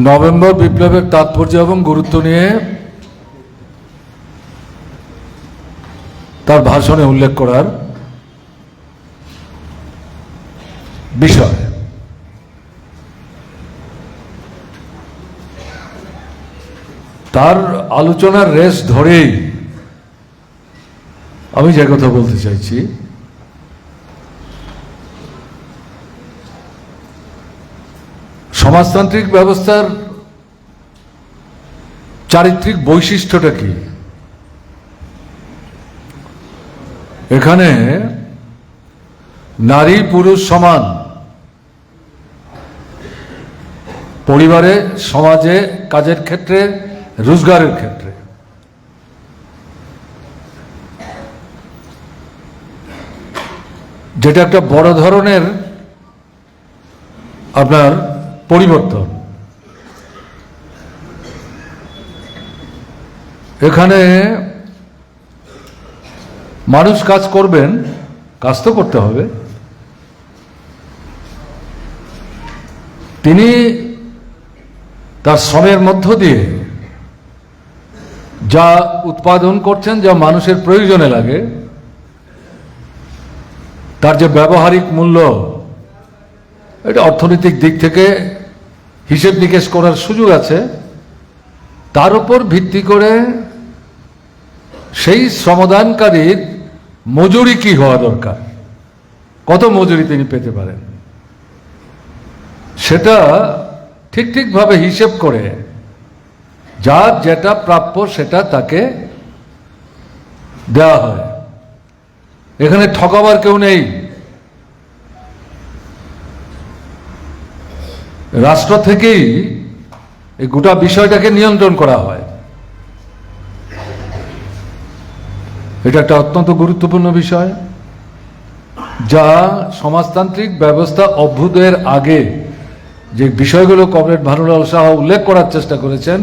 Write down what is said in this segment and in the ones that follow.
November বিপ্লবের তাৎপর্য এবং গুরুত্ব নিয়ে তার ভাষণে উল্লেখ করার বিষয়। তার আলোচনার রেশ ধরেই আমি যে কথা বলতে চাইছি, সমাজতান্ত্রিক ব্যবস্থার চারিত্রিক বৈশিষ্ট্যটা কি? এখানে নারী পুরুষ সমান, পরিবারে, সমাজে, কাজের ক্ষেত্রে, রোজগারের ক্ষেত্রে। যেটা একটা বড় ধরনের আপনার পরিবর্তন। এখানে মানুষ কাজ করবেন, কাজ তো করতে হবে, তিনি তার শ্রমের মধ্য দিয়ে যা উৎপাদন করছেন, যা মানুষের প্রয়োজনে লাগে, তার যে ব্যবহারিক মূল্য, এটা অর্থনৈতিক দিক থেকে হিসেব নিকেশ করার সুযোগ আছে। তার উপর ভিত্তি করে সেই শ্রমদানকারীর মজুরি কি হওয়া দরকার, কত মজুরি তিনি পেতে পারেন, সেটা ঠিকভাবে হিসেব করে যার যেটা প্রাপ্য সেটা তাকে দেওয়া হয়। এখানে ঠকাবার কেউ নেই। রাষ্ট্র থেকেই এই গোটা বিষয়টাকে নিয়ন্ত্রণ করা হয়। এটা একটা অত্যন্ত গুরুত্বপূর্ণ বিষয়, যা সমাজতান্ত্রিক ব্যবস্থা অভ্যুদয়ের আগে যে বিষয়গুলো কমরেড ভানুলাল শাহ উল্লেখ করার চেষ্টা করেছেন,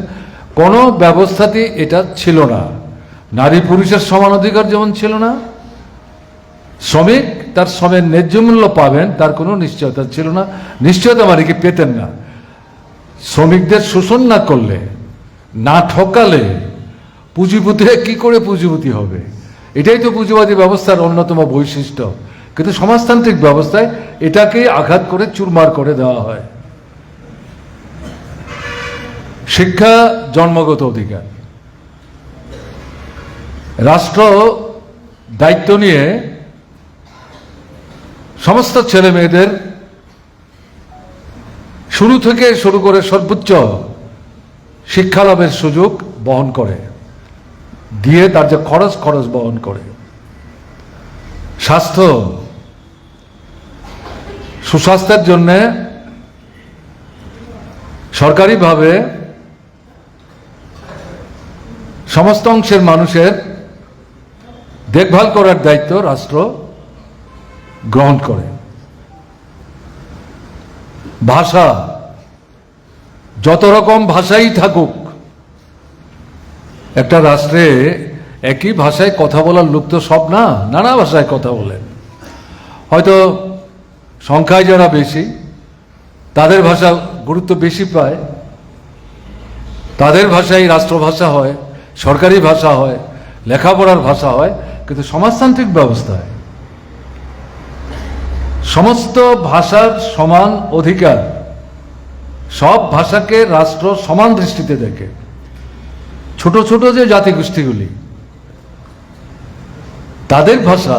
কোনো ব্যবস্থাতেই এটা ছিল না। নারী পুরুষের সমান অধিকার যেমন ছিল না, শ্রমিক তার শ্রমের ন্যায্য মূল্য পাবেন তার কোনো নিশ্চয়তা ছিল না। নিশ্চয়তা মানে কি পেতেন না। শ্রমিকদের শোষণ না করলে, না ঠকালে পুঁজিপতিরা কি করে পুঁজিপতি হবে? এটাই তো পুঁজিবাদী ব্যবস্থার অন্যতম বৈশিষ্ট্য। কিন্তু সমাজতান্ত্রিক ব্যবস্থায় এটাকেই আঘাত করে চুরমার করে দেওয়া হয়। শিক্ষা জন্মগত অধিকার। রাষ্ট্র দায়িত্ব নিয়ে সমস্ত ছেলে মেয়েদের শুরু থেকে শুরু করে সর্বোচ্চ শিক্ষা লাভের সুযোগ বহন করে, দিয়ে তার যে খরচ বহন করে। স্বাস্থ্য, সুস্বাস্থ্যের জন্য সরকারিভাবে সমস্ত অংশের মানুষের দেখভাল করার দায়িত্ব রাষ্ট্র গ্রহণ করে। ভাষা, যত রকম ভাষাই থাকুক, একটা রাষ্ট্রে একই ভাষায় কথা বলার লোক তো সব না, নানা ভাষায় কথা বলেন। হয়তো সংখ্যায় যারা বেশি, তাদের ভাষা গুরুত্ব বেশি পায়, তাদের ভাষাই রাষ্ট্রভাষা হয়, সরকারি ভাষা হয়, লেখাপড়ার ভাষা হয়। কিন্তু সমাজতান্ত্রিক ব্যবস্থায় সমস্ত ভাষার সমান অধিকার, সব ভাষাকে রাষ্ট্র সমান দৃষ্টিতে দেখে। ছোট ছোট যে জাতিগোষ্ঠীগুলি, তাদের ভাষা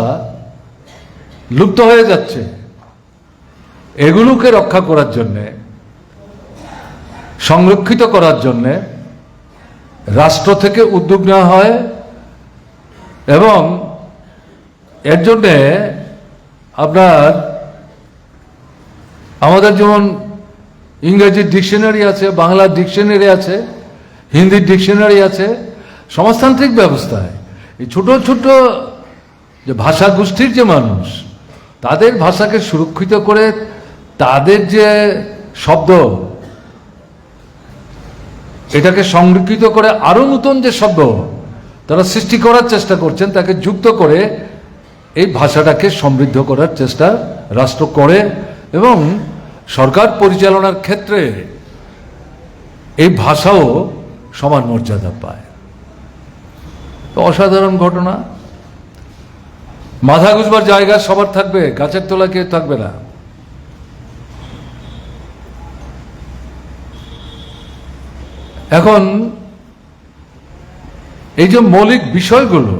লুপ্ত হয়ে যাচ্ছে, এগুলোকে রক্ষা করার জন্যে, সংরক্ষিত করার জন্যে রাষ্ট্র থেকে উদ্যোগ নেওয়া হয়। এবং এর জন্যে আপনার আমাদের যেমন ইংরেজির ডিকশনারি আছে, বাংলার ডিকশনারি আছে, হিন্দির ডিকশনারি আছে। সমাজতান্ত্রিক ব্যবস্থায় এই ছোট ছোট যে ভাষা গোষ্ঠীর যে মানুষ, তাদের ভাষাকে সুরক্ষিত করে, তাদের যে শব্দ, এটাকে সংরক্ষিত করে আরো নতুন যে শব্দ তারা সৃষ্টি করার চেষ্টা করছেন, তাকে যুক্ত করে এই ভাষাটাকে সমৃদ্ধ করার চেষ্টা রাষ্ট্র করে। এবং সরকার পরিচালনার ক্ষেত্রে এই ভাষাও সমান মর্যাদা পায়। তো অসাধারণ ঘটনা। মাথা গুঁজবার জায়গা সবার থাকবে, গাছের তলা কেউ থাকবে না। এখন এই যে মৌলিক বিষয়গুলো,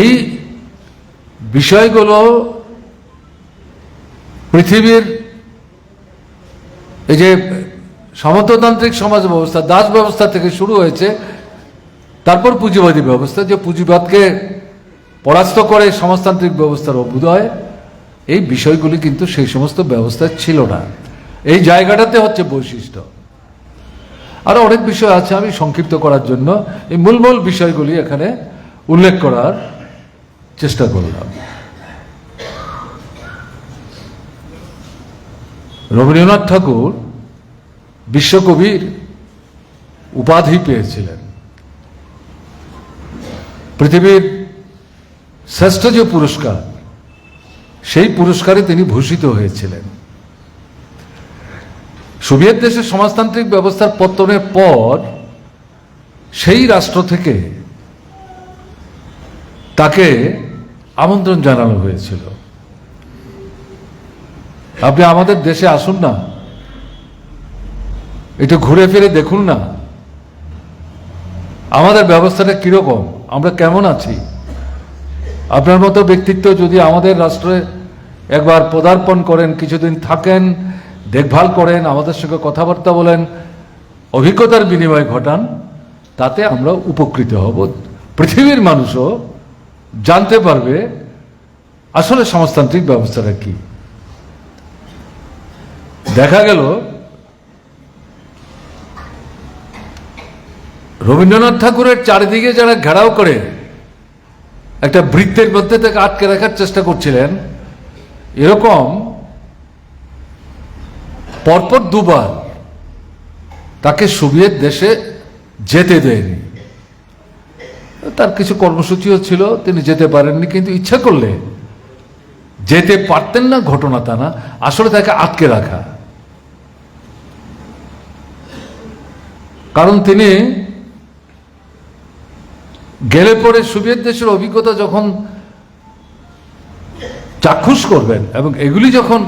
এই বিষয়গুলো পৃথিবীর এই যে সামন্ততান্ত্রিক সমাজ ব্যবস্থা, দাস ব্যবস্থা থেকে শুরু হয়েছে, তারপর পুঁজিবাদী ব্যবস্থা, যে পুঁজিবাদকে পরাস্ত করে সমাজতান্ত্রিক ব্যবস্থার অভ্যুদয়, এই বিষয়গুলি কিন্তু সেই সমস্ত ব্যবস্থা ছিল না। এই জায়গাটাতে হচ্ছে বৈশিষ্ট্য। আরো অনেক বিষয় আছে, আমি সংক্ষিপ্ত করার জন্য এই মূল মূল বিষয়গুলি এখানে উল্লেখ করার চেষ্টা করলাম। রবীন্দ্রনাথ ঠাকুর বিশ্বকবির উপাধি পেয়েছিলেন। পৃথিবীর শ্রেষ্ঠ যে পুরস্কার, সেই পুরস্কারে তিনি ভূষিত হয়েছিলেন। সোভিয়েত দেশের সমাজতান্ত্রিক ব্যবস্থার পতনের পর সেই রাষ্ট্র থেকে তাকে আমন্ত্রণ জানানো হয়েছিল, আপনি আমাদের দেশে আসুন না, একটু ঘুরে ফিরে দেখুন না আমাদের ব্যবস্থাটা কিরকম, আমরা কেমন আছি। আপনার মতো ব্যক্তিত্ব যদি আমাদের রাষ্ট্রে একবার পদার্পণ করেন, কিছুদিন থাকেন, দেখভাল করেন, আমাদের সঙ্গে কথাবার্তা বলেন, অভিজ্ঞতার বিনিময় ঘটান, তাতে আমরা উপকৃত হব। পৃথিবীর মানুষও জানতে পারবে আসলে সমাজতান্ত্রিক ব্যবস্থাটা কি। দেখা গেল রবীন্দ্রনাথ ঠাকুরের চারিদিকে যারা ঘেরাও করে একটা বৃত্তের মধ্যে থেকে আটকে রাখার চেষ্টা করছিলেন, এরকম পরপর দুবার তাকে সোভিয়েত দেশে যেতে দেয়নি। তার কিছু কর্মসূচিও ছিল, তিনি যেতে পারেননি, কিন্তু ইচ্ছা করলে যেতে পারতেন না ঘটনা তা না, আসলে তাকে আটকে রাখা। কারণ তিনি গেলে পরে সোভিয়েত দেশের অভিজ্ঞতা যখন চাক্ষুষ করবেন এবং এগুলি যখন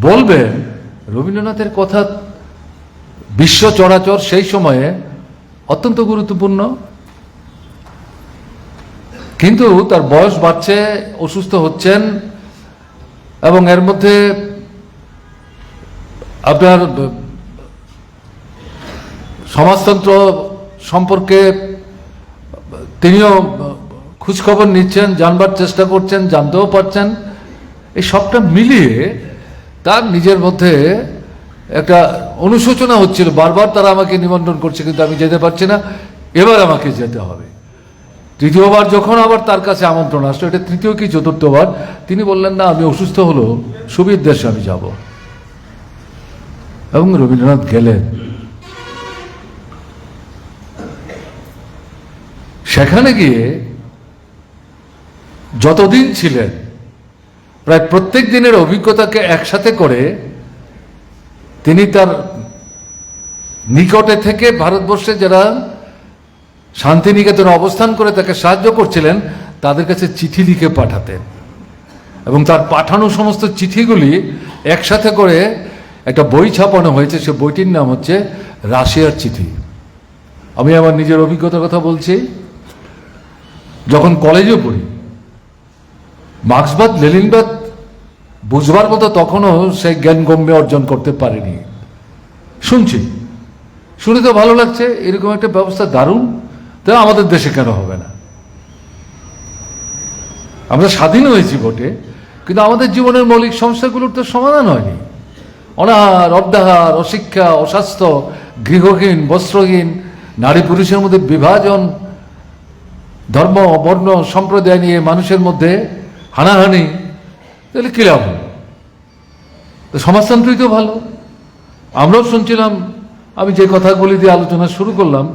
বলবেন, রবীন্দ্রনাথের কথা বিশ্ব চরাচর সেই সময়ে অত্যন্ত গুরুত্বপূর্ণ। কিন্তু তার বয়স বাড়ছে, অসুস্থ হচ্ছেন, এবং এর মধ্যে আপনার সমাজতন্ত্র সম্পর্কে তিনিও খোঁজখবর নিচ্ছেন, জানবার চেষ্টা করছেন, জানতেও পারছেন। এই সবটা মিলিয়ে তার নিজের মধ্যে একটা অনুশোচনা হচ্ছিল। বারবার তারা আমাকে নিমন্ত্রণ করছে, কিন্তু আমি যেতে পারছি না, এবার আমাকে যেতে হবে। তৃতীয়বার যখন আবার তার কাছে আমন্ত্রণ আসলো, এটা তৃতীয় কি চতুর্থবার, তিনি বললেন না, আমি অসুস্থ হলো, সোভিয়েত দেশে আমি যাব। এবং রবীন্দ্রনাথ গেলেন। সেখানে গিয়ে যতদিন ছিলেন, প্রায় প্রত্যেক দিনের অভিজ্ঞতাকে একসাথে করে তিনি তার নিকটে থেকে ভারতবর্ষে যারা শান্তিনিকেতনে অবস্থান করে তাকে সাহায্য করছিলেন, তাদের কাছে চিঠি লিখে পাঠাতেন। এবং তার পাঠানো সমস্ত চিঠিগুলি একসাথে করে একটা বই ছাপানো হয়েছে। সে বইটির নাম হচ্ছে রাশিয়ার চিঠি। আমি আমার নিজের অভিজ্ঞতার কথা বলছি। যখন কলেজে পড়ি, মার্ক্সবাদ লেনিনবাদ বুঝবার মতো তখনও সেই জ্ঞানগম্য অর্জন করতে পারিনি। শুনে তো ভালো লাগছে, এরকম একটা ব্যবস্থা দারুণ, তা আমাদের দেশে কেন হবে না? আমরা স্বাধীন হয়েছি বটে, কিন্তু আমাদের জীবনের মৌলিক সমস্যাগুলোর তো সমাধান হয়নি। অনাহার, অর্ধাহার, অশিক্ষা, অস্বাস্থ্য, গৃহহীন, বস্ত্রহীন, নারী পুরুষের মধ্যে বিভাজন, ধর্ম, বর্ণ, সম্প্রদায় নিয়ে মানুষের মধ্যে হানাহানি, তাহলে কি লাভ? সমাজতন্ত্রই তো ভালো। আমরাও শুনছিলাম, আমি যে কথাগুলি দিয়ে আলোচনা শুরু করলাম,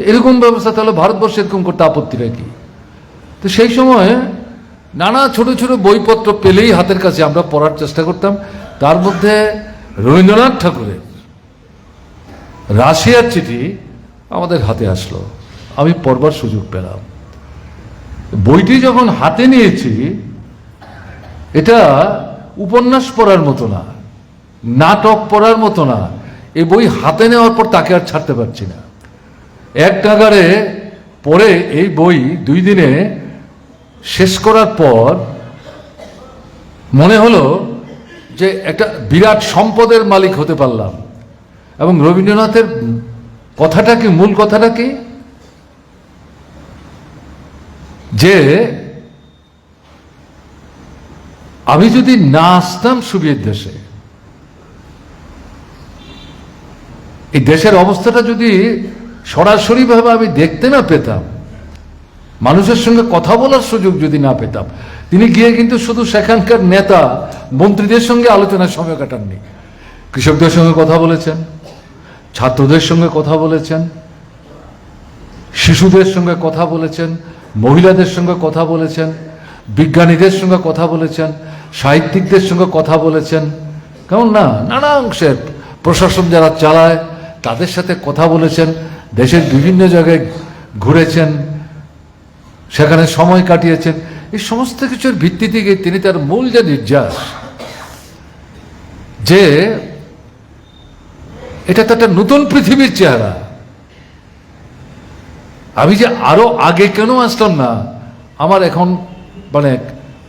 এরকম ব্যবস্থা তাহলে ভারতবর্ষে এরকম করতে আপত্তিটা কি? তো সেই সময় নানা ছোট ছোট বইপত্র পেলেই হাতের কাছে আমরা পড়ার চেষ্টা করতাম। তার মধ্যে রবীন্দ্রনাথ ঠাকুরের রাশিয়ার চিঠি আমাদের হাতে আসলো, আমি পড়বার সুযোগ পেলাম। বইটি যখন হাতে নিয়েছি, এটা উপন্যাস পড়ার মতো না, নাটক পড়ার মতো না। এই বই হাতে নেওয়ার পর তাকে আর ছাড়তে পারছি না। এক নাগাড়ে পড়ে এই বই 2 দিনে শেষ করার পর মনে হলো যে একটা বিরাট সম্পদের মালিক হতে পারলাম। এবং রবীন্দ্রনাথের কথাটা কি, মূল কথাটা কি, যে আমি যদি না আসতাম সোভিয়েত দেশে, এই দেশের অবস্থাটা যদি সরাসরি ভাবে আমি দেখতে না পেতাম, মানুষের সঙ্গে কথা বলার সুযোগ যদি না পেতাম। তিনি গিয়ে কিন্তু শুধু সেখানকার নেতা মন্ত্রীদের সঙ্গে আলোচনার সময় কাটাননি, কৃষকদের সঙ্গে কথা বলেছেন, ছাত্রদের সঙ্গে কথা বলেছেন, শিশুদের সঙ্গে কথা বলেছেন, মহিলাদের সঙ্গে কথা বলেছেন, বিজ্ঞানীদের সঙ্গে কথা বলেছেন, সাহিত্যিকদের সঙ্গে কথা বলেছেন, কেমন না, নানা অংশের প্রশাসন যারা চালায় তাদের সাথে কথা বলেছেন, দেশের বিভিন্ন জায়গায় ঘুরেছেন, সেখানে সময় কাটিয়েছেন। এই সমস্ত কিছুর ভিত্তি থেকে তিনি তার মূল যে নির্যাস, যে এটা তো একটা নতুন পৃথিবীর চেহারা, আমি যে আরো আগে কেন আসলাম না, আমার এখন মানে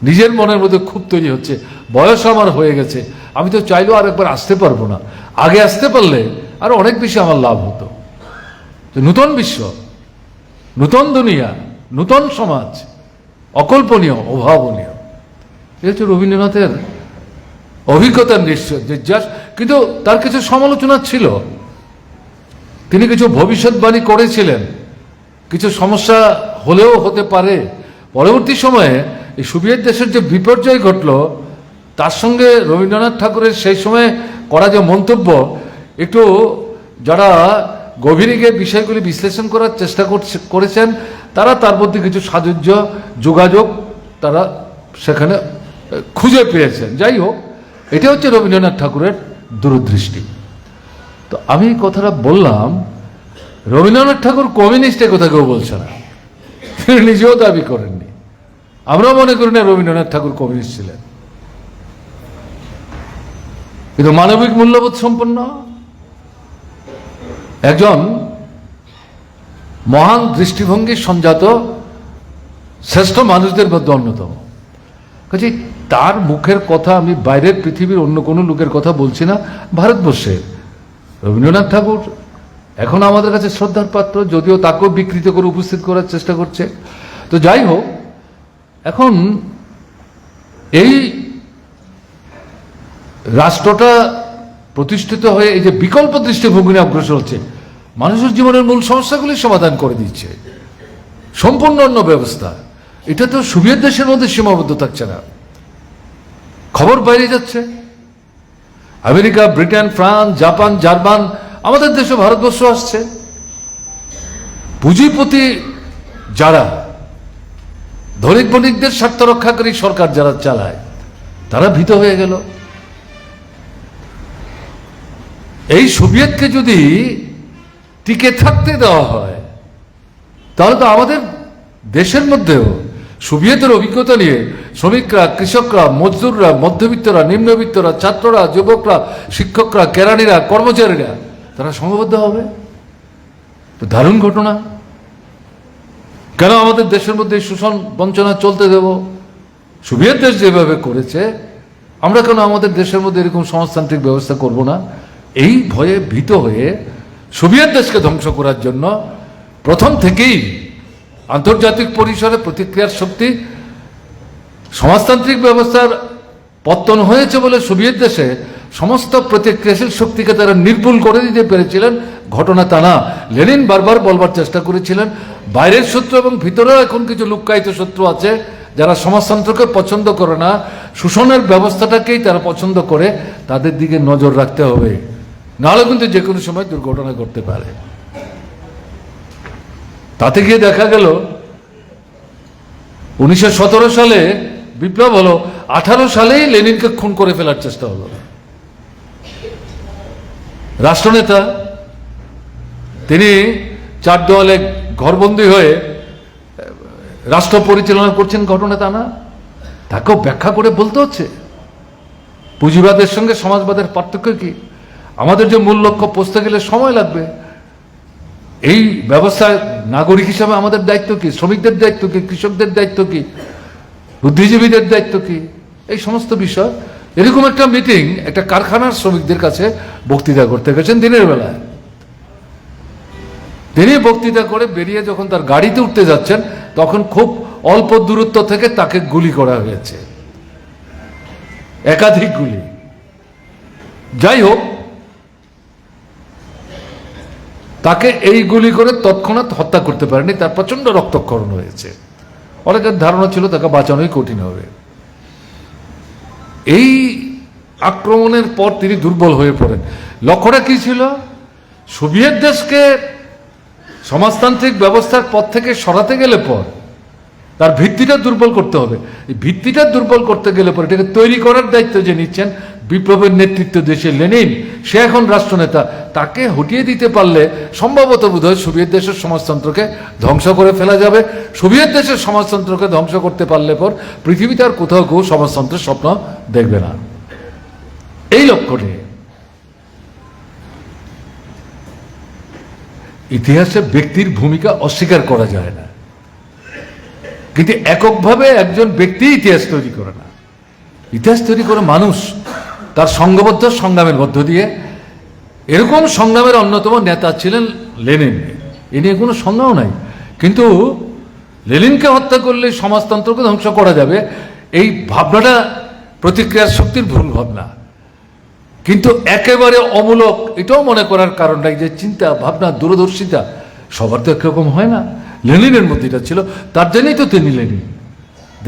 নিজের মনের মধ্যে খুব তৈরি হচ্ছে। বয়স আমার হয়ে গেছে, আমি তো চাইলেও আর একবার আসতে পারবো না। আগে আসতে পারলে আরো অনেক বেশি আমার লাভ হতো। নতুন বিশ্ব, নতুন দুনিয়া, নতুন সমাজ, অকল্পনীয়, অভাবনীয়। এই হচ্ছে রবীন্দ্রনাথের অভিজ্ঞতার নির্যাস। কিন্তু তার কিছু সমালোচনা ছিল, তিনি কিছু ভবিষ্যৎবাণী করেছিলেন, কিছু সমস্যা হলেও হতে পারে। পরবর্তী সময়ে এই সোভিয়েত দেশের যে বিপর্যয় ঘটল, তার সঙ্গে রবীন্দ্রনাথ ঠাকুরের সেই সময় করা যে মন্তব্য, একটু যারা গভীরে গিয়ে বিষয়গুলি বিশ্লেষণ করার চেষ্টা করেছেন, তারা তার মধ্যে কিছু সাযুজ্য যোগাযোগ তারা সেখানে খুঁজে পেয়েছেন। যাই হোক, এটা হচ্ছে রবীন্দ্রনাথ ঠাকুরের দূরদৃষ্টি। তো আমি কথাটা বললাম, রবীন্দ্রনাথ ঠাকুর কমিউনিস্ট, এ কথা কেউ বলছে না, তিনি নিজেও দাবি করেননি। আমরাও মনে করি না রবীন্দ্রনাথ ঠাকুর কমিউনিস্ট ছিলেন, কিন্তু মানবিক মূল্যবোধ সম্পন্ন একজন মহান দৃষ্টিভঙ্গি সঞ্জাত শ্রেষ্ঠ মানুষদের মধ্যে অন্যতম। কাজে তার মুখের কথা, আমি বাইরের পৃথিবীর অন্য কোনো লোকের কথা বলছি না, ভারতবর্ষের রবীন্দ্রনাথ ঠাকুর এখন আমাদের কাছে শ্রদ্ধার পাত্র, যদিও তাকেও বিকৃত করে উপস্থিত করার চেষ্টা করছে। তো যাই হোক, এখন এই রাষ্ট্রটা প্রতিষ্ঠিত হয়ে এই যে বিকল্প দৃষ্টিভঙ্গি নিয়ে অগ্রসর হচ্ছে, মানুষের জীবনের মূল সমস্যাগুলি সমাধান করে দিচ্ছে, সম্পূর্ণ অন্য ব্যবস্থা। এটা তো সোভিয়েত দেশের মধ্যে সীমাবদ্ধ থাকছে না, খবর বাইরে যাচ্ছে। America, Britain, France, Japan, German, আমাদের দেশে ভারতবর্ষ আসছে। পুঁজিপতি যারা, ধনিক বণিকদের স্বার্থ রক্ষাকারী সরকার যারা চালায়, তারা ভীত হয়ে গেল। এই সোভিয়েতকে যদি টিকে থাকতে দেওয়া হয়, তাহলে তো আমাদের দেশের মধ্যেও সোভিয়েতের অভিজ্ঞতা নিয়ে শ্রমিকরা, কৃষকরা, মজদুররা, মধ্যবিত্তরা, নিম্নবিত্তরা, ছাত্ররা, যুবকরা, শিক্ষকরা, কেরানিরা, কর্মচারীরা তারা সংঘবদ্ধ হবে। তো দারুণ ঘটনা। কেন আমাদের দেশের মধ্যে শোষণ বঞ্চনা চলতে দেব? সোভিয়েত দেশ যেভাবে করেছে, আমরা কেন আমাদের দেশের মধ্যে এরকম সমাজতান্ত্রিক ব্যবস্থা করব না? এই ভয়ে ভীত হয়ে সোভিয়েত দেশকে ধ্বংস করার জন্য প্রথম থেকেই আন্তর্জাতিক পরিসরে প্রতিক্রিয়ার শক্তি, সমাজতান্ত্রিক ব্যবস্থার পতন হয়েছে বলে সোভিয়েত দেশে সমস্ত প্রতিক্রিয়াশীল শক্তিকে তারা নির্মূল করে দিতে পেরেছিলেন। ঘটনা তা না। লেনিন বারবার বলবার চেষ্টা করেছিলেন, বাইরের শত্রু এবং ভিতরেও এখন কিছু লুক্কায়িত শত্রু আছে যারা সমাজতন্ত্রকে পছন্দ করে না, শোষণের ব্যবস্থাটাকেই তারা পছন্দ করে। তাদের দিকে নজর রাখতে হবে, নাহলে কিন্তু যে কোনো সময় দুর্ঘটনা ঘটতে পারে। তাতে গিয়ে দেখা গেল 1917 সালে বিপ্লব হলো, 18 সালেই লেনিনকে খুন করে ফেলার চেষ্টা হলো। রাষ্ট্রনেতা তিনি 4 দেওয়ালে ঘরবন্দি হয়ে রাষ্ট্র পরিচালনা করছেন, ঘটনা তা না। তাকেও ব্যাখ্যা করে বলতে হচ্ছে পুঁজিবাদের সঙ্গে সমাজবাদের পার্থক্য কি। আমাদের যে মূল লক্ষ্য পৌঁছতে গেলে সময় লাগবে। এই ব্যবস্থায় নাগরিক হিসাবে আমাদের দায়িত্ব কি, শ্রমিকদের দায়িত্ব কি, কৃষকদের দায়িত্ব কি, বুদ্ধিজীবীদের দায়িত্ব কি, এই সমস্ত বিষয়। এরকম একটা মিটিং একটা কারখানার শ্রমিকদের কাছে বক্তৃতা করতে গেছেন দিনের বেলায়। তিনি বক্তৃতা করে বেরিয়ে যখন তার গাড়িতে উঠতে যাচ্ছেন, তখন খুব অল্প দূরত্ব থেকে তাকে গুলি করা হয়েছে, একাধিক গুলি। যাই হোক, তাকে এই গুলি করে তৎক্ষণাৎ হত্যা করতে পারেনি, তার প্রচন্ড রক্তক্ষরণ হয়েছে। অনেকের ধারণা ছিল তাকে বাঁচানোই কঠিন হবে। এই আক্রমণের পর তিনি দুর্বল হয়ে পড়েন। লক্ষ্যটা কি ছিল? সোভিয়েত দেশকে সমাজতান্ত্রিক ব্যবস্থার পথ থেকে সরাতে গেলে পর তার ভিত্তিটা দুর্বল করতে হবে। এই ভিত্তিটা দুর্বল করতে গেলে পর এটাকে তৈরি করার দায়িত্ব যে নিচ্ছেন বিপ্লবের নেতৃত্ব দেশে লেনিন, সে এখন রাষ্ট্রনেতা। তাকে হটিয়ে দিতে পারলে সম্ভবত বোধহয় সোভিয়েত দেশের সমাজতন্ত্রকে ধ্বংস করে ফেলা যাবে। সোভিয়েত দেশের সমাজতন্ত্রকে ধ্বংস করতে পারলে পর পৃথিবীতে আর কোথাও কেউ সমাজতন্ত্রের স্বপ্ন দেখবে না। এই লক্ষ্য নিয়ে ইতিহাসে ব্যক্তির ভূমিকা অস্বীকার করা যায় না, কিন্তু এককভাবে একজন ব্যক্তি ইতিহাস তৈরি করে না। ইতিহাস তৈরি করে মানুষ তার সংঘবদ্ধ সংগ্রামের মধ্য দিয়ে। এরকম সংগ্রামের অন্যতম নেতা ছিলেন লেনিন। এ নিয়ে কোনো সংজ্ঞাও নাই। কিন্তু লেনিনকে হত্যা করলে সমাজতন্ত্রকে ধ্বংস করা যাবে, এই ভাবনাটা প্রতিক্রিয়ার শক্তির ভুল ভাবনা, কিন্তু একেবারে অমূলক এটাও মনে করার কারণ নাই। যে চিন্তা ভাবনা দূরদর্শিতা সবার তো একরকম হয় না। লেনিনের মধ্যে এটা ছিল, তার জন্যই তো তিনি লেনিন।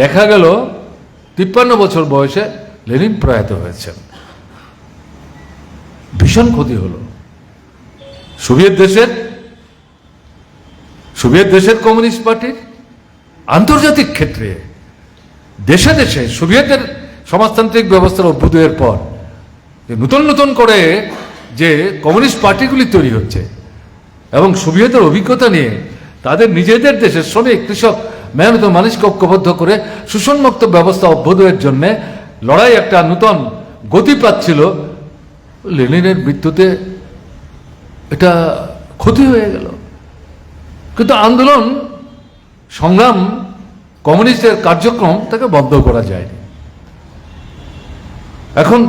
দেখা গেল 53 বছর বয়সে লেনিন প্রয়াত হয়েছেন। ভীষণ ক্ষতি হলো সোভিয়েত দেশের কমিউনিস্ট পার্টির, আন্তর্জাতিক ক্ষেত্রে দেশে দেশে সোভিয়েতের সমাজতান্ত্রিক ব্যবস্থার অভ্যুদয়ের পর নতুন নতুন করে যে কমিউনিস্ট পার্টিগুলি তৈরি হচ্ছে এবং সোভিয়েতের অভিজ্ঞতা নিয়ে তাদের নিজেদের দেশের শ্রমিক কৃষক মেহনত মানুষকে ঐক্যবদ্ধ করে শোষণমুক্ত ব্যবস্থা অভ্যুদয়ের জন্য লড়াই একটা নতুন গতি পাচ্ছিল। লেনিনের মৃত্যুতে এটা ক্ষতি হয়ে গেল, কিন্তু আন্দোলন সংগ্রাম কমিউনিস্টের কার্যক্রম তাকে বন্ধ করা যায়নি। এখন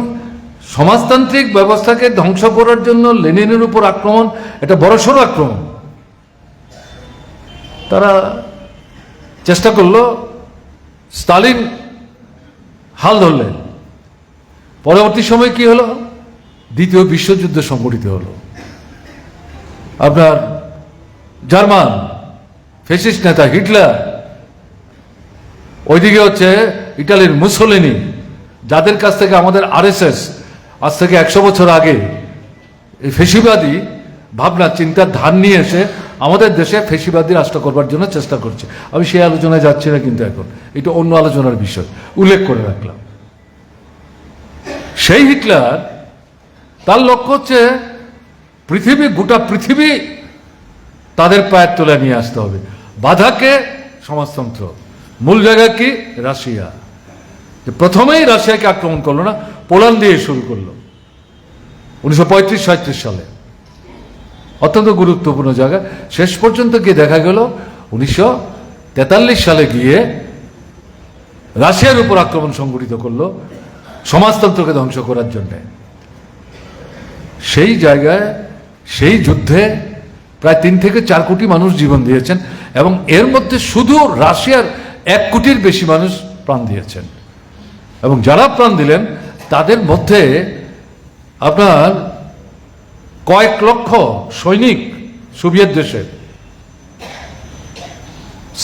সমাজতান্ত্রিক ব্যবস্থাকে ধ্বংস করার জন্য লেনিনের উপর আক্রমণ, এটা বড়সড় আক্রমণ। তারা চেষ্টা করলো, স্টালিন হাল ধরলেন। পরবর্তী সময় কি হলো? দ্বিতীয় বিশ্বযুদ্ধ সংঘটিত হলো। আপনার জার্মান ফ্যাসিস্ট নেতা হিটলার, ওইদিকে হচ্ছে ইটালির মুসোলিনি, যাদের কাছ থেকে আমাদের আরএসএস আজ থেকে 100 বছর আগে এই ফেসিবাদী ভাবনা চিন্তার ধার নিয়ে এসে আমাদের দেশে ফেসিবাদী রাষ্ট্র করবার জন্য চেষ্টা করছে। আমি সেই আলোচনায় যাচ্ছি না, কিন্তু এখন এটা অন্য আলোচনার বিষয়, উল্লেখ করে রাখলাম। সেই হিটলার, তার লক্ষ্য হচ্ছে গোটা পৃথিবী তাদের পায়ের তলায় নিয়ে আসতে হবে। বাধাকে সমাজতন্ত্র, মূল জায়গা কি? রাশিয়া। প্রথমেই রাশিয়াকে আক্রমণ করলো না, পোল্যান্ড দিয়ে শুরু করলো 1935-36 সালে। অত্যন্ত গুরুত্বপূর্ণ জায়গা। শেষ পর্যন্ত গিয়ে দেখা গেল 1943 সালে গিয়ে রাশিয়ার উপর আক্রমণ সংঘটিত করলো সমাজতন্ত্রকে ধ্বংস করার জন্য। সেই জায়গায়, সেই যুদ্ধে প্রায় 3 থেকে 4 কোটি মানুষ জীবন দিয়েছেন এবং এর মধ্যে শুধু রাশিয়ার 1 কোটির বেশি মানুষ প্রাণ দিয়েছেন। এবং যারা প্রাণ দিলেন তাদের মধ্যে আপনার কয়েক লক্ষ সৈনিক সোভিয়েত দেশের।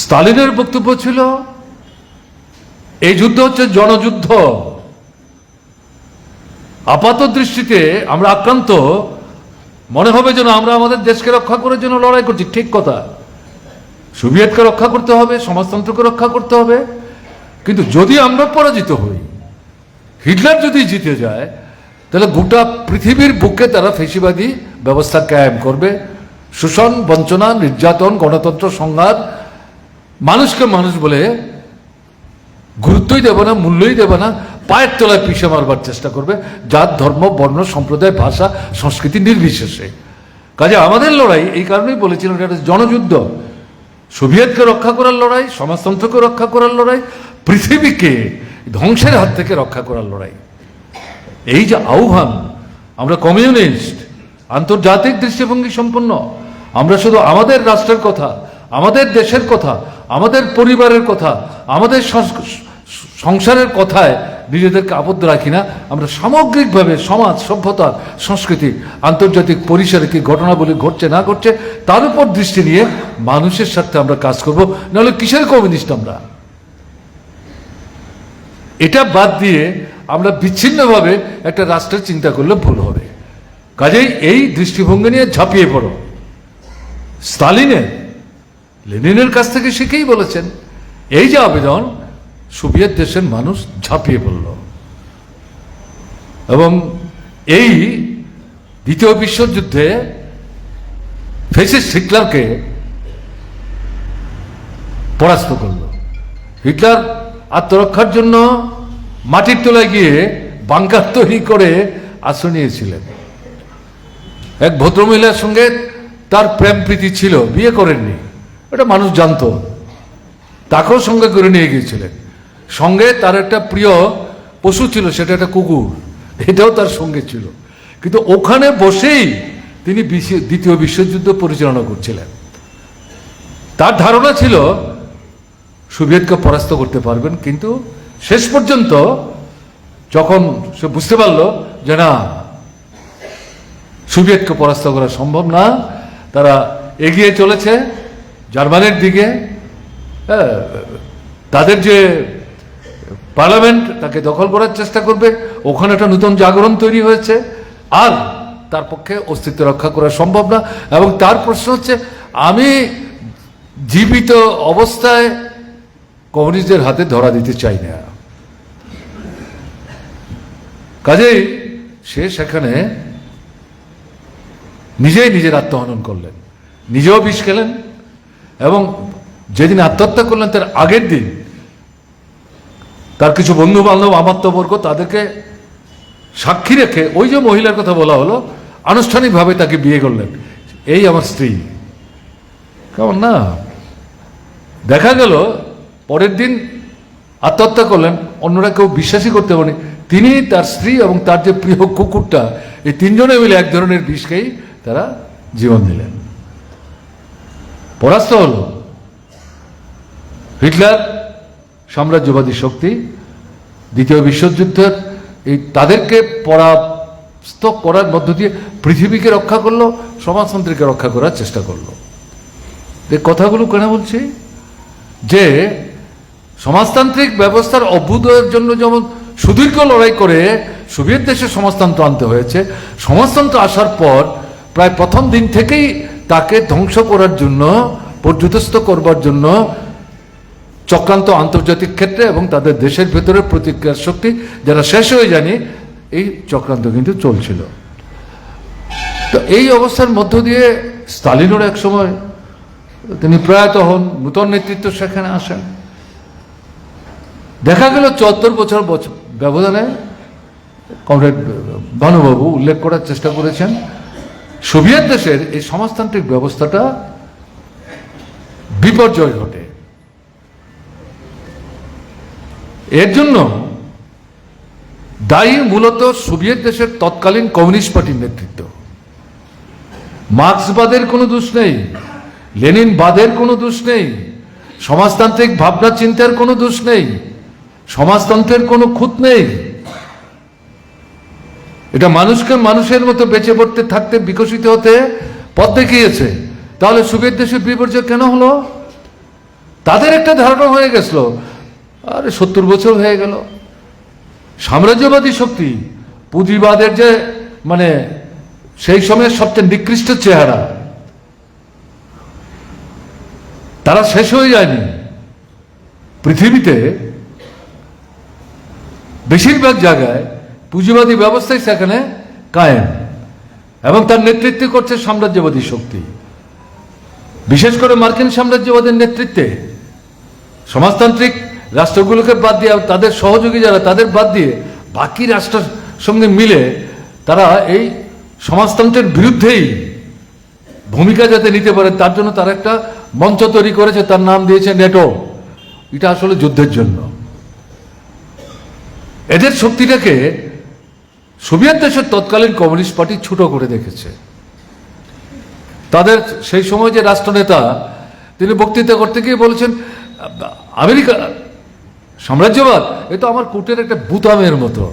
স্টালিনের বক্তব্য ছিল, এই যুদ্ধ হচ্ছে জনযুদ্ধ। আপাত দৃষ্টিতে আমরা আক্রান্ত, মনে হবে যেন আমরা আমাদের দেশকে রক্ষা করার জন্য লড়াই করছি। ঠিক কথা, সোভিয়েতকে রক্ষা করতে হবে, সমাজতন্ত্রকে রক্ষা করতে হবে, কিন্তু যদি আমরা পরাজিত হই, হিটলার যদি জিতে যায়, তাহলে গোটা পৃথিবীর বুকে তারা ফেসিবাদী ব্যবস্থা কায়েম করবে, শোষণ, বঞ্চনা, নির্যাতন, গণতন্ত্র সংঘাত, মানুষকে মানুষ বলে গুরুত্বই দেবে না, মূল্যই দেবে না, পায়ের তলায় পিষে মারবার চেষ্টা করবে, জাত, ধর্ম, বর্ণ, সম্প্রদায়, ভাষা, সংস্কৃতি নির্বিশেষে। কাজে আমাদের লড়াই, এই কারণেই বলেছিলাম, এটা জনযুদ্ধ। সোভিয়েতকে রক্ষা করার লড়াই, সমাজতন্ত্রকে রক্ষা করার লড়াই, পৃথিবীকে ধ্বংসের হাত থেকে রক্ষা করার লড়াই। এই যে আহ্বান, আমরা কমিউনিস্ট, আন্তর্জাতিক দৃষ্টিভঙ্গি সম্পন্ন, আমরা শুধু আমাদের রাষ্ট্রের কথা, আমাদের দেশের কথা, আমাদের পরিবারের কথা, আমাদের সংসারের কথায় নিজেদেরকে আবদ্ধ রাখি না। আমরা সামগ্রিকভাবে সমাজ, সভ্যতা, সংস্কৃতি, আন্তর্জাতিক পরিসরে কি ঘটনাবলী ঘটছে না ঘটছে তার উপর দৃষ্টি নিয়ে মানুষের স্বার্থে আমরা কাজ করব। নাহলে কিসের কমিউনিস্ট আমরা? এটা বাদ দিয়ে আমরা বিচ্ছিন্নভাবে একটা রাষ্ট্রের চিন্তা করলে ভুল হবে। কাজেই এই দৃষ্টিভঙ্গি নিয়ে ঝাঁপিয়ে পড়ো। স্টালিনের, লেনিনের কাছ থেকে শিখেই বলেছেন, এই যে আবেদন, সোভিয়েত দেশের মানুষ ঝাঁপিয়ে পড়ল এবং এই দ্বিতীয় বিশ্বযুদ্ধে ফ্যাসিস্ট হিটলারকে পরাস্ত করল। হিটলার আত্মরক্ষার জন্য মাটির তলায় গিয়ে বাংকার তৈরি করে আশ্রয় নিয়েছিলেন। এক ভদ্রমহিলার সঙ্গে তার প্রেম প্রীতি ছিল, বিয়ে করেননি, এটা মানুষ জানতো। তাকেও সঙ্গে করে নিয়ে গিয়েছিলেন। সঙ্গে তার একটা প্রিয় পশু ছিল, সেটা একটা কুকুর, এটাও তার সঙ্গে ছিল। কিন্তু ওখানে বসেই তিনি দ্বিতীয় বিশ্বযুদ্ধ পরিচালনা করছিলেন। তার ধারণা ছিল সোভিয়েতকে পরাস্ত করতে পারবেন, কিন্তু শেষ পর্যন্ত যখন সে বুঝতে পারল যে না, সোভিয়েতকে পরাস্ত করা সম্ভব না, তারা এগিয়ে চলেছে জার্মানির দিকে। তাদের যে পার্লামেন্ট, তাকে দখল করার চেষ্টা করবে, ওখানে একটা নতুন জাগরণ তৈরি হয়েছে, আর তার পক্ষে অস্তিত্ব রক্ষা করা সম্ভব না। এবং তার প্রশ্ন হচ্ছে, আমি জীবিত অবস্থায় কমিউনিস্টদের হাতে ধরা দিতে চাই না। কাজেই সে সেখানে নিজেই নিজের আত্মহনন করলেন, নিজেও বিষ খেলেন, এবং যেদিন আত্মহত্যা করলেন তার আগের দিন তার কিছু বন্ধু বান্ধব, আমাত্যবর্গ, তাদেরকে সাক্ষী রেখে ওই যে মহিলার কথা বলা হলো, আনুষ্ঠানিকভাবে তাকে বিয়ে করলেন, এই আমার স্ত্রী। কেমন না? দেখা গেল পরের দিন আত্মহত্যা করলেন, অন্যরা কেউ বিশ্বাসই করতে পারেনি। তিনি, তার স্ত্রী এবং তার যে প্রিয় কুকুরটা, এই তিনজনে মিলে এক ধরনের বিষ খেয়েই তারা জীবন দিলেন। পরাস্ত হল হিটলার সাম্রাজ্যবাদী শক্তি। দ্বিতীয় বিশ্বযুদ্ধের এই তাদেরকে পরাস্ত করার মধ্য দিয়ে পৃথিবীকে রক্ষা করলো, সমাজতন্ত্রকে রক্ষা করার চেষ্টা করলো। এই কথাগুলো কেন বলছি? যে সমাজতান্ত্রিক ব্যবস্থার অভ্যুদয়ের জন্য যেমন সুদীর্ঘ লড়াই করে সোভিয়েত দেশে সমাজতন্ত্র আনতে হয়েছে, সমাজতন্ত্র আসার পর প্রায় প্রথম দিন থেকেই তাকে ধ্বংস করার জন্য, পর্যুদস্ত করবার জন্য চক্রান্ত আন্তর্জাতিক ক্ষেত্রে এবং তাদের দেশের ভেতরে প্রতিক্রিয়ার শক্তি যারা শেষ হয়ে যায়নি, এই চক্রান্ত কিন্তু চলছিল। তো এই অবস্থার মধ্য দিয়ে স্টালিনের এক সময় তিনি প্রয়াত হন, নূতন নেতৃত্ব সেখানে আসেন। দেখা গেল 74 বছর ব্যবধানে, কমরেড ভানুবাবু উল্লেখ করার চেষ্টা করেছেন, সোভিয়েত দেশের এই সমাজতান্ত্রিক ব্যবস্থাটা বিপর্যয় ঘটে। এর জন্য দায়ী মূলত সোভিয়েত দেশের তৎকালীন কমিউনিস্ট পার্টির নেতৃত্ব। মার্ক্সবাদের কোনো দোষ নেই, লেনিনবাদের কোনো দোষ নেই, সমাজতান্ত্রিক ভাবনা চিন্তার কোনো দোষ নেই, সমাজতন্ত্রের কোনো খুঁত নেই। এটা মানুষকে মানুষের মতো বেঁচে পড়তে, থাকতে, বিকশিত হতে পথ দেখিয়েছে। তাহলে সোভিয়েত দেশের বিপর্যয় কেন হলো? তাদের একটা ধারণা হয়ে গেছিল, আরে 70 বছর হয়ে গেল, সাম্রাজ্যবাদী শক্তি, পুঁজিবাদের যে মানে সেই সময়ের সবচেয়ে নিকৃষ্ট চেহারা, তারা শেষ হয়ে যায়নি। পৃথিবীতে বেশিরভাগ জায়গায় পুঁজিবাদী ব্যবস্থাই সেখানে কায়েম, এবং তার নেতৃত্ব করছে সাম্রাজ্যবাদী শক্তি। বিশেষ করে মার্কিন সাম্রাজ্যবাদের নেতৃত্বে সমাজতান্ত্রিক রাষ্ট্রগুলোকে বাদ দিয়ে, তাদের সহযোগী যারা তাদের বাদ দিয়ে বাকি রাষ্ট্রের সঙ্গে মিলে তারা এই সমাজতন্ত্রের বিরুদ্ধেই ভূমিকা যাতে নিতে পারে তার জন্য তারা একটা মঞ্চ তৈরি করেছে, তার নাম দিয়েছে নেটো। এটা আসলে যুদ্ধের জন্য। এদের শক্তিটাকে সোভিয়েত দেশের তৎকালীন কমিউনিস্ট পার্টি ছোট করে দেখেছে। তাদের সেই সময় যে রাষ্ট্রনেতা তিনি বক্তৃতা করতে গিয়ে বলেছেন, আমেরিকা সাম্রাজ্যবাদ এ তো আমার কোটের একটা বুতামের মতো,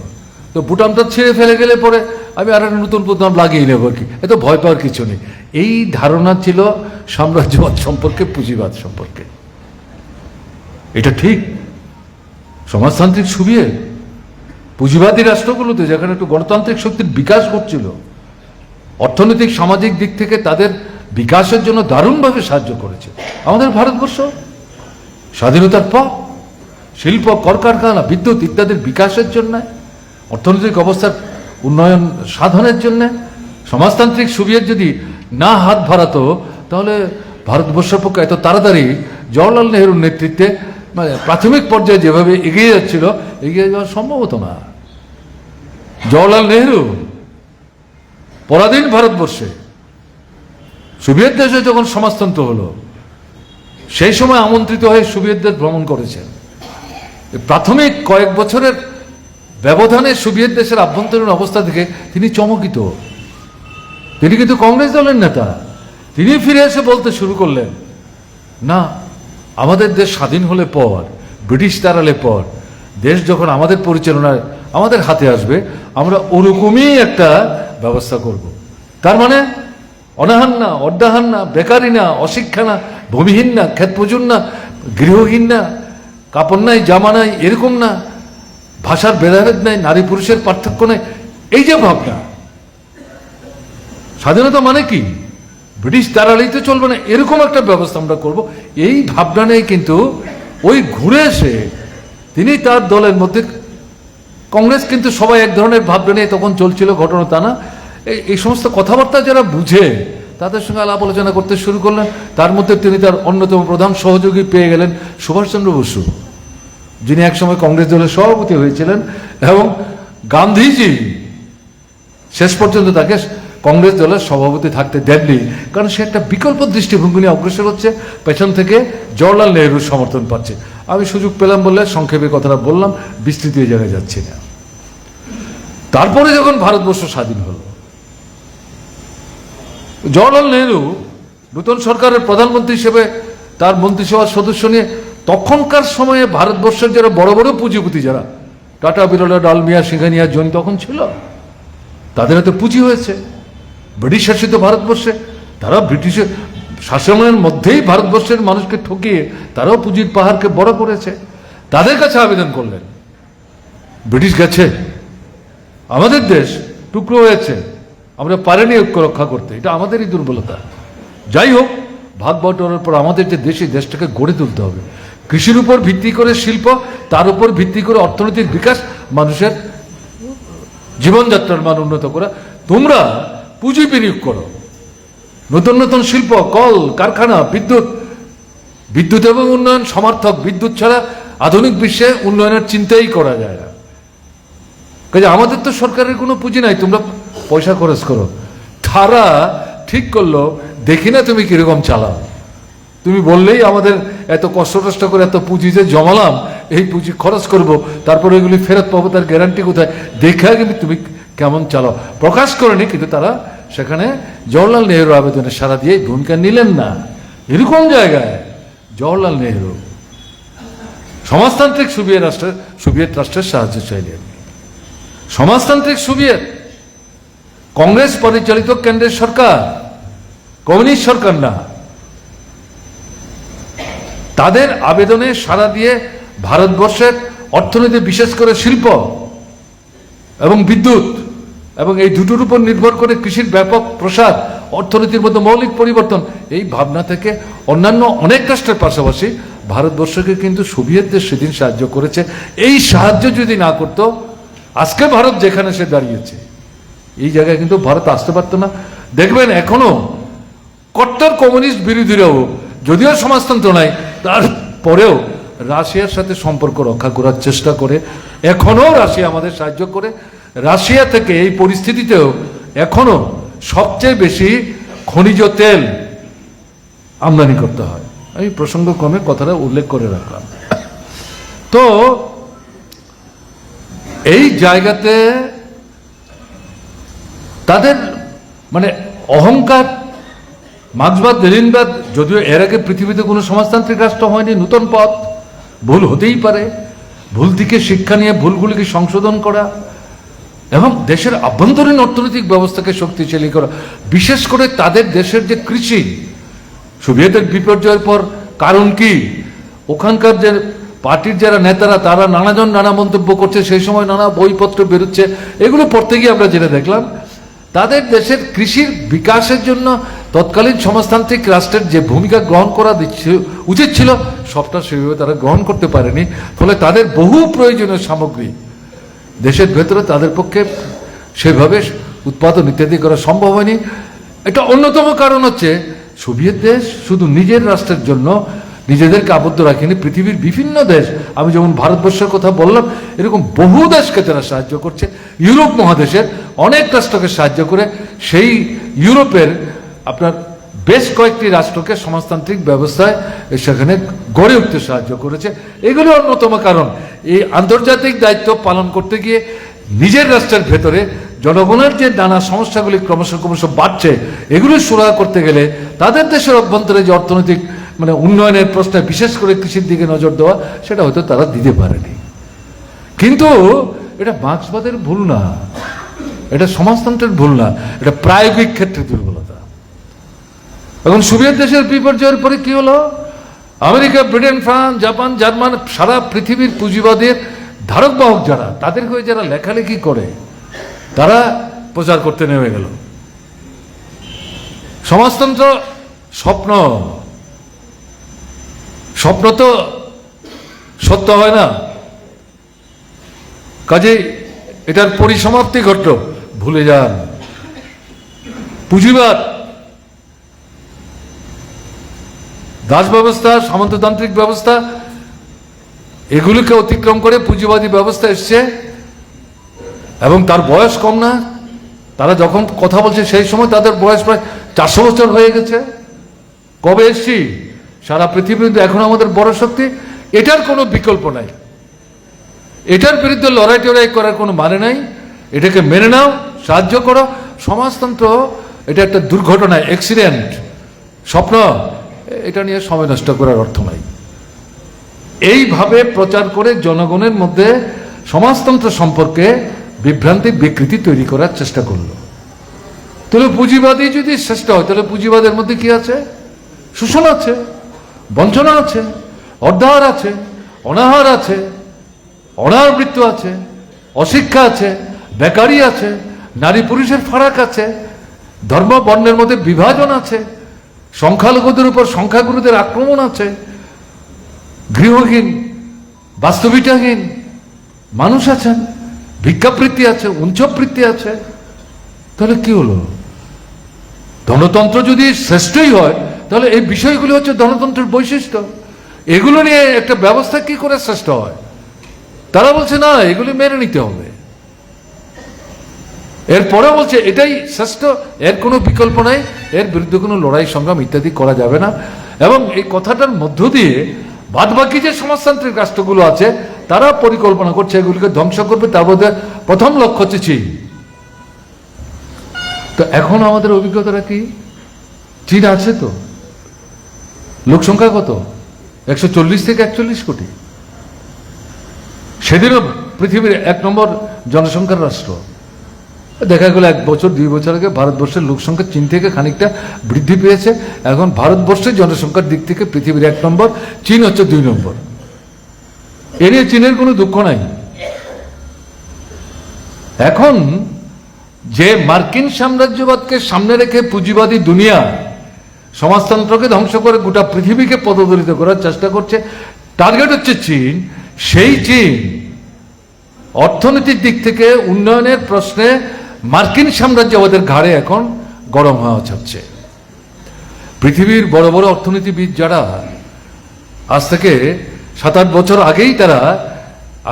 তো বুতামটা ছেড়ে ফেলে গেলে পরে আমি আর একটা নতুন বুতাম লাগিয়ে নেব আর কি, এত ভয় পাওয়ার কিছু নেই। এই ধারণা ছিল সাম্রাজ্যবাদ সম্পর্কে, পুঁজিবাদ সম্পর্কে। এটা ঠিক। সমাজতান্ত্রিক সোভিয়েত পুঁজিবাদী রাষ্ট্রগুলোতে যেখানে একটু গণতান্ত্রিক শক্তির বিকাশ ঘটছিল, অর্থনৈতিক সামাজিক দিক থেকে তাদের বিকাশের জন্য দারুণভাবে সাহায্য করেছে। আমাদের ভারতবর্ষ স্বাধীনতার পর শিল্প, কলকারখানা, বিদ্যুৎ ইত্যাদির বিকাশের জন্য, অর্থনৈতিক অবস্থার উন্নয়ন সাধনের জন্য সমাজতান্ত্রিক সোভিয়েত যদি না হাত বাড়াতো তাহলে ভারতবর্ষের পক্ষে এত তাড়াতাড়ি জওহরলাল নেহরুর নেতৃত্বে মানে প্রাথমিক পর্যায়ে যেভাবে এগিয়ে যাচ্ছিল, এগিয়ে যাওয়া সম্ভব হতো না। জওহরলাল নেহরু পরাধীন ভারতবর্ষে সোভিয়েত দেশে যখন সমাজতন্ত্র হলো, সেই সময় আমন্ত্রিত হয়ে সোভিয়েতদের ভ্রমণ করেছেন। প্রাথমিক কয়েক বছরের ব্যবধানে সোভিয়েত দেশের আভ্যন্তরীণ অবস্থা থেকে তিনি চমকিত। তিনি কিন্তু কংগ্রেস দলের নেতা। তিনি ফিরে এসে বলতে শুরু করলেন, না, আমাদের দেশ স্বাধীন হলে পর, ব্রিটিশ তাড়ালে পর, দেশ যখন আমাদের পরিচালনায় আমাদের হাতে আসবে, আমরা ওরকমই একটা ব্যবস্থা করব। তার মানে অনাহার না, অর্ধাহার না, বেকারি না, অশিক্ষা না, ভূমিহীন না, ক্ষেত মজুর না, গৃহহীন না, কাপড় নাই, জামা নাই, এরকম না, ভাষার ভেদাভেদ নাই, নারী পুরুষের পার্থক্য নাই। এই যে ভাবনা, স্বাধীনতা মানে কি, ব্রিটিশ তাড়ালেই তো চলবে না, এরকম একটা ব্যবস্থা আমরা করব, এই ভাবনা নেই। কিন্তু ওই ঘুরে এসে তিনি তার দলের মধ্যে, কংগ্রেস কিন্তু সবাই এক ধরনের ভাবনা নিয়ে তখন চলছিল, ঘটনা তা না। এই সমস্ত কথাবার্তা যারা বুঝে তাদের সঙ্গে আলাপ আলোচনা করতে শুরু করলেন। তার মধ্যে তিনি তার অন্যতম প্রধান সহযোগী পেয়ে গেলেন সুভাষচন্দ্র বসু, যিনি একসময় কংগ্রেস দলের সভাপতি হয়েছিলেন, এবং গান্ধীজি শেষ পর্যন্ত তাকে কংগ্রেস দলের সভাপতি থাকতে দেননি, কারণ সে একটা বিকল্প দৃষ্টিভঙ্গি নিয়ে অগ্রসর হচ্ছে, পেছন থেকে জওহরলাল নেহরুর সমর্থন পাচ্ছে। আমি সুযোগ পেলাম বলে সংক্ষেপে কথাটা বললাম, বিস্তৃত জায়গায় যাচ্ছি না। তারপরে যখন ভারতবর্ষ স্বাধীন হলো, জওহরলাল নেহরু নতুন সরকারের প্রধানমন্ত্রী হিসেবে তার মন্ত্রিসভার সদস্য নিয়ে তখনকার সময়ে ভারতবর্ষের যারা বড় বড় পুঁজিপতি, যারা টাটা, বিড়লা, ডালমিয়া, সিংহানিয়া, জৈন তখন ছিল, তাদের হাতে পুঁজি হয়েছে। ব্রিটিশ শাসিত ভারতবর্ষে তারা ব্রিটিশের শাসনের মধ্যেই ভারতবর্ষের মানুষকে ঠকিয়ে তারাও পুঁজির পাহাড়কে বড় করেছে। তাদের কাছে আবেদন করলেন, ব্রিটিশ গেছে, আমাদের দেশ টুকরো হয়েছে, আমরা পারিনি ঐক্য রক্ষা করতে, এটা আমাদেরই দুর্বলতা। যাই হোক, ভাগ বটোয়ারার পর আমাদের যে দেশ, এই দেশটাকে গড়ে তুলতে হবে, কৃষির উপর ভিত্তি করে শিল্প, তার উপর ভিত্তি করে অর্থনৈতিক বিকাশ, মানুষের জীবনযাত্রার মান উন্নত করা। তোমরা পুঁজি বিনিয়োগ করো, নতুন নতুন শিল্প, কল কারখানা, বিদ্যুৎ এবং উন্নয়ন সমার্থক। বিদ্যুৎ ছাড়া আধুনিক বিশ্বে উন্নয়নের চিন্তাই করা যায় না। কাজে আমাদের তো সরকারের কোনো পুঁজি নাই, তোমরা পয়সা খরচ করো। তারা ঠিক করলো, দেখি না তুমি কিরকম চালাও, তুমি বললেই আমাদের এত কষ্ট করে এত পুঁজি যে জমালাম, এই পুঁজি খরচ করব, তারপরে এগুলি ফেরত পাবো, তার গ্যারান্টি কোথায়, দেখা কিন্তু তুমি কেমন চালাও। প্রকাশ করেনি, কিন্তু তারা সেখানে জওহরলাল নেহরু আবেদনের সাড়া দিয়ে ভূমিকা নিলেন না। এরকম জায়গায় জওহরলাল নেহরু সমাজতান্ত্রিক সোভিয়েত রাষ্ট্রের সাহায্য চাইলেন। সমাজতান্ত্রিক সোভিয়েত, কংগ্রেস পরিচালিত কেন্দ্রের সরকার, কমিউনিস্ট সরকার না, তাদের আবেদনে সাড়া দিয়ে ভারতবর্ষের অর্থনীতি, বিশেষ করে শিল্প এবং বিদ্যুৎ এবং এই দুটোর উপর নির্ভর করে কৃষির ব্যাপক প্রসার, অর্থনীতির মধ্যে মৌলিক পরিবর্তন, এই ভাবনা থেকে অন্যান্য অনেক রাষ্ট্রের পাশাপাশি ভারতবর্ষকে কিন্তু সোভিয়েতদের সেদিন সাহায্য করেছে। এই সাহায্য যদি না করতো, আজকে ভারত যেখানে সে দাঁড়িয়েছে, এই জায়গায় কিন্তু ভারত আসতে পারতো না। দেখবেন এখনো কট্টর কট্টর কমিউনিস্ট বিরোধীরাও যদিও সমাজতন্ত্র নাই, তারপরেও রাশিয়ার সাথে সম্পর্ক রক্ষা করার চেষ্টা করে। এখনো রাশিয়া আমাদের সাহায্য করে। রাশিয়া থেকে এই পরিস্থিতিতেও এখনো সবচেয়ে বেশি খনিজ তেল আমদানি করতে হয়। আমি প্রসঙ্গক্রমে কথাটা উল্লেখ করে রাখলাম। তো এই জায়গাতে তাদের মানে অহংকার, মার্ক্সবাদ লেনিনবাদ, যদিও এর আগে পৃথিবীতে কোনো সমাজতান্ত্রিক রাষ্ট্র হয়নি, নূতন পথ, ভুল হতেই পারে, ভুল থেকে শিক্ষা নিয়ে ভুলগুলিকে সংশোধন করা এবং দেশের আভ্যন্তরীণ অর্থনৈতিক ব্যবস্থাকে শক্তিশালী করা। বিশেষ করে তাদের দেশের যে কৃষি, সোভিয়েতের বিপর্যয়ের পর কারণ কি, ওখানকার যে পার্টির যারা নেতারা তারা নানাজন নানা মন্তব্য করছে, সেই সময় নানা বইপত্র বেরোচ্ছে, এগুলো পড়তে গিয়ে আমরা যেটা দেখলাম, তাদের দেশের কৃষির বিকাশের জন্য তৎকালীন সমাজতান্ত্রিক রাষ্ট্রের যে ভূমিকা গ্রহণ করা উচিত ছিল, সবটা সেভাবে তারা গ্রহণ করতে পারেনি। ফলে তাদের বহু প্রয়োজনীয় সামগ্রী দেশের ভেতরে তাদের পক্ষে সেভাবে উৎপাদন ইত্যাদি করা সম্ভব হয়নি। এটা অন্যতম কারণ হচ্ছে সোভিয়েত দেশ শুধু নিজের রাষ্ট্রের জন্য নিজেদেরকে আবদ্ধ রাখেনি, পৃথিবীর বিভিন্ন দেশ, আমি যেমন ভারতবর্ষের কথা বললাম, এরকম বহু দেশকে তারা সাহায্য করছে। ইউরোপ মহাদেশের অনেক রাষ্ট্রকে সাহায্য করে সেই ইউরোপের আপনার বেশ কয়েকটি রাষ্ট্রকে সমাজতান্ত্রিক ব্যবস্থায় সেখানে গড়ে উঠতে সাহায্য করেছে। এগুলো অন্যতম কারণ। এই আন্তর্জাতিক দায়িত্ব পালন করতে গিয়ে নিজের রাষ্ট্রের ভেতরে জনগণের যে নানা সমস্যাগুলি ক্রমশ বাড়ছে, এগুলি সুরাহা করতে গেলে তাদের দেশের অভ্যন্তরে যে অর্থনৈতিক মানে উন্নয়নের প্রশ্নে, বিশেষ করে কৃষির দিকে নজর দেওয়া, সেটা হয়তো তারা দিতে পারেনি। কিন্তু এটা মার্ক্সবাদের ভুল না, এটা সমাজতন্ত্রের ভুল না, এটা প্রায়োগিক ক্ষেত্রে দুর্বলতা। এখন সোভিয়েত দেশের বিপর্যয়ের পরে কি হলো, America, Britain, France, Japan, German, সারা পৃথিবীর পুঁজিবাদের ধারক বাহক যারা, তাদের হয়ে যারা লেখালেখি করে, তারা প্রচার করতে নেমে গেল সমাজতন্ত্র স্বপ্ন। স্বপ্ন তো সত্য হয় না, কাজেই এটার পরিসমাপ্তি ঘটল। ভুলে যান পুঁজিবাদ, দাস ব্যবস্থা, সামন্ততান্ত্রিক ব্যবস্থা, এগুলোকে অতিক্রম করে পুঁজিবাদী ব্যবস্থা এসছে এবং তার বয়স কম না। তারা যখন কথা বলছে সেই সময় তাদের বয়স প্রায় 400 বছর হয়ে গেছে। কবে এসছি? সারা পৃথিবীতে এখন আমাদের বড় শক্তি, এটার কোনো বিকল্প নাই। এটার বিরুদ্ধে লড়াই টড়াই করার কোনো মানে নাই। এটাকে মেনে নাও, সাহায্য করো। সমাজতন্ত্র এটা একটা দুর্ঘটনা, অ্যাক্সিডেন্ট, স্বপ্ন, এটা নিয়ে সময় নষ্ট করার অর্থ নাই। এইভাবে প্রচার করে জনগণের মধ্যে সমাজতন্ত্র সম্পর্কে বিভ্রান্তি, বিকৃতি তৈরি করার চেষ্টা করলো। তাহলে পুঁজিবাদী যদি শ্রেষ্ঠ হয়, তাহলে পুঁজিবাদের মধ্যে কি আছে? শোষণ আছে, বঞ্চনা আছে, অর্ধাহার আছে, অনাহার আছে, অনাহার মৃত্যু আছে, অশিক্ষা আছে, বেকারি আছে, নারী পুরুষের ফারাক আছে, ধর্ম বর্ণের মধ্যে বিভাজন আছে, সংখ্যালঘুদের উপর সংখ্যাগুরুদের আক্রমণ আছে, গৃহহীন, বাস্তবিকহীন মানুষ আছেন, ভিক্ষাবৃত্তি আছে, উঞ্চবৃত্তি আছে। তাহলে কি হলো? ধনতন্ত্র যদি শ্রেষ্ঠই হয়, তাহলে এই বিষয়গুলি হচ্ছে ধনতন্ত্রের বৈশিষ্ট্য। এগুলো নিয়ে একটা ব্যবস্থা কি করে শ্রেষ্ঠ হয়? তারা বলছে না, এগুলি মেনে নিতে হবে। এরপরে বলছে এটাই শ্রেষ্ঠ, এর কোনো বিকল্প নাই, এর বিরুদ্ধে কোনো লড়াই সংগ্রাম ইত্যাদি করা যাবে না। এবং এই কথাটার মধ্য দিয়ে বাদবাকি যে সমাজতান্ত্রিক রাষ্ট্রগুলো আছে তারা পরিকল্পনা করছে এগুলিকে ধ্বংস করবে। তার মধ্যে প্রথম লক্ষ্য হচ্ছে চীন। তো এখন আমাদের অভিজ্ঞতাটা কি? চীন আছে তো, লোক সংখ্যা কত? 140 থেকে 41 কোটি। সেদিনও পৃথিবীর 1 নম্বর জনসংখ্যার রাষ্ট্র। দেখা গেল 1 বছর 2 বছর আগে ভারতবর্ষের লোক সংখ্যা চীন থেকে খানিকটা বৃদ্ধি পেয়েছে। এখন ভারতবর্ষের জনসংখ্যার দিক থেকে পৃথিবীর 1 নম্বর, চীন হচ্ছে 2 নম্বর। এ নিয়ে চীনের কোনো দুঃখ নাই। এখন যে মার্কিন সাম্রাজ্যবাদকে সামনে রেখে পুঁজিবাদী দুনিয়া সমাজতন্ত্রকে ধ্বংস করে গোটা পৃথিবীকে পদদলিত করার চেষ্টা করছে, টার্গেট হচ্ছে চীন। সেই চীন অর্থনৈতিক দিক থেকে উন্নয়নের প্রশ্নে মার্কিন সাম্রাজ্যবাদের ঘাড়ে এখন গরম হওয়া হচ্ছে। পৃথিবীর বড় বড় অর্থনীতিবিদ যারা আজ থেকে 7-8 বছর আগেই তারা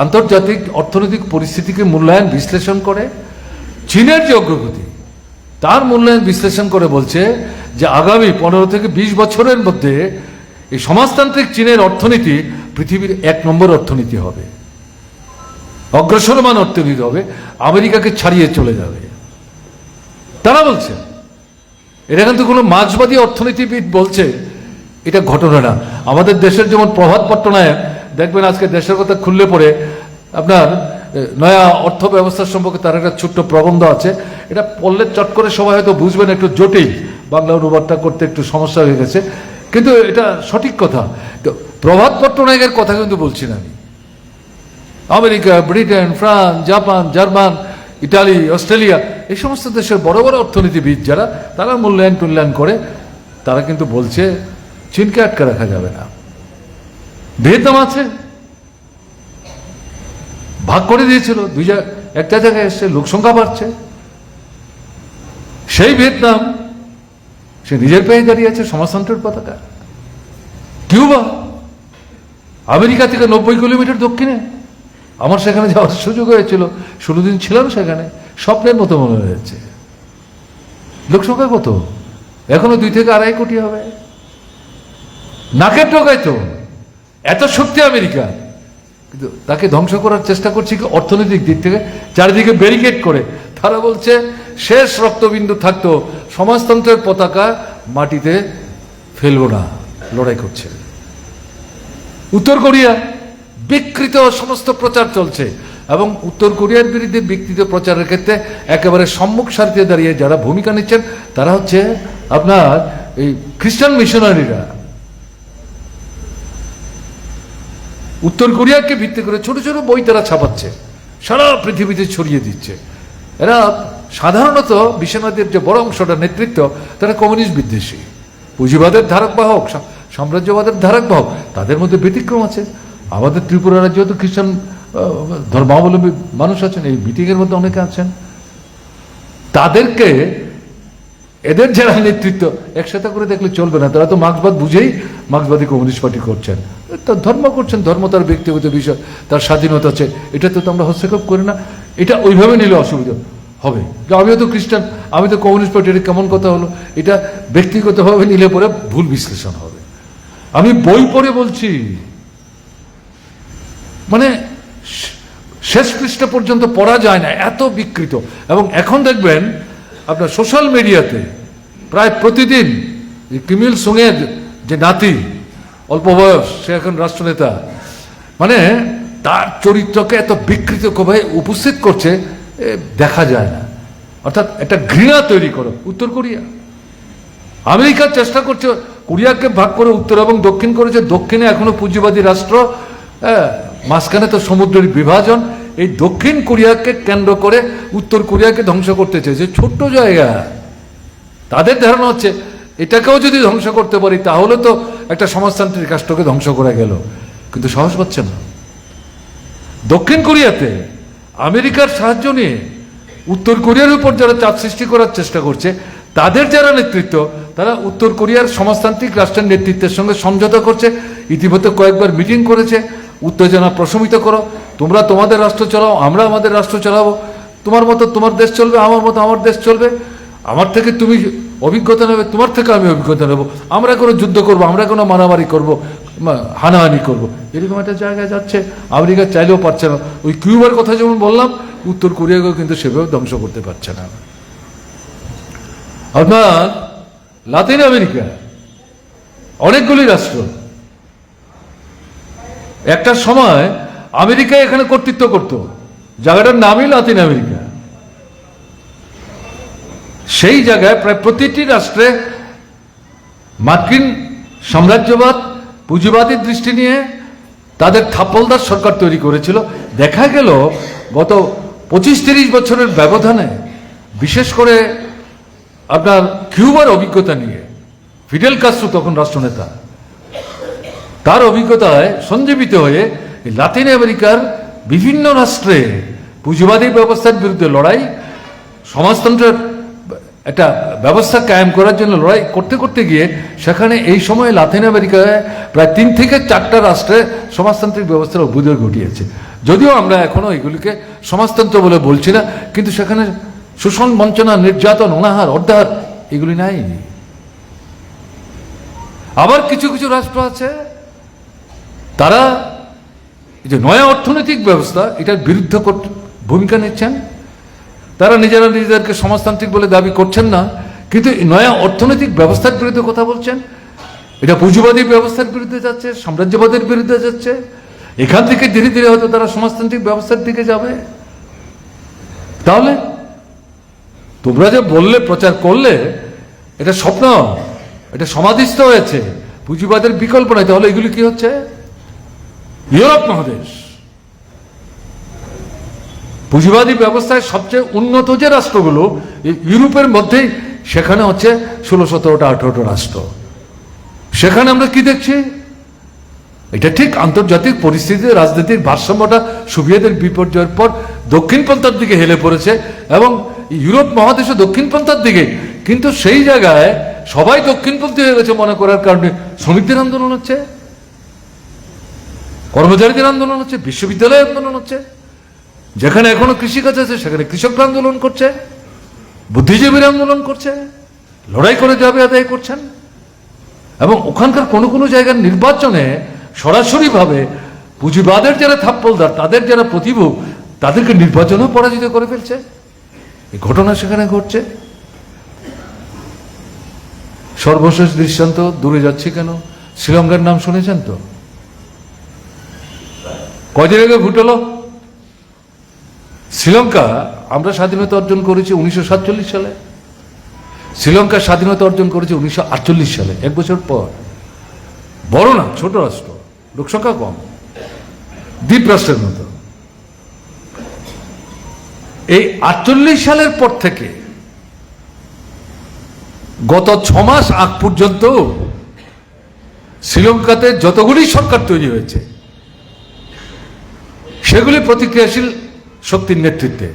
আন্তর্জাতিক অর্থনৈতিক পরিস্থিতিকে মূল্যায়ন বিশ্লেষণ করে চীনের যে অগ্রগতি তার মূল্যায়ন বিশ্লেষণ করে বলছে যে আগামী 15 থেকে 20 বছরের মধ্যে এই সমাজতান্ত্রিক চীনের অর্থনীতি পৃথিবীর 1 নম্বর অর্থনীতি হবে, অগ্রসরমান অর্থনীতি হবে, আমেরিকাকে ছাড়িয়ে চলে যাবে। তারা বলছে, এটা কিন্তু কোনো মার্ক্সবাদী অর্থনীতিবিদ বলছে, এটা ঘটনা না। আমাদের দেশের যেমন প্রভাত পট্টনায়ক, দেখবেন আজকে দেশের কথা খুললে পড়ে আপনার নয়া অর্থ ব্যবস্থার সম্পর্কে তার একটা ছোট্ট প্রবন্ধ আছে, এটা পড়লে চট করে সবাই হয়তো বুঝবেন, একটু জটিল, বাংলা অনুবাদটা করতে একটু সমস্যা হয়ে গেছে, কিন্তু এটা সঠিক কথা। তো প্রভাত পট্টনায়কের কথা কিন্তু বলছি না আমি। America, Britain, France, Japan, German, Italy, Australia, এই সমস্ত দেশের বড় বড় অর্থনীতিবিদ যারা তারা মূল্যায়ন করে, তারা কিন্তু বলছে চীনকে আটকে রাখা যাবে না। ভিয়েতনাম আছে, ভাগ করে দিয়েছিল, একটা জায়গায় এসছে, লোকসংখ্যা বাড়ছে, সেই ভিয়েতনাম সে নিজের পায়ে দাঁড়িয়ে আছে, সমাজতন্ত্রের পতাকা। কিউবা আমেরিকা থেকে 90 কিলোমিটার দক্ষিণে, আমার সেখানে যাওয়ার সুযোগ হয়েছিল, 16 দিন ছিলাম সেখানে, স্বপ্নের মতো মনে হয়েছে। লোকসংখ্যা কত? এখনো 2 থেকে 2.5 কোটি হবে। নাকের টোকায় তো এত শক্তি আমেরিকা, কিন্তু তাকে ধ্বংস করার চেষ্টা করছে কি অর্থনৈতিক দিক থেকে, চারিদিকে ব্যারিকেড করে। তারা বলছে শেষ রক্তবিন্দু থাকতো সমাজতন্ত্রের পতাকা মাটিতে ফেলবো না, লড়াই করছে। উত্তর কোরিয়া বিকৃত সমস্ত প্রচার চলছে, এবং উত্তর কোরিয়ার বিরুদ্ধে বিকৃত প্রচারের ক্ষেত্রে একেবারে সম্মুখ সারিতে দাঁড়িয়ে যারা ভূমিকা নিচ্ছেন তারা হচ্ছে আপনার এই খ্রিস্টান মিশনারিরা। উত্তর কোরিয়াকে ভিত্তি করে ছোট ছোট বই তারা ছাপাচ্ছে, সারা পৃথিবীতে ছড়িয়ে দিচ্ছে। এরা সাধারণত বিশ্বনাথের যে বড় অংশটা নেতৃত্ব, তারা কমিউনিস্ট বিদ্বেষী, পুঁজিবাদের ধারক বাহক, সাম্রাজ্যবাদের ধারক বাহক। তাদের মধ্যে ব্যতিক্রম আছে। আমাদের ত্রিপুরা রাজ্যে তো খ্রিস্টান ধর্মাবলম্বী মানুষ আছেন, এই মিটিংয়ের মধ্যে অনেকে আছেন। তাদেরকে এদের যারা নেতৃত্ব একসাথে করে দেখলে চলবে না। তারা তো মার্ক্সবাদ বুঝেই মার্ক্সবাদী কমিউনিস্ট পার্টি করছেন, তার ধর্ম করছেন, ধর্ম তার ব্যক্তিগত বিষয়, তার স্বাধীনতা আছে, এটা তো আমরা হস্তক্ষেপ করি না। এটা ওইভাবে নিলে অসুবিধা হবে। আমিও তো খ্রিস্টান, আমি তো কমিউনিস্ট পার্টি, এটা কেমন কথা হলো? এটা ব্যক্তিগতভাবে নিলে পরে ভুল বিশ্লেষণ হবে। আমি বই পড়ে বলছি, মানে শেষ পৃষ্ঠা পর্যন্ত পড়া যায় না, এত বিকৃত। এবং এখন দেখবেন আপনার সোশ্যাল মিডিয়াতে প্রায় প্রতিদিন কিম ইল সুংয়ের যে নাতি, অল্প বয়স, সে এখন রাষ্ট্রনেতা, মানে তার চরিত্রকে এত বিকৃতভাবে উপস্থিত করছে, দেখা যায় না। অর্থাৎ একটা ঘৃণা তৈরি করো। উত্তর কোরিয়া, আমেরিকা চেষ্টা করছে কোরিয়াকে ভাগ করে উত্তর এবং দক্ষিণ করেছে, দক্ষিণে এখনো পুঁজিবাদী রাষ্ট্র, মাঝখানে তো সমুদ্রের বিভাজন। এই দক্ষিণ কোরিয়াকে কেন্দ্র করে উত্তর কোরিয়াকে ধ্বংস করতে চেয়েছে। ছোট্ট জায়গা, তাদের ধারণা হচ্ছে এটাকেও যদি ধ্বংস করতে পারি তাহলে তো একটা সমাজতান্ত্রিক রাষ্ট্রকে ধ্বংস করে গেল, কিন্তু সাহস পাচ্ছে না। দক্ষিণ কোরিয়াতে আমেরিকার সাহায্য নিয়ে উত্তর কোরিয়ার উপর যারা চাপ সৃষ্টি করার চেষ্টা করছে, তাদের যারা নেতৃত্ব, তারা উত্তর কোরিয়ার সমাজতান্ত্রিক রাষ্ট্রের নেতৃত্বের সঙ্গে সমঝোতা করছে। ইতিমধ্যে কয়েকবার মিটিং করেছে, উত্তেজনা প্রশমিত করো, তোমরা তোমাদের রাষ্ট্র চালাও, আমরা আমাদের রাষ্ট্র চালাবো, তোমার মতো তোমার দেশ চলবে, আমার মতো আমার দেশ চলবে, আমার থেকে তুমি অভিজ্ঞতা নেবে, তোমার থেকে আমি অভিজ্ঞতা নেব, আমরা কোনো যুদ্ধ করব, আমরা কোনো মারামারি করব, হানাহানি করব, এরকম একটা জায়গায় যাচ্ছে। আমেরিকা চাইলেও পারছে না। ওই কিউবার কথা যেমন বললাম, উত্তর কোরিয়াকেও কিন্তু সেভাবে ধ্বংস করতে পারছে না। আপনার লাতিন আমেরিকা অনেকগুলি রাষ্ট্র, একটা সময় আমেরিকা এখানে কর্তৃত্ব করত, জায়গাটার নামই লাতিন আমেরিকা। সেই জায়গায় প্রায় প্রতিটি রাষ্ট্রে মার্কিন সাম্রাজ্যবাদ, পুঁজিবাদী দৃষ্টি নিয়ে তাদের থাপ্পলদার সরকার তৈরি করেছিল। দেখা গেল গত 25-30 বছরের ব্যবধানে, বিশেষ করে আপনার কিউবার অভিজ্ঞতা নিয়ে, ফিডেল কাস্ট্রো তখন রাষ্ট্রনেতা, তার অভিজ্ঞতায় সঞ্জীবিত হয়ে লাতিন আমেরিকার বিভিন্ন রাষ্ট্রে পুঁজিবাদী ব্যবস্থার বিরুদ্ধে লড়াই, সমাজতন্ত্রের একটা ব্যবস্থা কায়েম করার জন্য লড়াই করতে করতে গিয়ে সেখানে এই সময় লাতিন আমেরিকায় প্রায় 3 থেকে 4টা রাষ্ট্রে সমাজতান্ত্রিক ব্যবস্থার অভ্যুদয় ঘটিয়েছে। যদিও আমরা এখনো এগুলিকে সমাজতন্ত্র বলে বলছি না, কিন্তু সেখানে শোষণ, বঞ্চনা, নির্যাতন, অনাহার, অর্ধাহার এগুলি নাই। আবার কিছু কিছু রাষ্ট্র আছে তারা এই যে নয়া অর্থনৈতিক ব্যবস্থা এটার বিরুদ্ধে ভূমিকা নিচ্ছেন। তারা নিজেরা নিজেদেরকে সমাজতান্ত্রিক বলে দাবি করছেন না, কিন্তু নয়া অর্থনৈতিক ব্যবস্থার বিরুদ্ধে কথা বলছেন। এটা পুঁজিবাদী ব্যবস্থার বিরুদ্ধে যাচ্ছে, সাম্রাজ্যবাদের বিরুদ্ধে যাচ্ছে। এখান থেকে ধীরে ধীরে হয়তো তারা সমাজতান্ত্রিক ব্যবস্থার দিকে যাবে। তাহলে তোমরা যে বললে, প্রচার করলে, এটা স্বপ্ন, এটা সমাধিস্থ হয়েছে, পুঁজিবাদের বিকল্প নয়। তাহলে এগুলি কি হচ্ছে? ইউরোপ মহাদেশ পুঁজিবাদী ব্যবস্থায় সবচেয়ে উন্নত যে রাষ্ট্রগুলো ইউরোপের মধ্যেই, সেখানে হচ্ছে 16-17টা 18টা রাষ্ট্র। সেখানে আমরা কি দেখছি? এটা ঠিক আন্তর্জাতিক পরিস্থিতিতে রাজনৈতিক ভারসাম্যটা সোভিয়েতের বিপর্যয়ের পর দক্ষিণপন্থার দিকে হেলে পড়েছে, এবং ইউরোপ মহাদেশে দক্ষিণপন্থার দিকে। কিন্তু সেই জায়গায় সবাই দক্ষিণপন্থী হয়ে গেছে মনে করার কারণে শ্রমিকদের আন্দোলন হচ্ছে, কর্মচারীদের আন্দোলন হচ্ছে, বিশ্ববিদ্যালয়ের আন্দোলন হচ্ছে। যেখানে এখনো কৃষিকাজ আছে সেখানে কৃষকরা আন্দোলন করছে, বুদ্ধিজীবীরা আন্দোলন করছে, লড়াই করে দাবি আদায় করছেন। এবং ওখানকার কোনো কোনো জায়গার নির্বাচনে সরাসরিভাবে পুঁজিবাদের যারা থাপ্পলদার, তাদের যারা প্রতিভূ, তাদেরকে নির্বাচনেও পরাজিত করে ফেলছে। এই ঘটনা সেখানে ঘটছে। সর্বশেষ দৃষ্টান্ত, দূরে যাচ্ছি কেন, শ্রীলঙ্কার নাম শুনেছেন তো? কয়দিন আগে ঘটল? শ্রীলঙ্কা, আমরা স্বাধীনতা অর্জন করেছি 1947 সালে, শ্রীলঙ্কা স্বাধীনতা অর্জন করেছে 1948 সালে, 1 বছর পর। বড় না, ছোট রাষ্ট্র, লোকসংখ্যা কম, দ্বীপ রাষ্ট্রের মতো। এই 48 সালের পর থেকে গত 6 মাস আগ পর্যন্ত শ্রীলঙ্কাতে যতগুলি সরকার তৈরি হয়েছে সেগুলি প্রতিক্রিয়াশীল শক্তির নেতৃত্বে।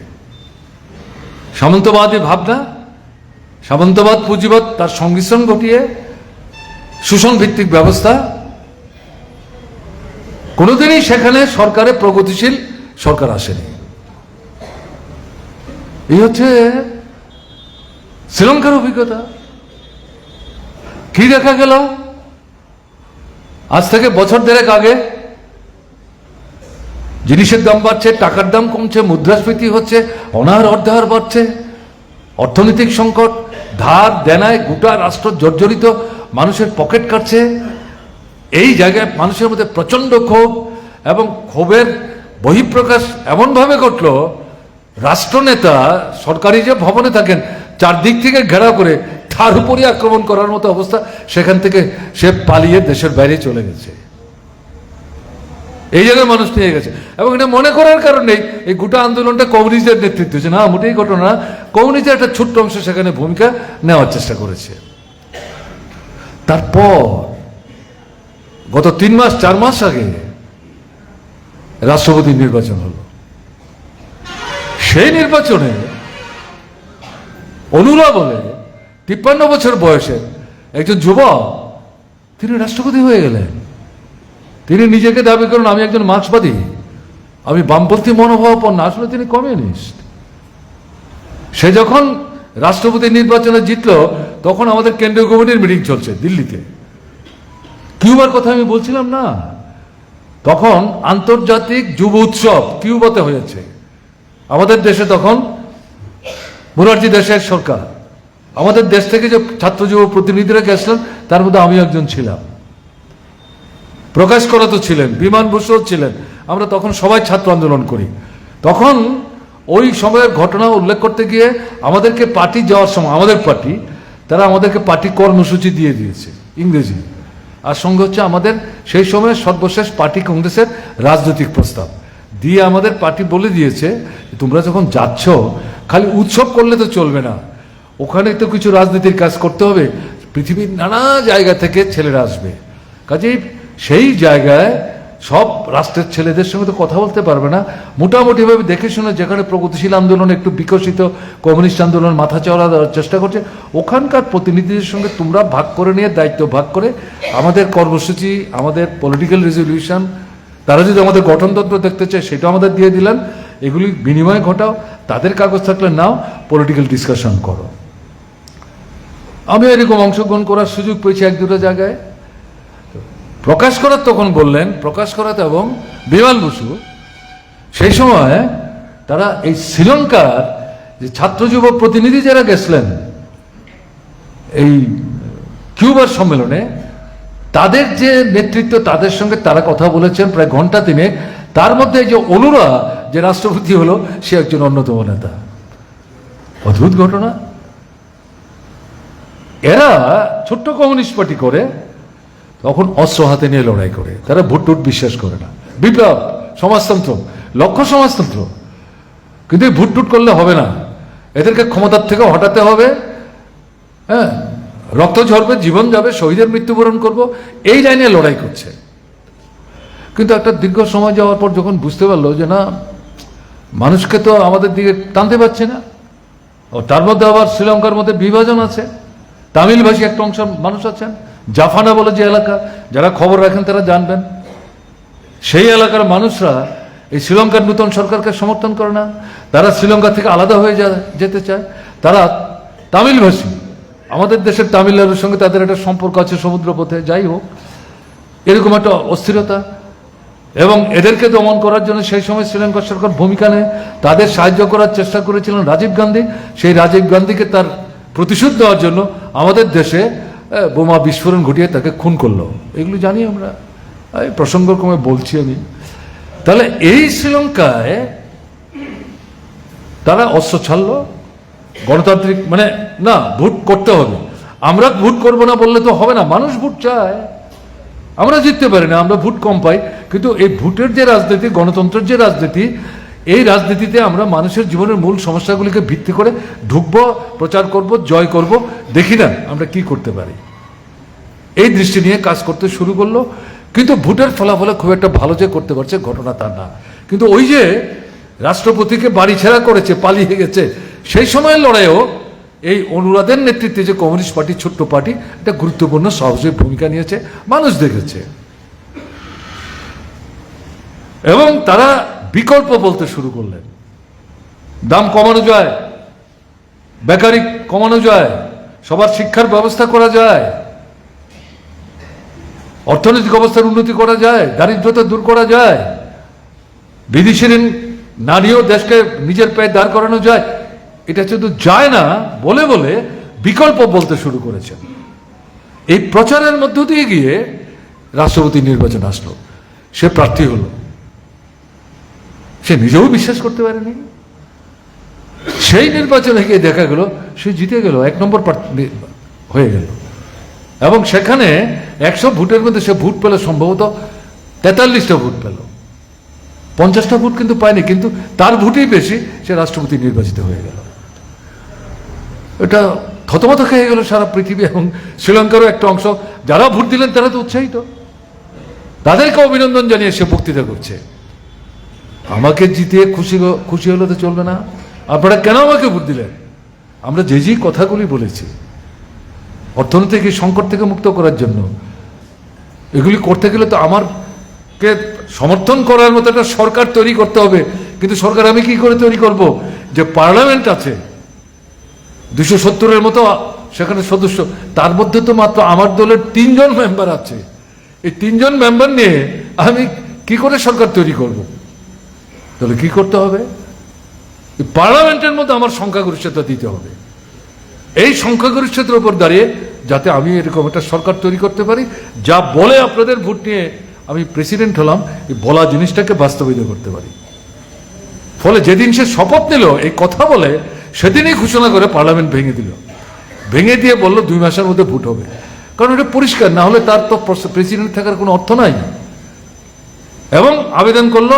সামন্তবাদী ভাবনা, সামন্তবাদ, পুঁজিবাদ তার সংমিশ্রণ ঘটিয়ে শোষণ ভিত্তিক ব্যবস্থা। কোনোদিনই সেখানে সরকারে প্রগতিশীল সরকার আসেনি। এই হচ্ছে শ্রীলঙ্কার অভিজ্ঞতা। কি দেখা গেল? আজ থেকে বছর 1.5 আগে জিনিসের দাম বাড়ছে, টাকার দাম কমছে, মুদ্রাস্ফীতি হচ্ছে, অনাহার অর্ধাহার বাড়ছে, অর্থনৈতিক সংকট, ধার দেনায় গোটা রাষ্ট্র জর্জরিত, মানুষের পকেট কাটছে। এই জায়গায় মানুষের মধ্যে প্রচন্ড ক্ষোভ, এবং ক্ষোভের বহিঃপ্রকাশ এমনভাবে ঘটল, রাষ্ট্রনেতা সরকারি যে ভবনে থাকেন চারদিক থেকে ঘেরাও করে তার উপরই আক্রমণ করার মতো অবস্থা। সেখান থেকে সে পালিয়ে দেশের বাইরে চলে গেছে। এই জায়গায় মানুষ নিয়ে গেছে। এবং এটা মনে করার কারণেই এই গোটা আন্দোলনটা কমিউনিস্টদের নেতৃত্ব হচ্ছে না, মোটেই ঘটনা। কমিউনিস্টের একটা ছোট্ট অংশ সেখানে ভূমিকা নেওয়ার চেষ্টা করেছে। তারপর গত 3-4 মাস আগে রাষ্ট্রপতি নির্বাচন হলো। সেই নির্বাচনে অনুরা বলে 53 বছর বয়সে একজন যুবক, তিনি রাষ্ট্রপতি হয়ে গেলেন। তিনি নিজেকে দাবি করেন আমি একজন মার্ক্সবাদী, আমি বামপন্থী মনোভাবাপন্ন, আসলে তিনি কমিউনিস্ট। সে যখন রাষ্ট্রপতি নির্বাচনে জিতল, তখন আমাদের কেন্দ্রীয় কমিটির মিটিং চলছে দিল্লিতে। কিউবার কথা আমি বলছিলাম না? তখন আন্তর্জাতিক যুব উৎসব কিউবাতে হয়েছে। আমাদের দেশে তখন মুরারজি দেশের সরকার, আমাদের দেশ থেকে যে ছাত্র যুব প্রতিনিধিরা গেছিলেন তার মধ্যে আমি একজন ছিলাম। প্রকাশ করা তো ছিলেন, বিমান বসুও ছিলেন। আমরা তখন সবাই ছাত্র আন্দোলন করি। তখন ওই সময়ের ঘটনা উল্লেখ করতে গিয়ে আমাদেরকে পার্টি যাওয়ার সময়, আমাদের পার্টি, তারা আমাদেরকে পার্টি কর্মসূচি দিয়ে দিয়েছে ইংরেজি। আর সঙ্গে হচ্ছে আমাদের সেই সময় সর্বশেষ পার্টি কংগ্রেসের রাজনৈতিক প্রস্তাব দিয়ে আমাদের পার্টি বলে দিয়েছে, তোমরা যখন যাচ্ছ খালি উৎসব করলে তো চলবে না, ওখানে তো কিছু রাজনীতির কাজ করতে হবে। পৃথিবীর নানা জায়গা থেকে ছেলেরা আসবে, কাজেই সেই জায়গায় সব রাষ্ট্রের ছেলেদের সঙ্গে তো কথা বলতে পারবে না, মোটামুটিভাবে দেখে শুনে যেখানে প্রগতিশীল আন্দোলন একটু বিকশিত কমিউনিস্ট আন্দোলন মাথা চড়া দেওয়ার চেষ্টা করছে, ওখানকার প্রতিনিধিদের সঙ্গে তোমরা ভাগ করে নিয়ে দায়িত্ব ভাগ করে আমাদের কর্মসূচি, আমাদের পলিটিক্যাল রেজলিউশন, তারা যদি আমাদের গঠনতন্ত্র দেখতে চায় সেটাও আমাদের দিয়ে দিলেন, এগুলি বিনিময় ঘটাও, তাদের কাগজ থাকলে নাও, পলিটিক্যাল ডিসকাশন করো। আমি এরকম অংশগ্রহণ করার সুযোগ পেয়েছি এক দুটো জায়গায়। প্রকাশ করার তখন বললেন, প্রকাশ করাতে এবং বিমান বসু সেই সময় তারা এই শ্রীলঙ্কার যে ছাত্র যুব প্রতিনিধি যারা গেছিলেন এই কিউবার সম্মেলনে, তাদের যে নেতৃত্ব, তাদের সঙ্গে তারা কথা বলেছেন প্রায় ঘন্টা দিনে। তার মধ্যে যে অনুরা যে রাষ্ট্রপতি হলো, সে একজন অন্যতম নেতা। অদ্ভুত ঘটনা। এরা ছোট্ট কমিউনিস্ট পার্টি করে, তখন অস্ত্র হাতে নিয়ে লড়াই করে। তারা ভোট টুট বিশ্বাস করে না, বিপ্লব, সমাজতন্ত্র, লক্ষ্য সমাজতন্ত্র। কিন্তু ভোট টুট করলে হবে না, এদেরকে ক্ষমতার থেকে হটাতে হবে। হ্যাঁ, রক্ত ঝরবে, জীবন যাবে, শহীদের মৃত্যুবরণ করব, এই লাইনে লড়াই করছে। কিন্তু একটা দীর্ঘ সময় যাওয়ার পর যখন বুঝতে পারলো যে না, মানুষকে তো আমাদের দিকে টানতে পারছে না, ও তার মধ্যে আবার শ্রীলঙ্কার মধ্যে বিভাজন আছে, তামিলভাষী একটা অংশ মানুষ আছেন, জাফানা বলে যে এলাকা, যারা খবর রাখেন তারা জানবেন, সেই এলাকার মানুষরা এই শ্রীলঙ্কার নতুন সরকারকে সমর্থন করে না। তারা শ্রীলঙ্কা থেকে আলাদা হয়ে যেতে চায়। তারা তামিলভাষী, আমাদের দেশের তামিলনাড়ুর সঙ্গে তাদের একটা সম্পর্ক আছে সমুদ্রপথে। যাই হোক, এরকম একটা অস্থিরতা, এবং এদেরকে দমন করার জন্য সেই সময় শ্রীলঙ্কার সরকার ভূমিকা নেয়। তাদের সাহায্য করার চেষ্টা করেছিলেন রাজীব গান্ধী। সেই রাজীব গান্ধীকে তার প্রতিশোধ দেওয়ার জন্য আমাদের দেশে বোমা বিস্ফোরণ ঘটিয়ে তাকে খুন করলো। এগুলো জানি আমরা, এই প্রসঙ্গক্রমে বলছি আমি। তাহলে এই শ্রীলঙ্কায় তারা অস্ত্র ছাড়লো, গণতান্ত্রিক মানে না, ভোট করতে হবে। আমরা ভোট করবো না বললে তো হবে না, মানুষ ভোট চায়। আমরা জিততে পারি না, আমরা ভোট কম পাই, কিন্তু এই ভোটের যে রাজনীতি, গণতন্ত্রের যে রাজনীতি, এই রাজনীতিতে আমরা মানুষের জীবনের মূল সমস্যাগুলিকে ভিত্তি করে ঢুকবো, প্রচার করব, জয় করব, দেখি না আমরা কি করতে পারি। এই দৃষ্টি নিয়ে কাজ করতে শুরু করলো। কিন্তু ভোটের ফলাফলে খুব একটা ভালো যে করতে পারছে ঘটনা তা না। কিন্তু ওই যে রাষ্ট্রপতিকে বাড়ি ছেড়া করেছে, পালিয়ে গেছে, সেই সময়ের লড়াইও এই অনুরাধের নেতৃত্বে যে কমিউনিস্ট পার্টি, ছোট্ট পার্টি, এটা গুরুত্বপূর্ণ সাহসী ভূমিকা নিয়েছে, মানুষ দেখেছে। এবং তারা বিকল্প বলতে শুরু করলেন। দাম কমানো যায়, বেকারি কমানো যায়, সবার শিক্ষার ব্যবস্থা করা যায়, অর্থনৈতিক অবস্থার উন্নতি করা যায়, দারিদ্রতা দূর করা যায়, বিদেশি নারীও দেশকে নিজের পায়ে দাঁড় করানো যায়। এটা শুধু যায় না বলে বলে বিকল্প বলতে শুরু করেছেন। এই প্রচারের মধ্য দিয়ে গিয়ে রাষ্ট্রপতি নির্বাচন আসলো, সে প্রার্থী হলো। সে নিজেও বিশ্বাস করতে পারেনি। সেই নির্বাচনে গিয়ে দেখা গেল সে জিতে গেল, 1 নম্বর হয়ে গেল। এবং সেখানে 100 ভোটের মধ্যে সে ভোট পেল সম্ভবত 43টা ভোট পেল, 50টা ভোট কিন্তু পায়নি, কিন্তু তার ভোটই বেশি, সে রাষ্ট্রপতি নির্বাচিত হয়ে গেল। এটা থতমত খেয়ে গেল সারা পৃথিবী। এবং শ্রীলঙ্কারও একটা অংশ যারা ভোট দিলেন তারা তো উৎসাহিত, তাদেরকে অভিনন্দন জানিয়ে সে বক্তৃতা করছে। আমাকে জিতিয়ে খুশি হলে তো চলবে না, আপনারা কেন আমাকে ভোট দিলেন? আমরা যে কথাগুলি বলেছি, অর্থনৈতিক এই সংকট থেকে মুক্ত করার জন্য, এগুলি করতে গেলে তো আমারকে সমর্থন করার মতো একটা সরকার তৈরি করতে হবে। কিন্তু সরকার আমি কি করে তৈরি করব? যে পার্লামেন্ট আছে 270-এর মতো সেখানে সদস্য, তার মধ্যে তো মাত্র আমার দলের 3 জন মেম্বার আছে। এই 3 জন মেম্বার নিয়ে আমি কি করে সরকার তৈরি করব? তাহলে কি করতে হবে? পার্লামেন্টের মধ্যে আমার সংখ্যাগরিষ্ঠতা দিতে হবে। এই সংখ্যাগরিষ্ঠতার উপর দাঁড়িয়ে যাতে আমি এরকম একটা সরকার তৈরি করতে পারি, যা বলে আপনাদের ভোট নিয়ে আমি প্রেসিডেন্ট হলাম, এই বলা জিনিসটাকে বাস্তবায়িত করতে পারি। ফলে যেদিন সে শপথ নিল এই কথা বলে, সেদিনই ঘোষণা করে পার্লামেন্ট ভেঙে দিল। ভেঙে দিয়ে বলল 2 মাসের মধ্যে ভোট হবে। কারণ এটা পরিষ্কার, না হলে তার তো প্রেসিডেন্ট থাকার কোনো অর্থ নাই। এবং আবেদন করলো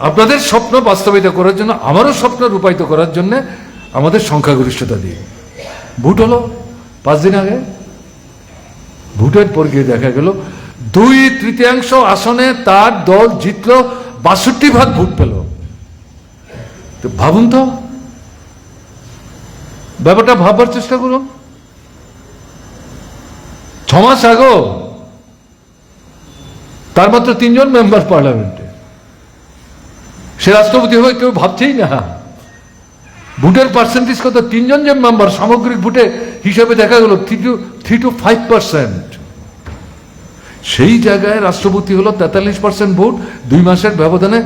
আপনাদের স্বপ্ন বাস্তবায়িত করার জন্য, আমারও স্বপ্ন রূপায়িত করার জন্য আমাদের সংখ্যাগরিষ্ঠতা দিয়ে। ভোট হলো 5 দিন আগে। ভোটের পর গিয়ে দেখা গেল 2/3 আসনে তার দল জিতলো, 62% ভোট পেল। তো ভাবুন তো, ব্যাপারটা ভাববার চেষ্টা করুন। 6 মাস আগেও তার মাত্র 3 জন মেম্বার পার্লামেন্টে, সে রাষ্ট্রপতি হয়ে কেউ ভাবছেই না। ভোটের পার্সেন্টেজ কত? 3 জন যে মেম্বার, সামগ্রিক ভোটে হিসাবে দেখা গেল 3 to 5%। সেই জায়গায় রাষ্ট্রপতি হলো 43% ভোট, 2 মাসের ব্যবধানে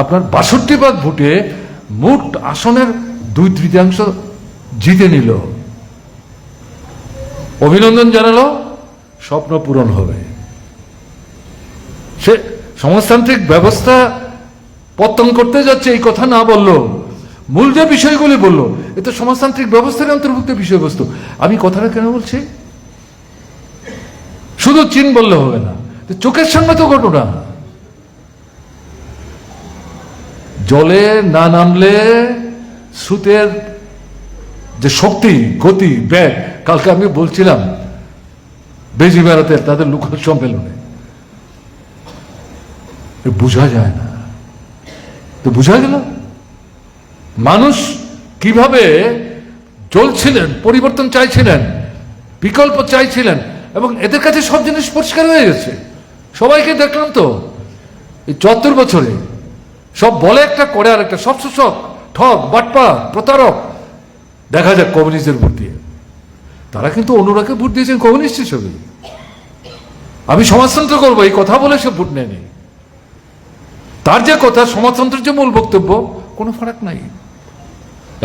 আপনার 62% ভোটে মোট আসনের 2/3 জিতে নিল। অভিনন্দন জানালো, স্বপ্ন পূরণ হবে। সে সমাজতান্ত্রিক ব্যবস্থা পতন করতে যাচ্ছে এই কথা না বললো, মূল যে বিষয়গুলি বললো, এ তো সমাজতান্ত্রিক ব্যবস্থার অন্তর্ভুক্ত বিষয়বস্তু। আমি কথাটা কেন বলছি? শুধু চীন বললে হবে না, চোখের সামনে তো ঘটনা। জলে না নামলে স্রোতের যে শক্তি, গতি, বেগ, কালকে আমি বলছিলাম বেজিমেরাতে তাদের লোক সম্মেলনে, বোঝা যায় না। তো বোঝা গেল মানুষ কিভাবে জ্বলছিলেন, পরিবর্তন চাইছিলেন, বিকল্প চাইছিলেন, এবং এদের কাছে সব জিনিস পরিষ্কার হয়ে গেছে। সবাইকে দেখলাম তো এই 74 বছরে, সব বলে একটা, করে আর একটা, সব শোষক, ঠক, বাটপা, প্রতারক। দেখা যাক কমিউনিস্টের ভোট দিয়ে, তারা কিন্তু অনুরাগে ভোট দিয়েছেন কমিউনিস্ট হিসেবে। আমি সমাজতন্ত্র করবো এই কথা বলে সে ভোট নেয়নি। তার যে কথা, সমাজতন্ত্রের যে মূল বক্তব্য, কোনো ফারাক নাই।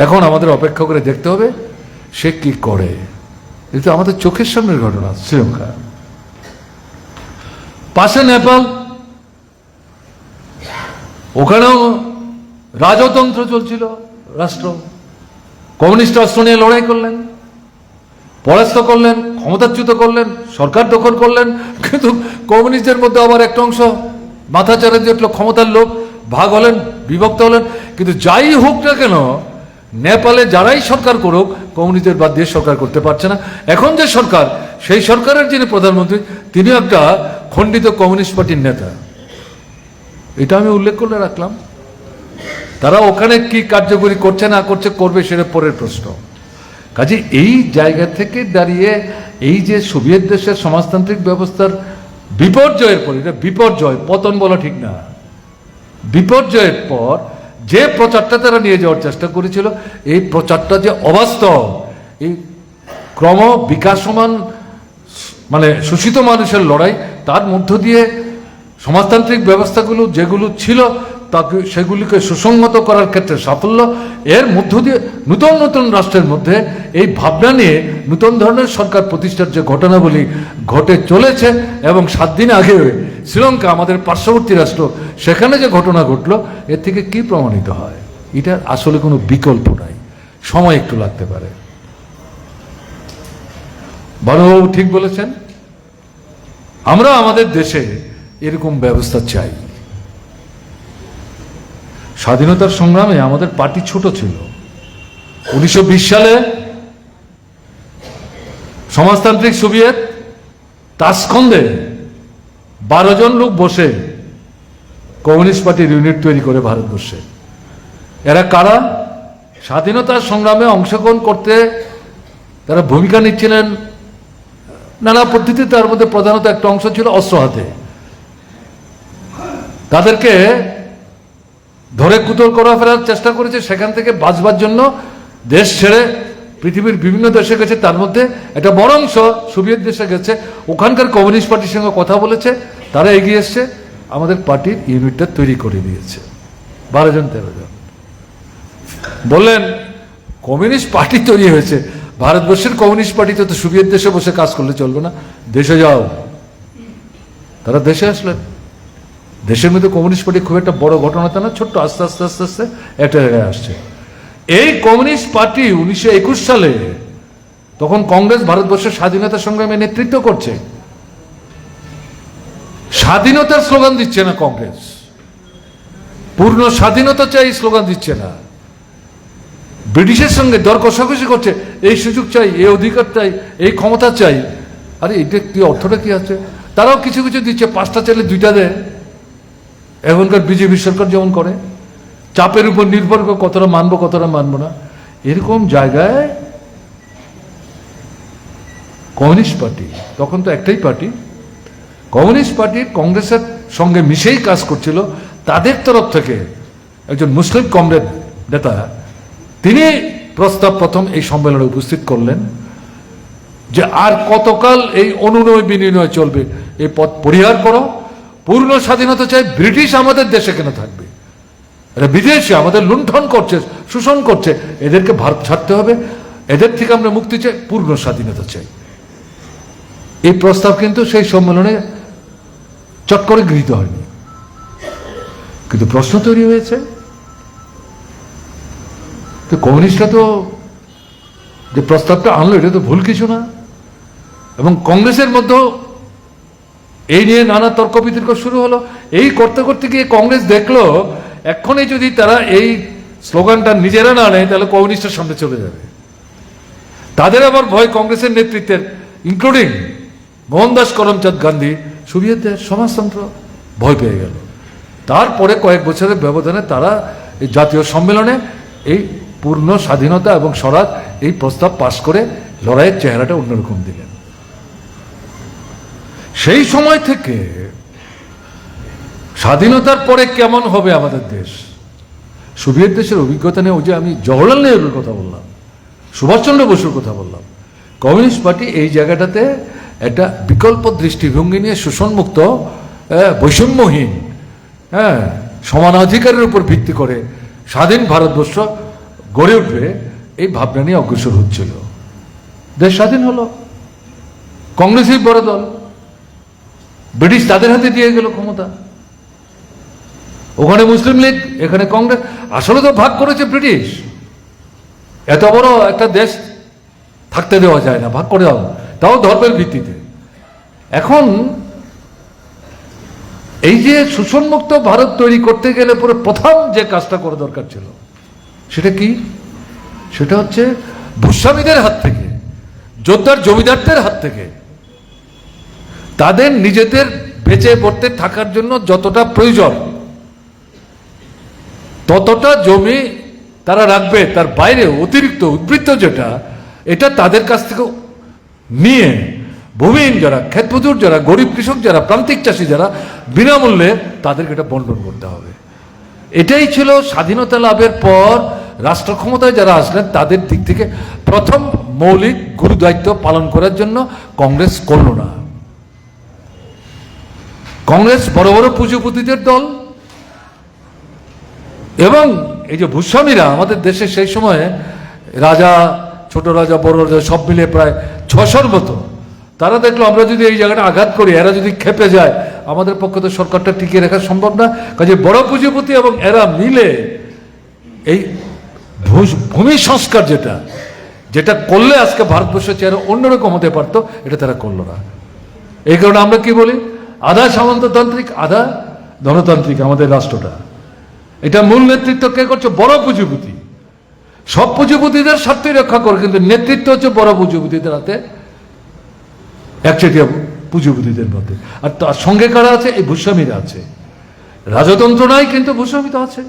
এখন আমাদের অপেক্ষা করে দেখতে হবে সে কি করে। এটা আমাদের চোখের সামনের ঘটনা। শ্রীলঙ্কা, পাশে নেপাল, ওখানেও রাজতন্ত্র চলছিল। রাষ্ট্র কমিউনিস্ট রাষ্ট্র নিয়ে লড়াই করলেন, পরাস্ত করলেন, ক্ষমতাচ্যুত করলেন, সরকার দখল করলেন। কিন্তু কমিউনিস্টদের মধ্যে আবার একটা অংশ মাথা চাড়া দিয়ে উঠলো, ক্ষমতার লোভ, ভাগ হলেন, বিভক্ত হলেন। কিন্তু যাই হোক না কেন, নেপালে যারাই সরকার করুক, কমিউনিস্টদের বাদ দিয়ে সরকার করতে পারছে না। এখন যে সরকার, সেই সরকারের যিনি প্রধানমন্ত্রী, তিনি একটা খণ্ডিত কমিউনিস্ট পার্টির নেতা। এটা আমি উল্লেখ করে রাখলাম। তারা ওখানে কি কার্যকরী করছে না করছে, করবে, সেটা পরের প্রশ্ন। কাজে এই জায়গা থেকে দাঁড়িয়ে এই যে সোভিয়েত দেশের সমাজতান্ত্রিক ব্যবস্থার বিপর্যয়ের পর, এটা বিপর্যয়, পতন বলা ঠিক না, বিপর্যয়ের পর যে প্রচারটা তারা নিয়ে যাওয়ার চেষ্টা করেছিল, এই প্রচারটা যে অবাস্তব, এই ক্রম বিকাশমান মানে শোষিত মানুষের লড়াই, তার মধ্য দিয়ে সমাজতান্ত্রিক ব্যবস্থাগুলো যেগুলো ছিল তাকে, সেগুলিকে সুসংহত করার ক্ষেত্রে সাফল্য, এর মধ্য দিয়ে নতুন নতুন রাষ্ট্রের মধ্যে এই ভাবনা নিয়ে নতুন ধরনের সরকার প্রতিষ্ঠার যে ঘটনাবলী ঘটে চলেছে। এবং 7 দিন আগে শ্রীলঙ্কা, আমাদের পার্শ্ববর্তী রাষ্ট্র, সেখানে যে ঘটনা ঘটলো, এর থেকে কি প্রমাণিত হয়? এটার আসলে কোনো বিকল্প নাই, সময় একটু লাগতে পারে। বাবু ঠিক বলেছেন, আমরা আমাদের দেশে এরকম ব্যবস্থা চাই। স্বাধীনতার সংগ্রামে আমাদের পার্টি ছোট ছিল। 1920 সালে সমাজতান্ত্রিক সোভিয়েত তাসকন্দে 12 জন লোক বসে কমিউনিস্ট পার্টির ইউনিট তৈরি করে ভারতবর্ষে। এরা কারা? স্বাধীনতার সংগ্রামে অংশগ্রহণ করতে তারা ভূমিকা নিচ্ছিলেন নানা পদ্ধতিতে। তার মধ্যে প্রধানত একটা অংশ ছিল অস্ত্র হাতে। তাদেরকে ধরে কুতল করা ফেরার চেষ্টা করেছে, সেখান থেকে বাঁচবার জন্য দেশ ছেড়ে পৃথিবীর বিভিন্ন দেশে গেছে। তার মধ্যে একটা বড় অংশ সোভিয়েত দেশে গেছে, ওখানকার কমিউনিস্ট পার্টির সঙ্গে কথা বলেছে, তারা এগিয়ে এসছে, আমাদের পার্টির ইউনিটটা তৈরি করে দিয়েছে। 12 জন 13 জন বললেন কমিউনিস্ট পার্টি তৈরি হয়েছে, ভারতবর্ষের কমিউনিস্ট পার্টিতে তো সোভিয়েত দেশে বসে কাজ করলে চলবে না, দেশে যাও। তারা দেশে আসলেন। দেশের মধ্যে কমিউনিস্ট পার্টি খুব একটা বড় ঘটনা তা না, ছোট্ট, আস্তে আস্তে আস্তে আস্তে একটা জায়গায় আসছে। এই কমিউনিস্ট পার্টি 1921 সালে, তখন কংগ্রেস ভারতবর্ষের স্বাধীনতা সংগ্রামে নেতৃত্ব করছে। স্বাধীনতার স্লোগান দিচ্ছে না কংগ্রেস, পূর্ণ স্বাধীনতা চাই স্লোগান দিচ্ছে না, ব্রিটিশের সঙ্গে দর কষাকষি করছে, এই সুযোগ চাই, এই অধিকার চাই, এই ক্ষমতা চাই। আরে এটা কি অর্থটা কি আছে? তারাও কিছু কিছু দিচ্ছে, 5টা চাইলে 2টা দেয়। এখনকার বিজেপি সরকার যেমন করে, চাপের উপর নির্ভর করে কতটা মানবো কতটা মানবো না। এরকম জায়গায় কমিউনিস্ট পার্টি, তখন তো একটাই পার্টি, কমিউনিস্ট পার্টি কংগ্রেসের সঙ্গে মিশেই কাজ করছিল। তাদের তরফ থেকে একজন মুসলিম কমরেড নেতা, তিনি প্রস্তাব প্রথম এই সম্মেলনে উপস্থিত করলেন যে আর কতকাল এই অনুনয় বিনিময় চলবে, এই পথ পরিহার করো, পূর্ণ স্বাধীনতা চাই। ব্রিটিশ আমাদের দেশে কেন থাকবে? এরা বিদেশে আমাদের লুণ্ঠন করছে, শোষণ করছে, এদেরকে ভারত ছাড়তে হবে, এদের থেকে আমরা মুক্তি চাই, পূর্ণ স্বাধীনতা চাই। এই প্রস্তাব কিন্তু সেই সম্মেলনে চট করে গৃহীত হয়নি, কিন্তু প্রশ্ন তৈরি হয়েছে। তো কমিউনিস্টরা তো যে প্রস্তাবটা আনলো এটা তো ভুল কিছু না, এবং কংগ্রেসের মধ্যেও এই নিয়ে নানা তর্ক বিতর্ক শুরু হলো। এই করতে করতে গিয়ে কংগ্রেস দেখলো এক্ষুনি যদি তারা এই স্লোগানটা নিজেরা না নেয় তাহলে কমিউনিস্টের সামনে চলে যাবে। তাদের আবার ভয় কংগ্রেসের নেতৃত্বের, ইনক্লুডিং মোহনদাস করমচাঁদ গান্ধী, সোভিয়েত দেশ, সমাজতন্ত্র, ভয় পেয়ে গেল। তারপরে কয়েক বছরের ব্যবধানে তারা এই জাতীয় সম্মেলনে এই পূর্ণ স্বাধীনতা এবং স্বরাজ এই প্রস্তাব পাশ করে লড়াইয়ের চেহারাটা অন্যরকম দিলেন। সেই সময় থেকে স্বাধীনতার পরে কেমন হবে আমাদের দেশ, সোভিয়েত দেশের অভিজ্ঞতা নিয়ে, ওই যে আমি জওহরলাল নেহরুর কথা বললাম, সুভাষচন্দ্র বসুর কথা বললাম, কমিউনিস্ট পার্টি এই জায়গাটাতে একটা বিকল্প দৃষ্টিভঙ্গি নিয়ে শোষণমুক্ত, বৈষম্যহীন, সমানাধিকারের উপর ভিত্তি করে স্বাধীন ভারতবর্ষ গড়ে উঠবে, এই ভাবনা নিয়ে অগ্রসর হচ্ছিল। দেশ স্বাধীন হলো, কংগ্রেসই বড় দল, ব্রিটিশ তাদের হাতে দিয়ে গেল ক্ষমতা। ওখানে মুসলিম লীগ, এখানে কংগ্রেস। আসলে তো ভাগ করেছে ব্রিটিশ, এত বড় একটা দেশ থাকতে দেওয়া যায় না, ভাগ করে দাও, তাও ধর্মের ভিত্তিতে। এখন এই যে শোষণমুক্ত ভারত তৈরি করতে গেলে পুরো প্রথম যে কাজটা করা দরকার ছিল সেটা কি? সেটা হচ্ছে ভূস্বামীদের হাত থেকে, যোদ্ধার জমিদারদের হাত থেকে তাদের নিজেদের বেঁচে পড়তে থাকার জন্য যতটা প্রয়োজন ততটা জমি তারা রাখবে, তার বাইরে অতিরিক্ত উদ্বৃত্ত যেটা, এটা তাদের কাছ থেকে নিয়ে ভূমিহীন যারা, ক্ষেতমজুর যারা, গরিব কৃষক যারা, প্রান্তিক চাষি যারা, বিনামূল্যে তাদেরকে এটা বন্টন করতে হবে। এটাই ছিল স্বাধীনতা লাভের পর রাষ্ট্র ক্ষমতায় যারা আসলেন তাদের দিক থেকে প্রথম মৌলিক গুরুদায়িত্ব পালন করার জন্য কংগ্রেস করল না। কংগ্রেস বড় বড় পুঁজিপতিদের দল, এবং এই যে ভূস্বামীরা আমাদের দেশে সেই সময়ে রাজা, ছোট রাজা, বড় রাজা সব মিলিয়ে প্রায় 600-র মতো, তারা দেখলো আমরা যদি এই জায়গাটা আঘাত করি, এরা যদি খেপে যায়, আমাদের পক্ষে তো সরকারটা টিকিয়ে রাখা সম্ভব না। কাজে বড় পুঁজিপতি এবং এরা মিলে এই ভূমি সংস্কার যেটা যেটা করলে আজকে ভারতবর্ষের চেহারা অন্যরকম হতে পারতো, এটা তারা করলো না। এই কারণে আমরা কি বলি, আধা সামন্ততান্ত্রিক আধা ধনতান্ত্রিক আমাদের রাষ্ট্রটা। এটা মূল নেতৃত্ব কে করছে? বড় পুঁজিপতি। সব পুঁজিপতিদের স্বার্থই রক্ষা করে, কিন্তু নেতৃত্ব হচ্ছে বড় পুঁজিপতিদের হাতে, একচেটিয়া পুঁজিপতিদের মধ্যে। আর তার সঙ্গে কারা আছে? এই ভূস্বামীরা আছে। রাজতন্ত্র নাই, কিন্তু ভূস্বামী তো আছে।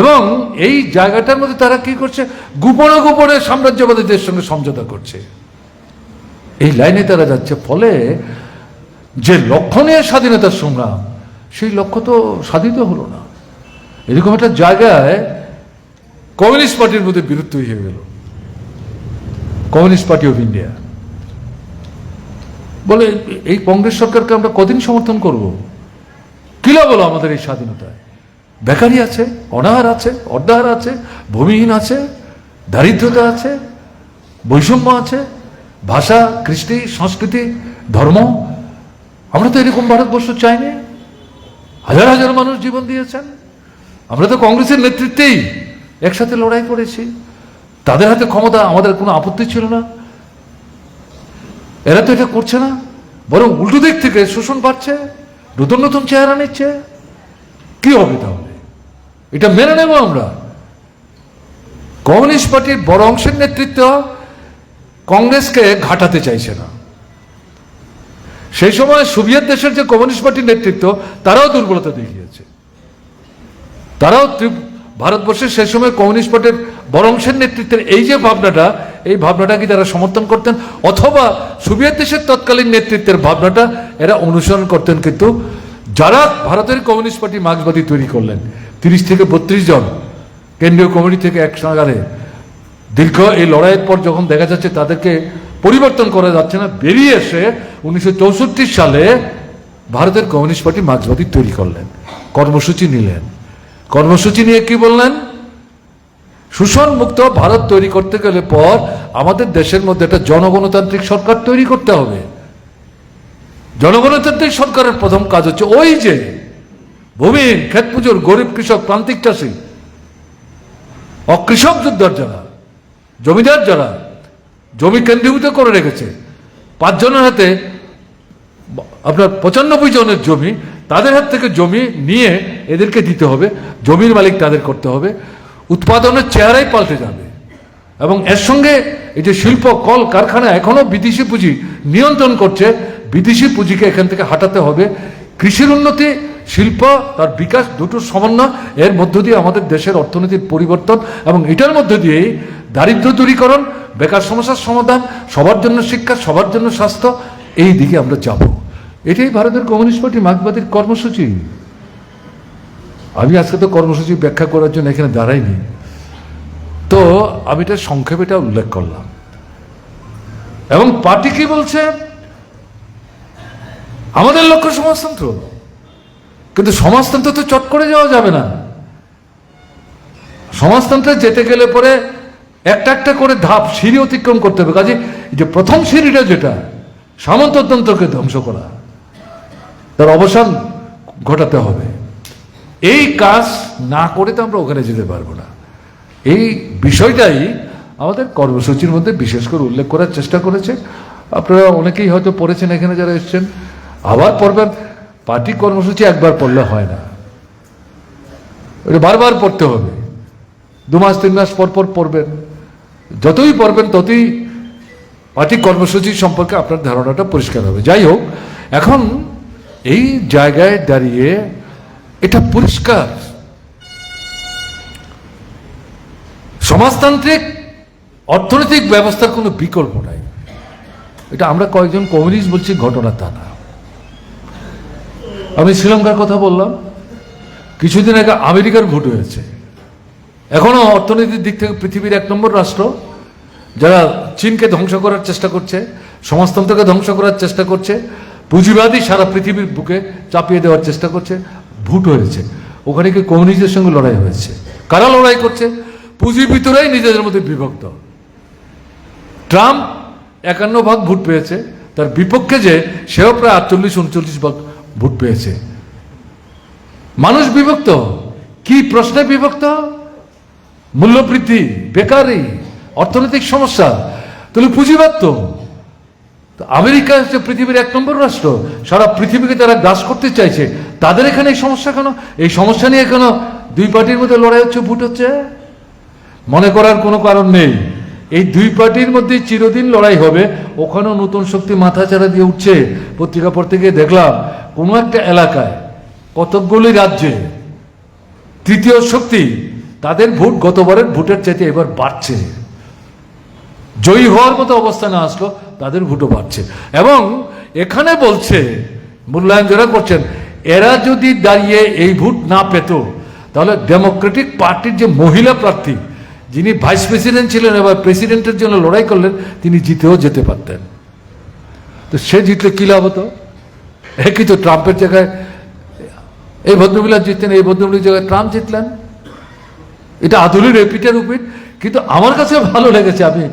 এবং এই জায়গাটার মধ্যে তারা কি করছে? গোপনে গোপনে সাম্রাজ্যবাদীদের সঙ্গে সমঝোতা করছে, এই লাইনে তারা যাচ্ছে। ফলে যে লক্ষ্য নিয়ে স্বাধীনতার সংগ্রাম, সেই লক্ষ্য তো সাধিত হলো না। এরকম একটা জায়গায় কমিউনিস্ট পার্টির মধ্যে বিরুদ্ধ হয়ে গেল। কমিউনিস্ট পার্টি অফ ইন্ডিয়া বলে, এই কংগ্রেস সরকারকে আমরা কদিন সমর্থন করব? কি লাভ হলো আমাদের এই স্বাধীনতায়? বেকারি আছে, অনাহার আছে, অর্ধাহার আছে, ভূমিহীন আছে, দারিদ্রতা আছে, বৈষম্য আছে, ভাষা, কৃষ্টি, সংস্কৃতি, ধর্ম। আমরা তো এরকম ভারতবর্ষ চাইনি। হাজার হাজার মানুষ জীবন দিয়েছেন। আমরা তো কংগ্রেসের নেতৃত্বেই একসাথে লড়াই করেছি। তাদের হাতে ক্ষমতা, আমাদের কোনো আপত্তি ছিল না। এরা তো এটা করছে না, বরং উল্টো দিক থেকে শোষণ বাড়ছে, নতুন নতুন চেহারা নিচ্ছে। কি হবে তাহলে? এটা মেনে নেব আমরা? কমিউনিস্ট পার্টির বড় অংশের নেতৃত্ব কংগ্রেসকে ঘাটাতে চাইছে না। সেই সময় সোভিয়েত দেশের যে কমিউনিস্ট পার্টির নেতৃত্ব তারাও দুর্বলতা দেখিয়েছে। তারাও ভারতবর্ষের সেই সময় কমিউনিস্ট পার্টির বড় অংশের নেতৃত্বের এই যে ভাবনাটা, এই ভাবনাটা কি তারা সমর্থন করতেন, অথবা সোভিয়েত দেশের তৎকালীন নেতৃত্বের ভাবনাটা এরা অনুসরণ করতেন। কিন্তু যারা ভারতের কমিউনিস্ট পার্টি মার্ক্সবাদী তৈরি করলেন, 30 থেকে 32 জন কেন্দ্রীয় কমিটি থেকে এক সঙ্গে দীর্ঘ এই লড়াইয়ের পর যখন দেখা যাচ্ছে তাদেরকে পরিবর্তন করা যাচ্ছে না, বেরিয়ে এসে 1964 সালে ভারতের কমিউনিস্ট পার্টি মার্ক্সবাদী তৈরি করলেন, কর্মসূচি নিলেন। কর্মসূচি নিয়ে কি বললেন? শোষণ মুক্ত ভারত তৈরি করতে গেলে পর আমাদের দেশের মধ্যে একটা জনগণতান্ত্রিক সরকার তৈরি করতে হবে। জনগণতান্ত্রিক সরকারের প্রথম কাজ হচ্ছে ওই যে ভূমিহীন, ক্ষেত পুজোর, গরিব কৃষক, প্রান্তিক চাষী, অকৃষক যোদ্ধার যারা, জমিদার যারা জমি কেন্দ্রীভূত করে রেখেছে, 5 জনের হাতে আপনার 95 জনের জমি, তাদের হাত থেকে জমি নিয়ে এদেরকে দিতে হবে, জমির মালিক তাদের করতে হবে, উৎপাদনের চেহারাই পাল্টে যাবে। এবং এর সঙ্গে এই যে শিল্প কল কারখানা এখনো বিদেশি পুঁজি নিয়ন্ত্রণ করছে, বিদেশি পুঁজিকে এখান থেকে হাঁটাতে হবে। কৃষির উন্নতি, শিল্প, তার বিকাশ, দুটোর সমন্বয়, এর মধ্য দিয়ে আমাদের দেশের অর্থনীতির পরিবর্তন, এবং এটার মধ্য দিয়েই দারিদ্র দূরীকরণ, বেকার সমস্যার সমাধান, সবার জন্য শিক্ষা, সবার জন্য স্বাস্থ্য, এই দিকে আমরা যাব। এটাই ভারতের কমিউনিস্ট পার্টি মার্ক্সবাদীর কর্মসূচি। আমি আজকে তো কর্মসূচি ব্যাখ্যা করার জন্য এখানে দাঁড়াইনি, তো আমি এটা সংক্ষেপে এটা উল্লেখ করলাম। এবং পার্টি কি বলছে? আমাদের লক্ষ্য সমাজতন্ত্র, কিন্তু সমাজতন্ত্র তো চট করে যাওয়া যাবে না। সমাজতন্ত্রে যেতে গেলে পরে একটা একটা করে ধাপ, সিঁড়ি অতিক্রম করতে হবে। কাজে যে প্রথম সিঁড়িটা যেটা সামন্ততন্ত্রকে ধ্বংস করা, তার অবসান ঘটাতে হবে। এই কাজ না করে তো আমরা ওখানে যেতে পারবো না। এই বিষয়টাই আমাদের কর্মসূচির মধ্যে বিশেষ করে উল্লেখ করার চেষ্টা করেছে। আপনারা অনেকেই হয়তো পড়েছেন, এখানে যারা এসছেন, আবার পড়বেন। পার্টি কর্মসূচি একবার পড়লে হয় না, এটা বারবার পড়তে হবে। 2 মাস 3 মাস পর পর পড়বেন। যতই পড়বেন ততই পার্টি কর্মসূচি সম্পর্কে আপনার ধারণাটা পরিষ্কার হবে। যাই হোক, এখন এই জায়গায় দাঁড়িয়ে এটা পরিষ্কার, সমাজতান্ত্রিক অর্থনৈতিক ব্যবস্থার কোনো বিকল্প নাই। এটা আমরা কয়েকজন কমিউনিস্ট বলছি, ঘটনা তা না। আমি শ্রীলঙ্কার কথা বললাম, কিছুদিন আগে আমেরিকার ভোট হয়েছে। এখনো অর্থনীতির দিক থেকে পৃথিবীর 1 নম্বর রাষ্ট্র, যারা চীনকে ধ্বংস করার চেষ্টা করছে, সমাজতন্ত্রকে ধ্বংস করার চেষ্টা করছে, পুঁজিবাদী সারা পৃথিবীর বুকে চাপিয়ে দেওয়ার চেষ্টা করছে। ভোট হয়েছে, ওখানে কি কমিউনিস্টদের সঙ্গে লড়াই হয়েছে। কারা লড়াই করছে? পুঁজিবিদরাই নিজেদের মধ্যে বিভক্ত। ট্রাম্প 51% ভোট পেয়েছে, তার বিপক্ষে যে সেও প্রায় 48-39% ভোট পেয়েছে। মানুষ বিভক্ত। কি প্রশ্নে বিভক্ত? মূল্যবৃদ্ধি, বেকারি, অর্থনৈতিক সমস্যা। তাহলে পুঁজিবাদ তো। আমেরিকা হচ্ছে পৃথিবীর 1 নম্বর রাষ্ট্র, সারা পৃথিবীকে তারা গ্রাস করতে চাইছে। তাদের এখানে এই সমস্যা কেন? এই সমস্যা নিয়ে কেন 2 পার্টির মধ্যে লড়াই হচ্ছে, ভোট হচ্ছে? মনে করার কোনো কারণ নেই। এই 2 পার্টির মধ্যে চিরদিন লড়াই হবে। ওখানেও নতুন শক্তি মাথাচাড়া দিয়ে উঠছে। পত্রিকা পড়তে গিয়ে দেখলাম, কোনো একটা এলাকায় কতকগুলি রাজ্যে তৃতীয় শক্তি, তাদের ভোট গতবারের ভোটের চাইতে এবার বাড়ছে। জয়ী হওয়ার মতো অবস্থা না আসলো, তাদের ভোটও বাড়ছে। এবং এখানে বলছে, মূল্যায়ন যারা করছেন, এরা যদি দাঁড়িয়ে এই ভোট না পেত, তাহলে ডেমোক্রেটিক পার্টির যে মহিলা প্রার্থী, যিনি ভাইস প্রেসিডেন্ট ছিলেন, এবার প্রেসিডেন্টের জন্য লড়াই করলেন, তিনি জিতেও যেতে পারতেন। তো সে জিতলে কি লাভ হতো? একই তো ট্রাম্পের জায়গায় এই ভদ্রমহিলা জিততেন, এই ভদ্রমহিলার জায়গায় ট্রাম্প জিতলেন। এটা আধুনিক রিপিটের উপর। কিন্তু আমার কাছে ভালো লেগেছে, আমি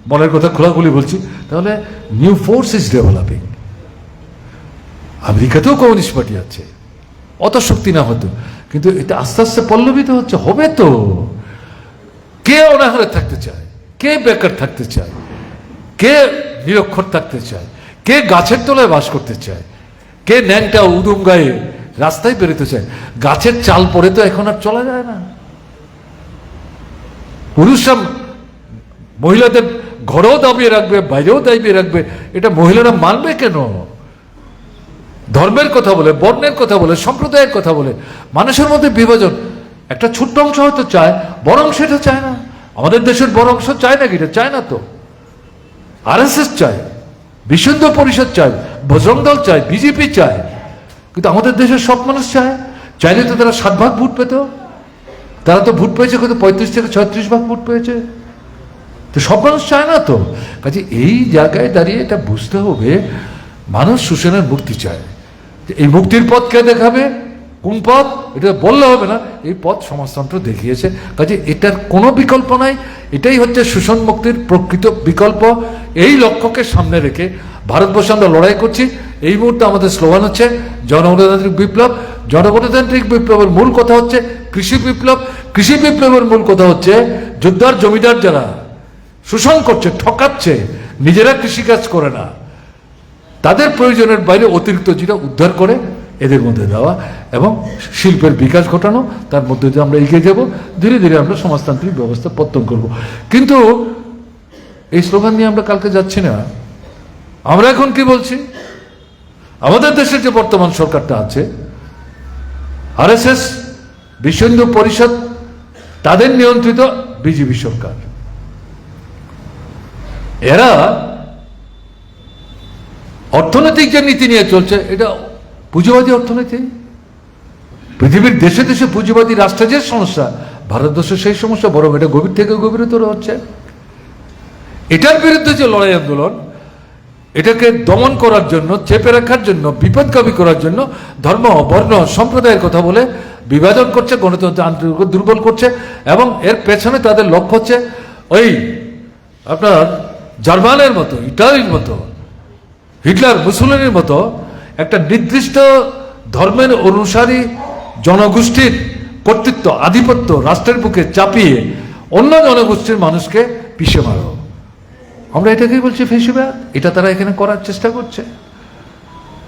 মনের কথা খোলাখুলি বলছি, তাহলে নিউ ফোর্স ইজ ডেভেলপিং। আমেরিকাতেও কমিউনিস্ট পার্টি আছে, অত শক্তি না হতো, কিন্তু এটা আস্তে আস্তে পল্লবিত হচ্ছে। হবে তো। কে অনাহারে থাকতে চায়? কে বেকার থাকতে চায়? কে নিরক্ষর থাকতে চায়? কে গাছের তলায় বাস করতে চায়? কে ন্যাংটা উদুম গায়ে রাস্তায় বেরোতে চায়? গাছের চাল পরে তো এখন আর চলা যায় না। পুরুষরা মহিলাদের ঘরেও দাবিয়ে রাখবে, বাইরেও দাবিয়ে রাখবে, এটা মহিলারা মানবে কেন? ধর্মের কথা বলে, বর্ণের কথা বলে, সম্প্রদায়ের কথা বলে, মানুষের মধ্যে বিভাজন। একটা ছোট্ট অংশ হয়তো চায়, বড় অংশ এটা চায় না। আমাদের দেশের বড় অংশ চায় নাকি? এটা চায় না তো। RSS চায়, বিশ্ব হিন্দু পরিষদ চায়, বজরং দল চায়, বিজেপি চায়, কিন্তু আমাদের দেশের সব মানুষ চায়। চাইলে তো তারা 7 ভাগ ভোট পেত। তারা তো ভোট পেয়েছে কত, 35 থেকে 36 ভাগ ভোট পেয়েছে। তো সব মানুষ চায় না তো। কাজে এই জায়গায় দাঁড়িয়ে এটা বুঝতে হবে, মানুষ শোষণের মুক্তি চায়। এই মুক্তির পথ কে দেখাবে, কোন পথ, এটা বললে হবে না। এই পথ সমাজতন্ত্র দেখিয়েছে। কাজে এটার কোনো বিকল্প নাই। এটাই হচ্ছে শোষণ মুক্তির প্রকৃত বিকল্প। এই লক্ষ্যকে সামনে রেখে ভারতবর্ষে আমরা লড়াই করছি। এই মুহূর্তে আমাদের স্লোগান হচ্ছে জনগণতান্ত্রিক বিপ্লব। জনগণতান্ত্রিক বিপ্লবের মূল কথা হচ্ছে কৃষি বিপ্লব। কৃষি বিপ্লবের মূল কথা হচ্ছে যোদ্ধার জমিদার যারা শোষণ করছে, ঠকাচ্ছে, নিজেরা কৃষিকাজ করে না, তাদের প্রয়োজনের বাইরে অতিরিক্ত যেটা উদ্ধার করে এদের মধ্যে দেওয়া এবং শিল্পের বিকাশ ঘটানো। তার মধ্যে দিয়ে আমরা এগিয়ে যাব। ধীরে ধীরে আমরা সমাজতান্ত্রিক ব্যবস্থা পত্তন করব। কিন্তু এই স্লোগান নিয়ে আমরা কালকে যাচ্ছি না। আমরা এখন কি বলছি, আমাদের দেশের যে বর্তমান সরকারটা আছে, RSS, বিশ্ব হিন্দু পরিষদ, তাদের নিয়ন্ত্রিত বিজেপি সরকার, এরা অর্থনৈতিক যে নীতি নিয়ে চলছে এটা পুঁজিবাদী অর্থনীতি। পৃথিবীর দেশে দেশে পুঁজিবাদী রাষ্ট্রের যে সমস্যা, ভারতবর্ষের সেই সমস্যা বরং এটা গভীর থেকে গভীরতর হচ্ছে। এটার বিরুদ্ধে যে লড়াই আন্দোলন, এটাকে দমন করার জন্য, চেপে রাখার জন্য, বিপদগামী করার জন্য ধর্ম, বর্ণ, সম্প্রদায়ের কথা বলে বিভাজন করছে, গণতন্ত্র আন্তরিক দুর্বল করছে। এবং এর পেছনে তাদের লক্ষ্য হচ্ছে ওই আপনার জার্মানের মতো, ইটালির মতো, হিটলার, মুসোলিনির মতো একটা নির্দিষ্ট ধর্মের অনুসারী জনগোষ্ঠীর কর্তৃত্ব, আধিপত্য রাষ্ট্রের বুকে চাপিয়ে অন্য জনগোষ্ঠীর মানুষকে পিষে মারো। আমরা এটাকেই বলছি ফেসিবাদ। এটা তারা এখানে করার চেষ্টা করছে।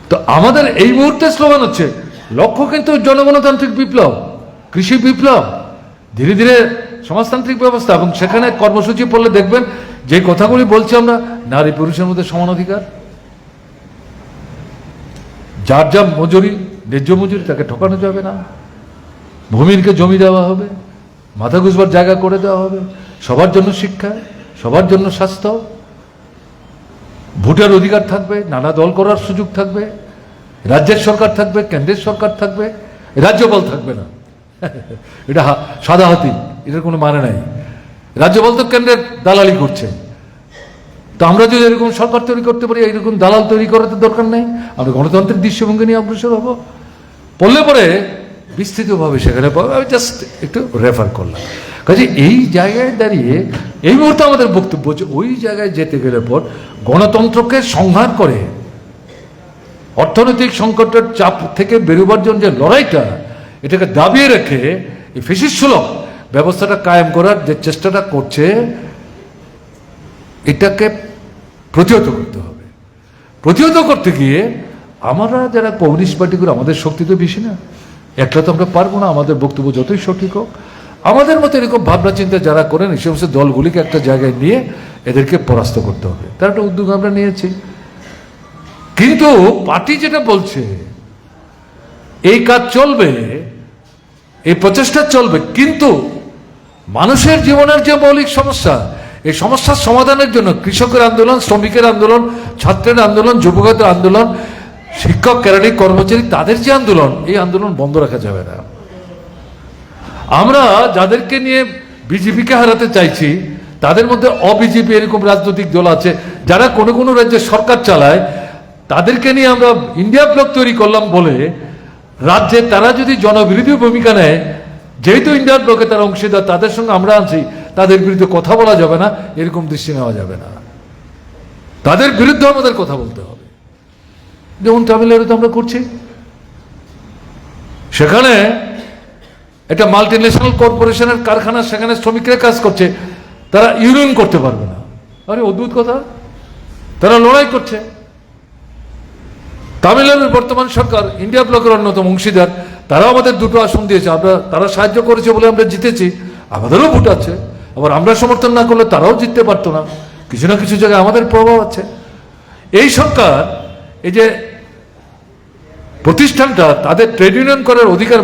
তো আমাদের এই মুহূর্তে স্লোগান হচ্ছে, লক্ষ্য কিন্তু জনগণতান্ত্রিক বিপ্লব, কৃষি বিপ্লব, ধীরে ধীরে সমাজতান্ত্রিক ব্যবস্থা। এবং সেখানে কর্মসূচি পড়লে দেখবেন যে কথাগুলি বলছি আমরা, নারী পুরুষের মধ্যে সমান অধিকার, যার যা মজুরি, ন্যায্য মজুরি, তাকে ঠকানো যাবে না, ভূমিরকে জমি দেওয়া হবে, মাথা গুঁজবার জায়গা করে দেওয়া হবে, সবার জন্য শিক্ষা, সবার জন্য স্বাস্থ্য, ভোটের অধিকার থাকবে, নানা দল করার সুযোগ থাকবে, রাজ্যের সরকার থাকবে, কেন্দ্রের সরকার থাকবে, রাজ্যপাল থাকবে না। এটা সাদা হাতি, এটার কোনো মানে নাই। রাজ্যপাল তো কেন্দ্রের দালালি করছে। তো আমরা যদি এরকম সরকার তৈরি করতে পারি, এরকম দালাল তৈরি করার তো দরকার নেই। আমরা গণতন্ত্রের দৃশ্যভঙ্গি নিয়ে অগ্রসর হবো। পড়লে পরে বিস্তৃতভাবে সেখানে আমি জাস্ট একটু রেফার করলাম। কাজে এই জায়গায় দাঁড়িয়ে এই মুহূর্তে আমাদের বক্তব্য হচ্ছে, ওই জায়গায় যেতে গেলে পর গণতন্ত্রকে সংহার করে অর্থনৈতিক সংকটের চাপ থেকে বেরোবার জন্য যে লড়াইটা, এটাকে দাবিয়ে রেখে এই ফ্যাসিস্টসুলভ ব্যবস্থাটা কায়েম করার যে চেষ্টাটা করছে, এটাকে প্রতিহত করতে হবে। প্রতিহত করতে গিয়ে আমরা যারা কমিউনিস্ট পার্টি করে, আমাদের শক্তি তো বেশি না, একলা তো আমরা পারবো না। আমাদের বক্তব্য যতই সঠিক হোক, আমাদের মতো এরকম ভাবনা চিন্তা যারা করেন, এই সমস্ত দলগুলিকে একটা জায়গায় নিয়ে এদেরকে পরাস্ত করতে হবে। তার একটা উদ্যোগ আমরা নিয়েছি। কিন্তু পার্টি যেটা বলছে, এই কাজ চলবে, এই প্রচেষ্টা চলবে, কিন্তু মানুষের জীবনের যে মৌলিক সমস্যা, এই সমস্যার সমাধানের জন্য কৃষকের আন্দোলন, শ্রমিকের আন্দোলন, ছাত্রের আন্দোলন, যুবকদের আন্দোলন, শিক্ষক, কেরানি, কর্মচারী, তাদের যে আন্দোলন, এই আন্দোলন বন্ধ রাখা যাবে না। আমরা যাদেরকে নিয়ে বিজেপিকে হারাতে চাইছি, তাদের মধ্যে অবিজেপি এরকম রাজনৈতিক দল আছে যারা কোনো কোনো রাজ্যে সরকার চালায়। তাদেরকে নিয়ে আমরা ইন্ডিয়া ব্লক তৈরি করলাম বলে রাজ্যে তারা যদি জনবিরোধী ভূমিকা নেয়, যেহেতু ইন্ডিয়া ব্লকে তারা অংশীদার, তাদের সঙ্গে আমরা আছি, তাদের বিরুদ্ধে কথা বলা যাবে না, এরকম দৃষ্টি নেওয়া যাবে না। তাদের বিরুদ্ধে আমাদের কথা বলতে হবে। যেমন তামিলনাড়ুতে আমরা করছি, সেখানে একটা মাল্টি ন্যাশনাল কর্পোরেশনের কারখানা, সেখানে শ্রমিকরা কাজ করছে, তারা ইউনিয়ন করতে পারবে না। আরে অদ্ভুত কথা, তারা লড়াই করছে। তামিলনাড়ুর বর্তমান সরকার ইন্ডিয়া ব্লকের অন্যতম অংশীদার, তারাও আমাদের 2টো আসন দিয়েছে। তারা সাহায্য করেছে বলে আমরা জিতেছি। আমাদেরও ভোট আছে। আবার আমরা সমর্থন না করলে তারাও জিততে পারতো না। কিছু না কিছু জায়গায় আমাদের প্রভাব আছে। এই সরকার এই যে প্রতিষ্ঠানটা তাদের ট্রেড ইউনিয়ন করার অধিকার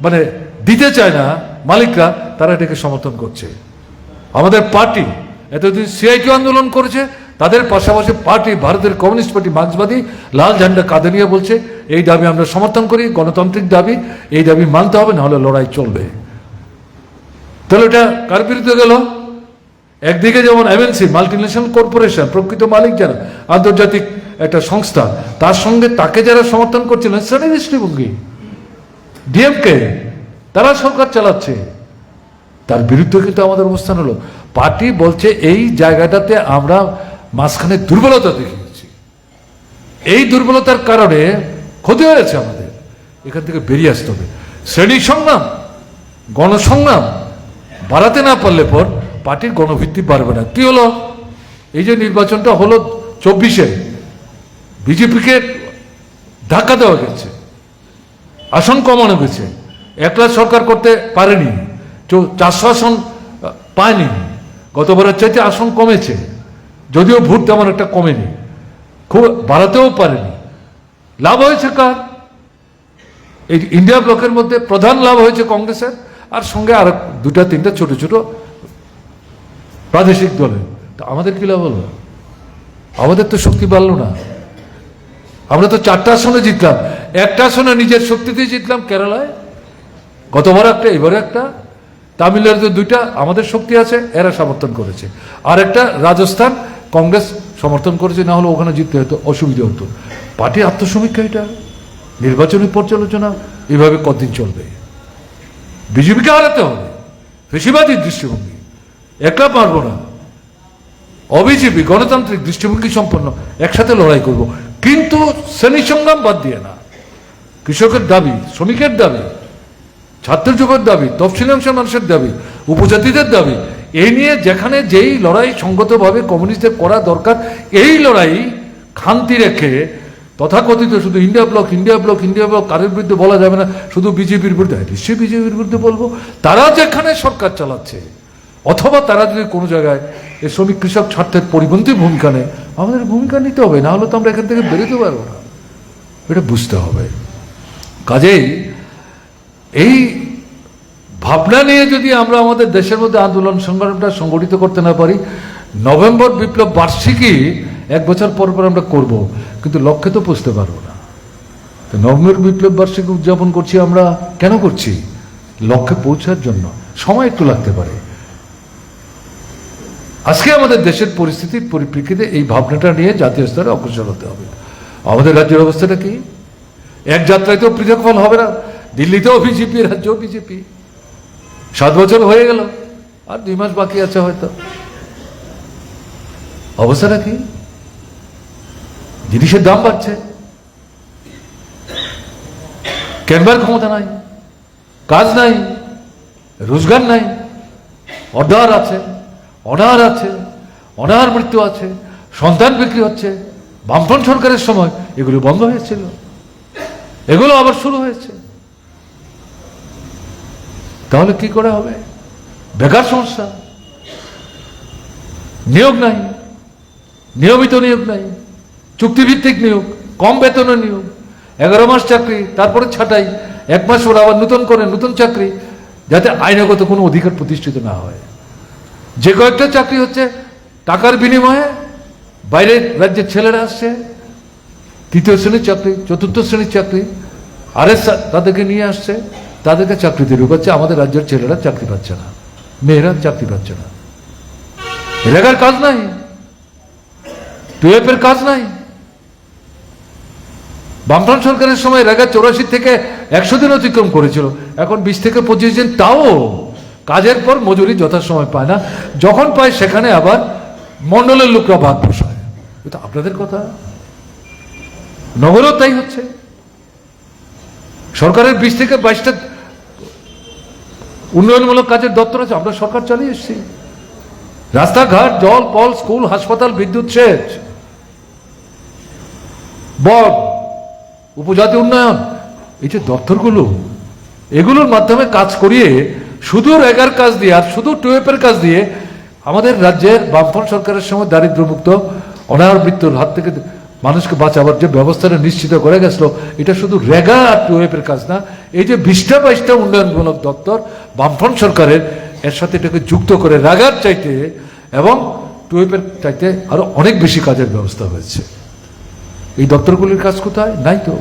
মানে দিতে চায় না মালিকরা, তারা এটাকে সমর্থন করছে। আমাদের পার্টি এতদিন সিআইটি আন্দোলন করেছে, তাদের পাশাপাশি পার্টি ভারতের কমিউনিস্ট পার্টি মার্ক্সবাদী লাল ঝান্ডা কাঁধে নিয়ে বলছে এই দাবি আমরা সমর্থন করি, গণতান্ত্রিক দাবি, এই দাবি মানতে হবে, নাহলে লড়াই চলবে। তাহলে এটা কার বিরুদ্ধে গেল? একদিকে যেমন এমএনসি মাল্টিন্যাশনাল কর্পোরেশন, প্রকৃত মালিক যারা, আন্তর্জাতিক একটা সংস্থা, তার সঙ্গে তাকে যারা সমর্থন করছিলেন শ্রেণী দৃষ্টিভঙ্গি ডিএমকে, তারা সরকার চালাচ্ছে, তার বিরুদ্ধে কিন্তু আমাদের অবস্থান হলো। পার্টি বলছে এই জায়গাটাতে আমরা মাঝখানে দুর্বলতা দেখিয়েছি, এই দুর্বলতার কারণে ক্ষতি হয়েছে আমাদের, এখান থেকে বেরিয়ে আসতে হবে। শ্রেণী সংগ্রাম, গণসংগ্রাম বাড়াতে না পারলে পর পার্টির গণভিত্তি বাড়বে না। কি হলো? এই যে নির্বাচনটা হলো 24-এ, বিজেপিকে ধাক্কা দেওয়া গেছে, আসন কমানো গেছে, একলা সরকার করতে পারেনি, 400 আসন পায়নি, গতবারের চাইতে আসন কমেছে, যদিও ভোট তেমন একটা কমেনি, খুব বাড়াতেও পারেনি। লাভ হয়েছে কার? এই ইন্ডিয়া ব্লকের মধ্যে প্রধান লাভ হয়েছে কংগ্রেসের, আর সঙ্গে আর 2-3টা ছোট ছোট প্রাদেশিক দলে। তো আমাদের কি লাভ হলো? আমাদের তো শক্তি বাড়লো না। আমরা তো 4টা আসনে জিতলাম, একটা আসনে নিজের শক্তি দিয়ে জিতলাম কেরালায়, গতবার একটা, এবারে একটা, তামিলনাড়ুতে 2টা আমাদের শক্তি আছে, এরা সমর্থন করেছে, আর একটা রাজস্থান কংগ্রেস সমর্থন করেছে, না হলে ওখানে জিততে হতো, অসুবিধা হতো। পার্টি আত্মসমীক্ষা, এটা নির্বাচনী পর্যালোচনা, এভাবে কতদিন চলবে? বিজেপিকে হারাতে হবে, ফেসিবাদী দৃষ্টিভঙ্গি, একলা পারবো না, অবিজেপি গণতান্ত্রিক দৃষ্টিভঙ্গি সম্পন্ন একসাথে লড়াই করব, কিন্তু শ্রেণী সংগ্রাম বাদ দিয়ে না। কৃষকের দাবি, শ্রমিকের দাবি, ছাত্র যুবের দাবি, তফসিলি অংশের মানুষের দাবি, উপজাতিদের দাবি, এই নিয়ে যেখানে যেই লড়াই সংগতভাবে কমিউনিস্টদের করা দরকার, এই লড়াই খান্তি রেখে তথাকথিত শুধু India block India block India block কারোর বিরুদ্ধে বলা যাবে না, শুধু বিজেপির বিরুদ্ধে। নিশ্চয়ই বিজেপির বিরুদ্ধে বলবো, তারা যেখানে সরকার চালাচ্ছে, অথবা তারা যদি কোনো জায়গায় এই শ্রমিক কৃষক স্বার্থের পরিপন্থী ভূমিকা নেয়, আমাদের ভূমিকা নিতে হবে, না হলে তো আমরা এখান থেকে বেরোতে পারবো না, এটা বুঝতে হবে। কাজেই এই ভাবনা নিয়ে যদি আমরা আমাদের দেশের মধ্যে আন্দোলন সংগ্রামটা সংগঠিত করতে না পারি, নভেম্বর বিপ্লব বার্ষিকী 1 বছর পর পর আমরা করব, কিন্তু লক্ষ্যে তো পৌঁছতে পারবো না। তো নভেম্বর বিপ্লব বার্ষিকী উদযাপন করছি আমরা, কেন করছি? লক্ষ্যে পৌঁছার জন্য। সময় একটু লাগতে পারে। আজকে আমাদের দেশের পরিস্থিতির পরিপ্রেক্ষিতে এই ভাবনাটা নিয়ে জাতীয় স্তরে অগ্রসর হতে হবে। আমাদের রাজ্যের অবস্থাটা কি? এক যাত্রায় তো পৃথক ফল হবে না। দিল্লিতেও বিজেপি, রাজ্যেও বিজেপি, 7 বছর হয়ে গেল, আর 2 মাস বাকি আছে হয়তো। অবস্থাটা কি? জিনিসের দাম বাড়ছে, কেনবার ক্ষমতা নাই, কাজ নাই, রোজগার নাই, অর্ডার আছে, অনাহার আছে, অনাহার মৃত্যু আছে, সন্তান বিক্রি হচ্ছে। বামফ্রন্ট সরকারের সময় এগুলো বন্ধ হয়েছিল, এগুলো আবার শুরু হয়েছে। তাহলে কি করে হবে? বেকার সমস্যা, নিয়োগ নাই, নিয়মিত নিয়োগ নাই, চুক্তিভিত্তিক নিয়োগ, কম বেতনের নিয়োগ, 11 মাস চাকরি, তারপরে ছাঁটাই, 1 মাস পর আবার নতুন করে নতুন চাকরি, যাতে আইনগত কোনো অধিকার প্রতিষ্ঠিত না হয়। যে কয়েকটা চাকরি হচ্ছে টাকার বিনিময়ে, বাইরের রাজ্যের ছেলেরা আসছে, 3য় শ্রেণীর চাকরি, 4র্থ শ্রেণীর চাকরি, আরএস তাদেরকে নিয়ে আসছে, তাদেরকে চাকরিতে ঢুকাচ্ছে। আমাদের রাজ্যের ছেলেরা চাকরি পাচ্ছে না, মেয়েরা চাকরি পাচ্ছে না। এলাকার কাজ নাই, টুয়েপের কাজ নাই। বামফ্রন্ট সরকারের সময় রেগা 84 থেকে 100 দিন অতিক্রম করেছিল, এখন 20 থেকে 25 দিন, তাও কাজের পর মজুরি যথাসময় পায় না। যখন পায় সেখানে আবার মন্ডলের লোকরা ভাত বসায়। এটা আপনাদের কথা, নগরেও তাই হচ্ছে। সরকারের 20 থেকে 22টা উন্নয়নমূলক কাজের দপ্তর আছে, আমরা সরকার চালিয়ে এসেছি। রাস্তাঘাট, জল, কল, স্কুল, হাসপাতাল, বিদ্যুৎ, সেচ, বন, উপজাতি উন্নয়ন, এই যে দপ্তরগুলো, এগুলোর মাধ্যমে কাজ করিয়ে শুধু রেগার কাজ দিয়ে আর শুধু টুয়েপের কাজ দিয়ে আমাদের রাজ্যের বামফ্রন্ট সরকারের সময় দারিদ্র্যমুক্ত, অনাহার মৃত্যুর হাত থেকে মানুষকে বাঁচাবার যে ব্যবস্থাটা নিশ্চিত করে গেছিল, এটা শুধু রেগা আর টুয়েপের কাজ না। এই যে 20টা উন্নয়নমূলক দপ্তর বামফ্রন্ট সরকারের, এর সাথে এটাকে যুক্ত করে রাগার চাইতে এবং টুয়েপের চাইতে আরো অনেক বেশি কাজের ব্যবস্থা হয়েছে। এই দপ্তরগুলির কাজ কোথায়? নাই তো,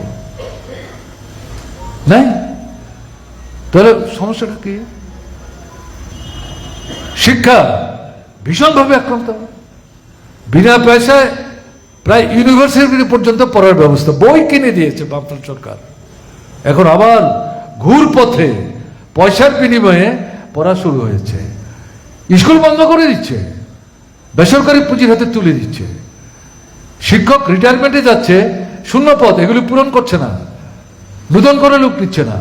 নাই। তাহলে সমস্যাটা কি? শিক্ষা ভীষণভাবে আক্রান্ত, বিনা পয়সায় প্রায় ইউনিভার্সিটি পর্যন্ত পড়ার ব্যবস্থা, বই কিনে দিয়েছে বামফ্রন্ট সরকার। এখন আবার ঘুর পথে পয়সার বিনিময়ে পড়া শুরু হয়েছে। স্কুল বন্ধ করে দিচ্ছে, বেসরকারি পুঁজির হাতে তুলে দিচ্ছে। শিক্ষক রিটায়ারমেন্টে যাচ্ছে, শূন্য পদ এগুলি পূরণ করছে না, নূতন করে লোক নিচ্ছে না,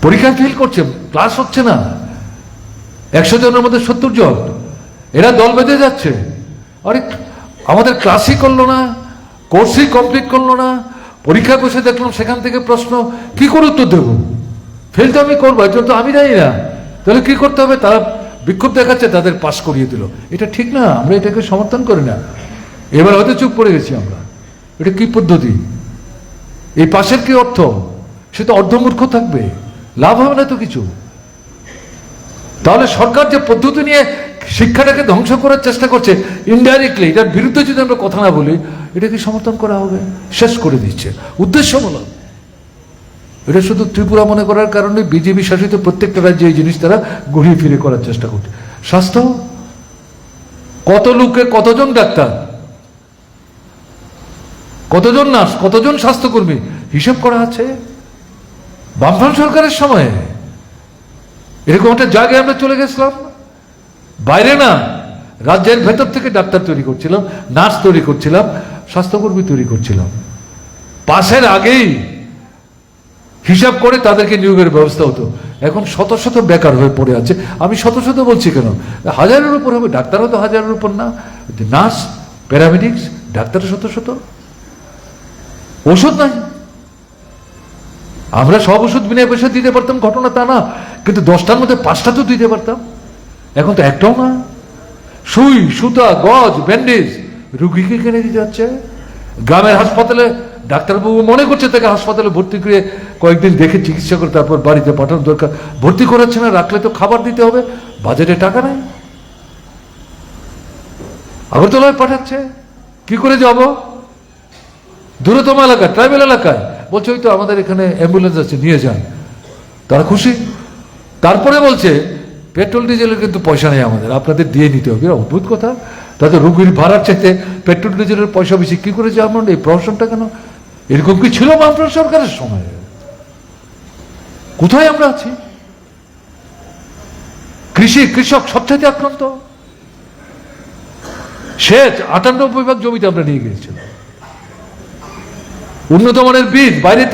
পরীক্ষায় ফেল করছে, ক্লাস হচ্ছে না। 100 জনের মধ্যে 70 জন, এরা দল বেঁধে যাচ্ছে। আরে আমাদের ক্লাসই করলো না, কোর্সই কমপ্লিট করলো না, পরীক্ষা বসে দেখলাম সেখান থেকে প্রশ্ন, কি করে উত্তর দেবো? ফেল তো আমি করবো, এটা তো আমি জানি না, তাহলে কি করতে হবে? তারা বিক্ষোভ দেখাচ্ছে, তাদের পাস করিয়ে দিল। এটা ঠিক না, আমরা এটাকে সমর্থন করি না। এবার হয়তো চুপ পড়ে গেছি আমরা। এটা কি পদ্ধতি? এই পাশের কি অর্থ? সে তো অর্ধমূর্খ থাকবে, লাভ হবে না তো কিছু। তাহলে সরকার যে পদ্ধতি নিয়ে শিক্ষাটাকে ধ্বংস করার চেষ্টা করছে ইনডাইরেক্টলি, এটার বিরুদ্ধে যদি আমরা কথা না বলি, এটাকে সমর্থন করা হবে? শেষ করে দিচ্ছে উদ্দেশ্যমূলক। এটা শুধু ত্রিপুরা মনে করার কারণে বিজেপি শাসিত প্রত্যেকটা রাজ্যে এই জিনিস তারা ঘুরিয়ে ফিরে করার চেষ্টা করছে। স্বাস্থ্য, কত লোকে, কতজন ডাক্তার, কতজন নার্স, কতজন স্বাস্থ্যকর্মী, হিসাব করা আছে বামফ্রন্ট সরকারের সময়ে। এরকম একটা জায়গায় আমরা চলে গেছিলাম, বাইরে না, রাজ্যের ভেতর থেকে ডাক্তার তৈরি করছিলাম, নার্স তৈরি করছিলাম, স্বাস্থ্যকর্মী তৈরি করছিলাম। পাশের আগেই হিসাব করে তাদেরকে নিয়োগের ব্যবস্থা হতো। এখন শত শত বেকার হয়ে পড়ে আছে। আমি শত শত বলছি কেন, 1000-এর উপর হবে। ডাক্তারও তো 1000-এর উপর না, নার্স, প্যারামেডিক্স, ডাক্তারও শত শত। ওষুধ নাই, আমরা সব ওষুধ বিনা পয়সা দিতে পারতাম, ঘটনা তা না, কিন্তু 10টার মধ্যে 5টা তো দিতে পারতাম। এখন তো একটাও না। সুই, সুতা, গজ, ব্যান্ডেজ রুগীকে কিনে দিতে যাচ্ছে। গ্রামের হাসপাতালে ডাক্তারবাবু মনে করছে তাকে হাসপাতালে ভর্তি করে কয়েকদিন দেখে চিকিৎসা করে তারপর বাড়িতে পাঠানো দরকার, ভর্তি করাচ্ছে না। রাখলে তো খাবার দিতে হবে, বাজেটে টাকা নেই। আগরতলায় পাঠাচ্ছে, কি করে যাব? দূরতম এলাকা, ট্রাইবেল এলাকায় বলছে ওই তো আমাদের এখানে অ্যাম্বুলেন্স আছে, নিয়ে যান। তারা খুশি। তারপরে বলছে পেট্রোল ডিজেলের কিন্তু পয়সা নেই আমাদের, আপনাদের দিয়ে নিতে হবে। অদ্ভুত কথা। তাদের রুগীর ভাড়ার চাইতে পেট্রোল ডিজেলের পয়সা বেশি, কি করে যে আমরা এই প্রহসনটা কেন? এরকম কি ছিল বামফ্রন্ট সরকারের সময়? কোথায় আমরা আছি? কৃষক সবচাইতে আক্রান্ত। সেচ 98 ভাগ জমিতে আমরা নিয়ে গিয়েছিলাম। উন্নত মানের বীজ বাইরে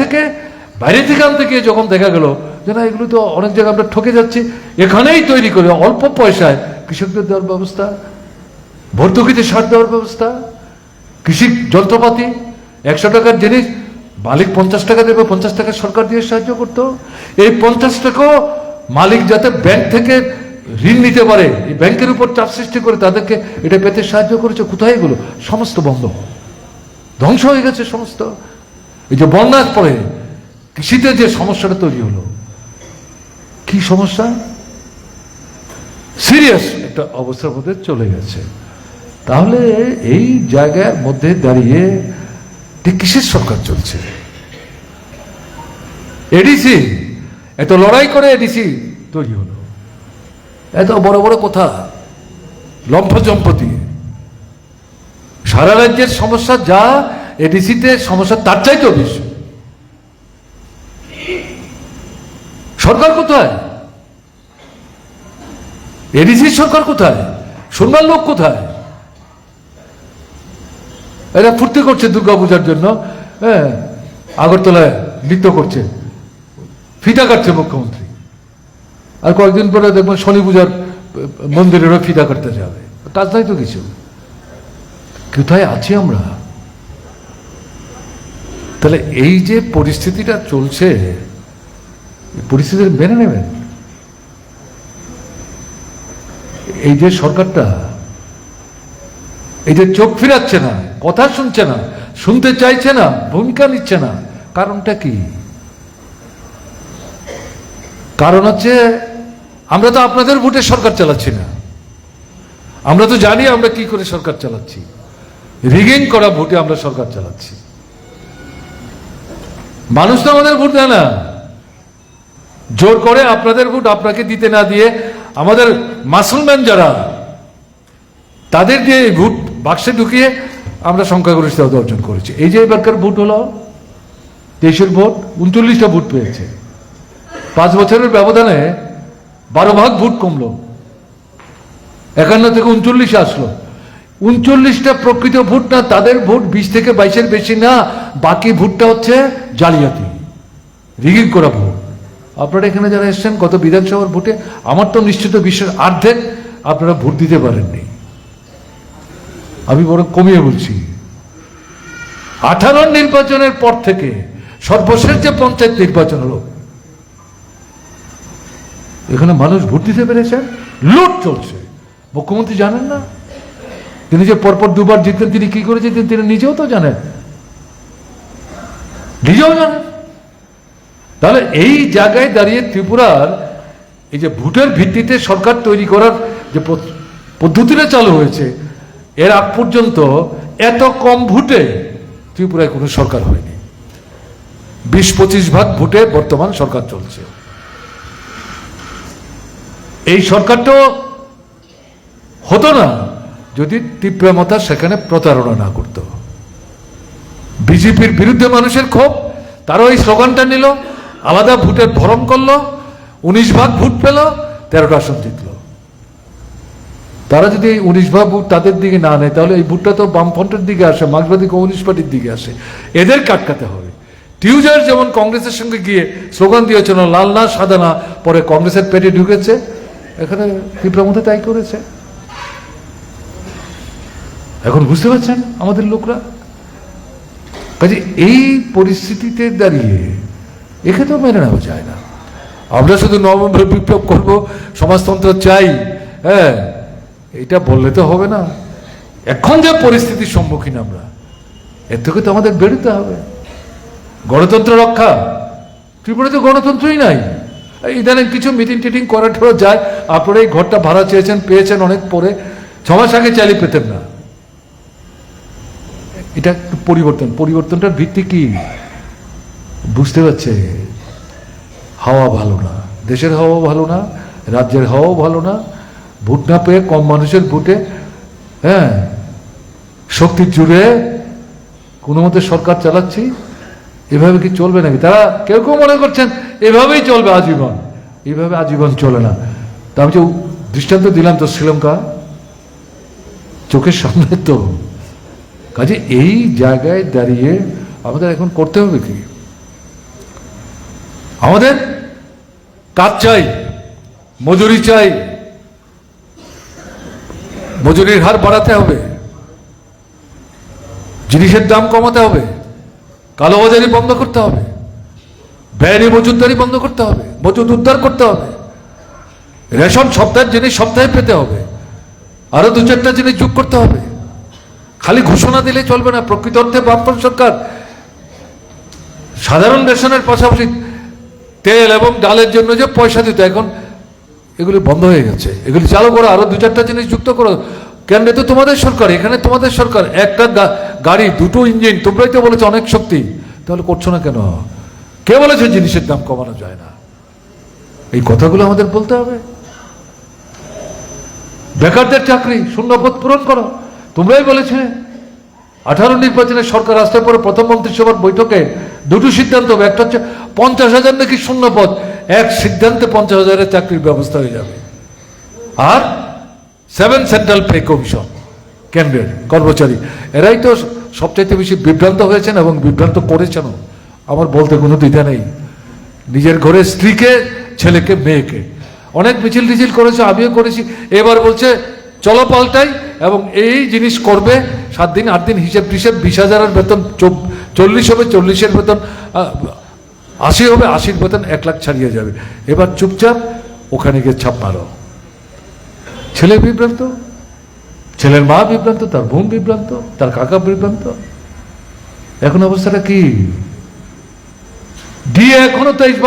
থেকে আনতে গিয়ে যখন দেখা গেল যে না, এগুলো তো অনেক জায়গায় আমরা ঠকে যাচ্ছি, এখানেই তৈরি করে অল্প পয়সায় কৃষকদের দেওয়ার ব্যবস্থা, ভর্তুকিতে সার দেওয়ার ব্যবস্থা, কৃষি যন্ত্রপাতি 100 টাকার জিনিস মালিক 50 টাকা দেবে, 50 টাকা সরকার দিয়ে সাহায্য করতো। এই 50 টাকাও মালিক যাতে ব্যাংক থেকে ঋণ নিতে পারে, এই ব্যাংকের উপর চাপ সৃষ্টি করে তাদেরকে এটা পেতে সাহায্য করেছে। কোথায় এগুলো? সমস্ত বন্ধ, ধ্বংস হয়ে গেছে সমস্ত। এই যে বন্যার পরে কৃষিতে যে সমস্যাটা তৈরি হলো, কি সমস্যা, সিরিয়াস একটা অবস্থার মধ্যে চলে গেছে। তাহলে এই জায়গার মধ্যে দাঁড়িয়ে কিসের সরকার চলছে? এডিসি, এত লড়াই করে এডিসি তৈরি হলো, এত বড় বড় কথা, লম্ফজম্প দিয়ে সারা রাজ্যের সমস্যা যা এডিসিতে সমস্যা তার চাইতেও বেশি। সরকার কোথায়? এডিসির সরকার কোথায়? শুনবার লোক কোথায়? এরা ফুর্তি করছে দুর্গাপূজার জন্য, হ্যাঁ, আগরতলায় নৃত্য করছে, ফিতা কাটছে মুখ্যমন্ত্রী। আর কয়েকদিন পরে দেখবেন শনি পূজার মন্দিরেরও ফিতা কাটতে যাবে। কাজ নাই তো কিছু। কোথায় আছি আমরা? তাহলে এই যে পরিস্থিতিটা চলছে, পরিস্থিতি মেনে নেবেন। এই যে সরকারটা এই যে চোখ ফিরাচ্ছে না, কথা শুনছে না, শুনতে চাইছে না, ভূমিকা নিচ্ছে না, কারণটা কি? কারণ হচ্ছে আমরা তো আপনাদের ভোটে সরকার চালাচ্ছি না। আমরা তো জানি আমরা কি করে সরকার চালাচ্ছি। রিগিং করা ভোটে আমরা সরকার চালাচ্ছি। মানুষ তো আমাদের ভোট দেয় না, জোর করে আপনাদের ভোট আপনাকে দিতে না দিয়ে আমাদের মাসলম্যান যারা, তাদের দিয়ে এই ভোট বাক্সে ঢুকিয়ে আমরা সংখ্যাগরিষ্ঠতা অর্জন করেছি। এই যে এবারকার ভোট হলো, দেশের ভোট 39টা ভোট পেয়েছে। 5 বছরের ব্যবধানে 12 ভাগ ভোট কমলো, 51 থেকে 39 আসলো। 39টা প্রকৃত ভোট না, তাদের ভোট 20 থেকে 22-এর বেশি না, বাকি ভোটটা হচ্ছে জালিয়াতি, রিগিং করা ভোট। আপনারা এখানে যারা এসছেন গত বিধানসভার ভোটে, আমার তো নিশ্চিত বিশ্বের অর্ধেক আপনারা ভোট দিতে পারেননি। আমি বড় কমিয়ে বলছি, 18 নির্বাচনের পর থেকে সর্বশেষ যে পঞ্চায়েত নির্বাচন হলো, এখানে মানুষ ভোট দিতে পেরেছেন। লুট চলছে, মুখ্যমন্ত্রী জানেন না? তিনি যে পরপর 2বার জিততেন, তিনি কি করে জিতেন তিনি নিজেও তো জানেন, নিজেও জানেন। তাহলে এই জায়গায় দাঁড়িয়ে ত্রিপুরার এই যে ভোটের ভিত্তিতে সরকার তৈরি করার যে পদ্ধতিটা চালু হয়েছে, এর আগ পর্যন্ত এত কম ভোটে ত্রিপুরায় কোনো সরকার হয়নি। 20-25 ভাগ ভোটে বর্তমান সরকার চলছে। এই সরকারটা হতো না যদি তীব্রমতা সেখানে প্রতারণা না করত। বিজেপির বিরুদ্ধে মানুষের ক্ষোভ, তারা ওই স্লোগানটা নিল, আলাদা ভোটের ভরণ করলো, 19 ভাগ ভোট পেল, 13টা আসন জিতল। তারা যদি এই 19 ভাগ ভোট তাদের দিকে না নেয়, তাহলে এই ভোটটা তো বামফ্রন্টের দিকে আসে, মার্ক্সবাদী কমিউনিস্ট পার্টির দিকে আসে। এদের কাটকাতে হবে। টিউজার যেমন কংগ্রেসের সঙ্গে গিয়ে স্লোগান দিয়েছিল লাল না সাদা না, পরে কংগ্রেসের পেটে ঢুকেছে, এখানে তীব্রমতা তাই করেছে। এখন বুঝতে পারছেন আমাদের লোকরা? কাজে এই পরিস্থিতিতে দাঁড়িয়ে একে তো মেনে নেওয়া যায় না। আমরা শুধু নভেম্বর বিপ্লব করবো, সমাজতন্ত্র চাই, হ্যাঁ, এটা বললে তো হবে না। এখন যে পরিস্থিতির সম্মুখীন আমরা, এর থেকে তো আমাদের বেরোতে হবে। গণতন্ত্র রক্ষা, ত্রিপুরাতে গণতন্ত্রই নাই। ইদানিং কিছু মিটিং টিটিং করা ঠোরা যায়। আপনারা এই ঘরটা ভাড়া চেয়েছেন, পেয়েছেন অনেক পরে, 6 মাস আগে চালিয়ে পেতেন না। এটা একটু পরিবর্তনটার ভিত্তি কি বুঝতে পারছে? হাওয়া ভালো না, দেশের হাওয়া ভালো না, রাজ্যের হাওয়াও ভালো না। ভোট না পেয়ে কম মানুষের ভোটে, হ্যাঁ, শক্তি জুড়ে কোনো মতে সরকার চালাচ্ছি, এভাবে কি চলবে নাকি? তারা কেউ কেউ মনে করছেন এভাবেই চলবে আজীবন। এইভাবে আজীবন চলে না। তা আমি যে দৃষ্টান্ত দিলাম তো শ্রীলঙ্কা, চোখের সামনে তো। কাজে এই জায়গায় দাঁড়িয়ে আমাদের এখন করতে হবে কি? আমাদের কাজ চাই, মজুরি চাই, মজুরির হার বাড়াতে হবে, জিনিসের দাম কমাতে হবে, কালোবাজারি বন্ধ করতে হবে, বেআইনি মজুতদারি বন্ধ করতে হবে, মজুদ উদ্ধার করতে হবে, রেশন সপ্তাহের জিনিস সপ্তাহে পেতে হবে, আরো 2-4টা জিনিস যোগ করতে হবে। খালি ঘোষণা দিলে চলবে না। প্রকৃত অর্থে বামফ্রন্ট সরকার সাধারণ রেশনের পাশাপাশি তেল এবং ডালের জন্য যে পয়সা দিত, এখন এগুলি বন্ধ হয়ে গেছে। এগুলি চালু করো, আরো 2-4টা জিনিস যুক্ত করো। কেন? তো তোমাদের সরকার, এখানে তোমাদের সরকার, একটা গাড়ি 2টো ইঞ্জিন, তোমরাই তো বলেছো অনেক শক্তি, তাহলে করছো না কেন? কে বলেছে জিনিসের দাম কমানো যায় না? এই কথাগুলো আমাদের বলতে হবে। বেকারদের চাকরি শূন্যপদ পূরণ করো, তোমরাই বলেছে। 18 নির্বাচনে সরকার আসতে পরে প্রথম মন্ত্রিসভার বৈঠকে 2টো সিদ্ধান্ত হবে। একটা হচ্ছে 50,000 নাকি শূন্যপদ, এক সিদ্ধান্তে 50,000-এর চাকরির ব্যবস্থা হয়ে যাবে। আর 7 সেন্ট্রাল পে কমিশন, কেন্দ্রের কর্মচারী, এরাই তো সবচাইতে বেশি বিভ্রান্ত হয়েছেন এবং বিভ্রান্ত করেছেন। আমার বলতে কোনো দ্বিধা নেই। নিজের ঘরে স্ত্রীকে, ছেলেকে, মেয়েকে অনেক মিছিল টিছিল করেছে, আমিও করেছি। এবার বলছে চলো পাল্টাই, এবং এই জিনিস করবে 7 দিন 8 দিন হিসেব টিসেব, 20,000-এর বেতন 40 হবে, 40-এর বেতন 80 হবে, 80-র বেতন 1 লাখ ছাড়িয়ে যাবে। এবার চুপচাপ ওখানে গিয়ে ছাপ মারো। ছেলে বিভ্রান্ত, ছেলের মা বিভ্রান্ত, তার বোন বিভ্রান্ত, তার কাকা বিভ্রান্ত। এখন অবস্থাটা কি? দিয়ে এখনো 23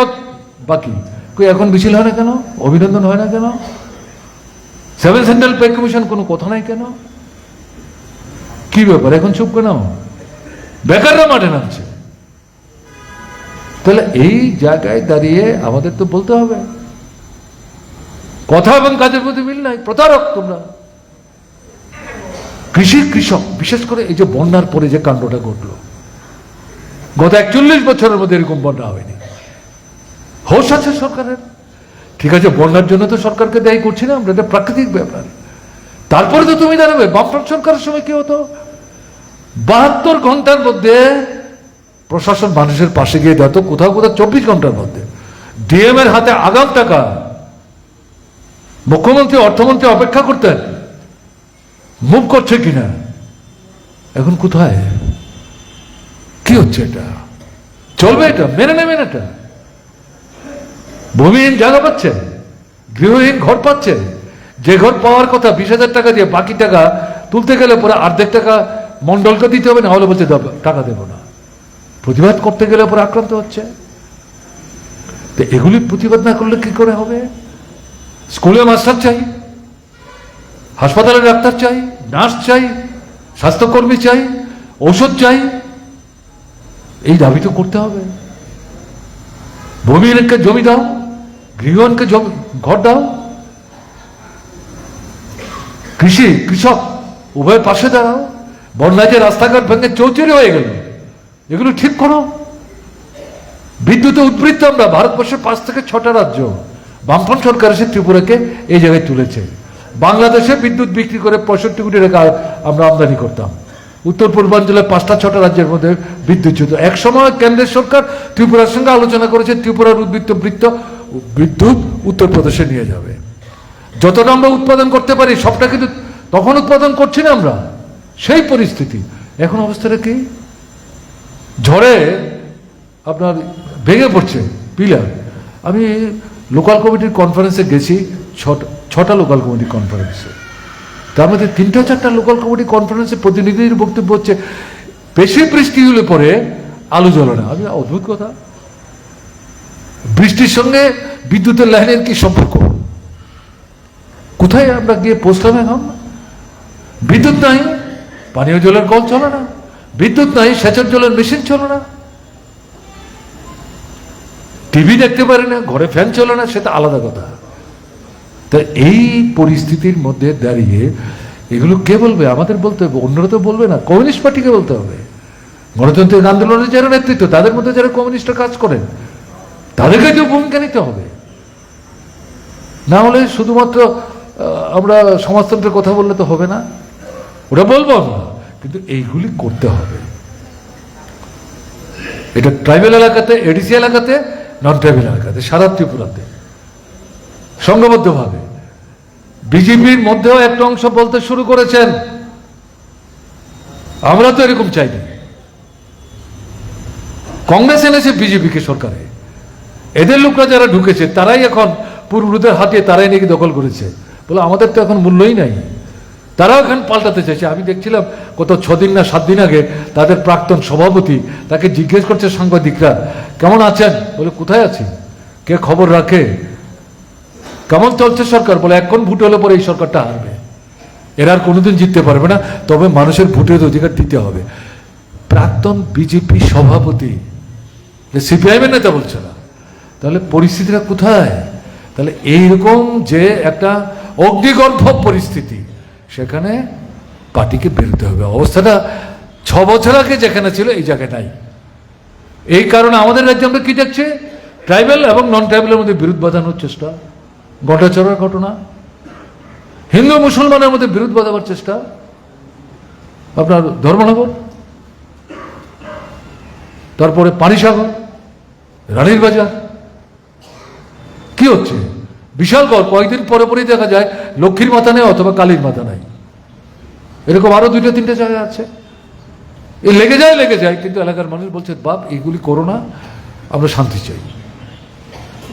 বাকি, এখন মিছিল হয় না কেন? অভিনন্দন হয় না কেন? 7 সেন্ট্রাল পে কমিশন কোনো কথা নাই কেন? কি ব্যাপার, এখন চুপ কেন? বেকাররা মাঠে নামছে। তাহলে এই জায়গায় দাঁড়িয়ে আমাদের তো বলতে হবে, কথা এবং কাজের প্রতি মিল নাই, প্রতারক তোমরা। কৃষক বিশেষ করে এই যে বন্যার পরে যে কাণ্ডটা ঘটলো, গত 41 বছরের মধ্যে এরকম বন্যা হয়নি। হোশ আছে সরকারের, ঠিক আছে, বন্যার জন্য তো সরকারকে দায়ী করছি না আমরা, এটা প্রাকৃতিক ব্যাপার। তারপরে তো তুমি দাঁড়াবে, বামফ্রন্ট সরকারের সময় কি হতো? 72 ঘন্টার মধ্যে প্রশাসন মানুষের পাশে গিয়ে দিত, কোথাও 24 ঘন্টার মধ্যে। ডিএম এর হাতে আগাম টাকা, মুখ্যমন্ত্রী অর্থমন্ত্রী অপেক্ষা করতেন মুভ করছে কিনা। এখন কোথায়? কি হচ্ছে এটা? চলবে এটা? মেনে নেবেন এটা? ভূমিহীন জায়গা পাচ্ছে, গৃহহীন ঘর পাচ্ছে, যে ঘর পাওয়ার কথা 20,000 টাকা দিয়ে, বাকি টাকা তুলতে গেলে পরে অর্ধেক টাকা মন্ডলকে দিতে হবে, না হলে বলছে টাকা দেব না। প্রতিবাদ করতে গেলে পরে আক্রান্ত হচ্ছে। তো এগুলি প্রতিবাদ না করলে কি করে হবে? স্কুলে মাস্টার চাই, হাসপাতালে ডাক্তার চাই, নার্স চাই, স্বাস্থ্যকর্মী চাই, ঔষধ চাই, এই দাবি তো করতে হবে। ভূমিহীনকে জমি দাও, গৃহহীনকে ঘর দাও, কৃষক উভয় পাশে দাঁড়াও। বন্যায় যে রাস্তাঘাট ভেঙে চৌচুরি হয়ে গেল, এগুলো ঠিক করো। বিদ্যুতে উদ্বৃত্ত আমরা, ভারতবর্ষের 5 থেকে 6টা রাজ্য, বামফ্রন্ট সরকার এসে ত্রিপুরাকে এই জায়গায় তুলেছে। বাংলাদেশে বিদ্যুৎ বিক্রি করে 65 কোটি টাকা আমরা আমদানি করতাম। উত্তর পূর্বাঞ্চলের 5টা-6টা রাজ্যের মধ্যে বিদ্যুৎ যুদ্ধ। এক সময় কেন্দ্রের সরকার ত্রিপুরার সঙ্গে আলোচনা করেছে, ত্রিপুরার বিদ্যুৎ উত্তরপ্রদেশে নিয়ে যাবে। যতটা আমরা উৎপাদন করতে পারি সবটা কিন্তু তখন উৎপাদন করছি না আমরা, সেই পরিস্থিতি। এখন অবস্থাটা কি? ঝড়ে আপনার ভেঙে পড়ছে পিলার। আমি লোকাল কমিটির কনফারেন্সে গেছি, 6টা লোকাল কমিটি কনফারেন্সে। তার মধ্যে 3-4টা লোকাল কমিটি কনফারেন্সে প্রতিনিধির বক্তব্য হচ্ছে বেশি বৃষ্টি হলে পরে আলো জ্বলে না। আমি অদ্ভুত কথা, বৃষ্টির সঙ্গে বিদ্যুতের লাইনের কি সম্পর্ক? কোথায় আমরা গিয়ে পৌঁছলাম এখন? বিদ্যুৎ নাই, পানীয় জলের কল চলে না, বিদ্যুৎ নাই, সেচের জলের মেশিন চলে না, টিভি দেখতে পারি না, ঘরে ফ্যান চলে না, সেটা আলাদা কথা। তা এই পরিস্থিতির মধ্যে দাঁড়িয়ে এগুলো কে বলবে? আমাদের বলতে হবে, অন্যরা তো বলবে না। কমিউনিস্ট পার্টিকে বলতে হবে, গণতান্ত্রিক আন্দোলনের যারা নেতৃত্ব, তাদের মধ্যে যারা কমিউনিস্টরা কাজ করেন, তাদেরকে তো ভূমিকা নিতে হবে। না হলে শুধুমাত্র আমরা সমাজতন্ত্রের কথা বললে তো হবে না, ওটা বলবো আমরা, কিন্তু এইগুলি করতে হবে। এটা ট্রাইবেল এলাকাতে, এডিসি এলাকাতে, নন ট্রাইবেল এলাকাতে, সারা ত্রিপুরাতে সংঘবদ্ধভাবে। বিজেপির মধ্যেও একটা অংশ বলতে শুরু করেছেন, আমরা তো এরকম চাইনি। কংগ্রেস এনেছে বিজেপিকে সরকারে, এদের লোকরা যারা ঢুকেছে তারাই এখন পূর্বদের হাতিয়ে তারাই নাকি দখল করেছে, বলে আমাদের তো এখন মূল্যই নাই। তারাও এখন পাল্টাতে চাইছে। আমি দেখছিলাম কত 6 দিন না 7 দিন আগে তাদের প্রাক্তন সভাপতি, তাকে জিজ্ঞেস করছে সাংবাদিকরা, কেমন আছেন? বলে কোথায় আছি, কে খবর রাখে, কেমন চলছে সরকার? বলে এখন ভোট হলে পরে এই সরকারটা হারবে, এরা আর কোনোদিন জিততে পারবে না, তবে মানুষের ভোটের অধিকার দিতে হবে। প্রাক্তন বিজেপি সভাপতি, সিপিআইএম নেতা বলছে না, তাহলে পরিস্থিতিটা কোথায়? তাহলে এইরকম যে একটা অগ্নিগর্ভ পরিস্থিতি, সেখানে পার্টিকে বেরোতে হবে। অবস্থাটা 6 বছর আগে যেখানে ছিল এই জায়গায় নাই। এই কারণে আমাদের রাজ্যে আমরা কি দেখছি? ট্রাইবেল এবং নন ট্রাইবেলের মধ্যে বিরোধ বাঁধানোর চেষ্টা, গটাচড়ার ঘটনা, হিন্দু মুসলমানের মধ্যে বিরোধ বাঁধাবার চেষ্টা, আপনার ধর্মনগর, তারপরে পানিসাগর, রানীর বাজার। কি হচ্ছে? বিশাল গড়, কয়েকদিন পরে পরেই দেখা যায় লক্ষ্মীর মাথা নেই অথবা কালীর মাথা নাই, এরকম আরো 2-3টে জায়গা আছে। এই লেগে যায়, কিন্তু এলাকার মানুষ বলছে বাপ এইগুলি করো না, আমরা শান্তি চাই।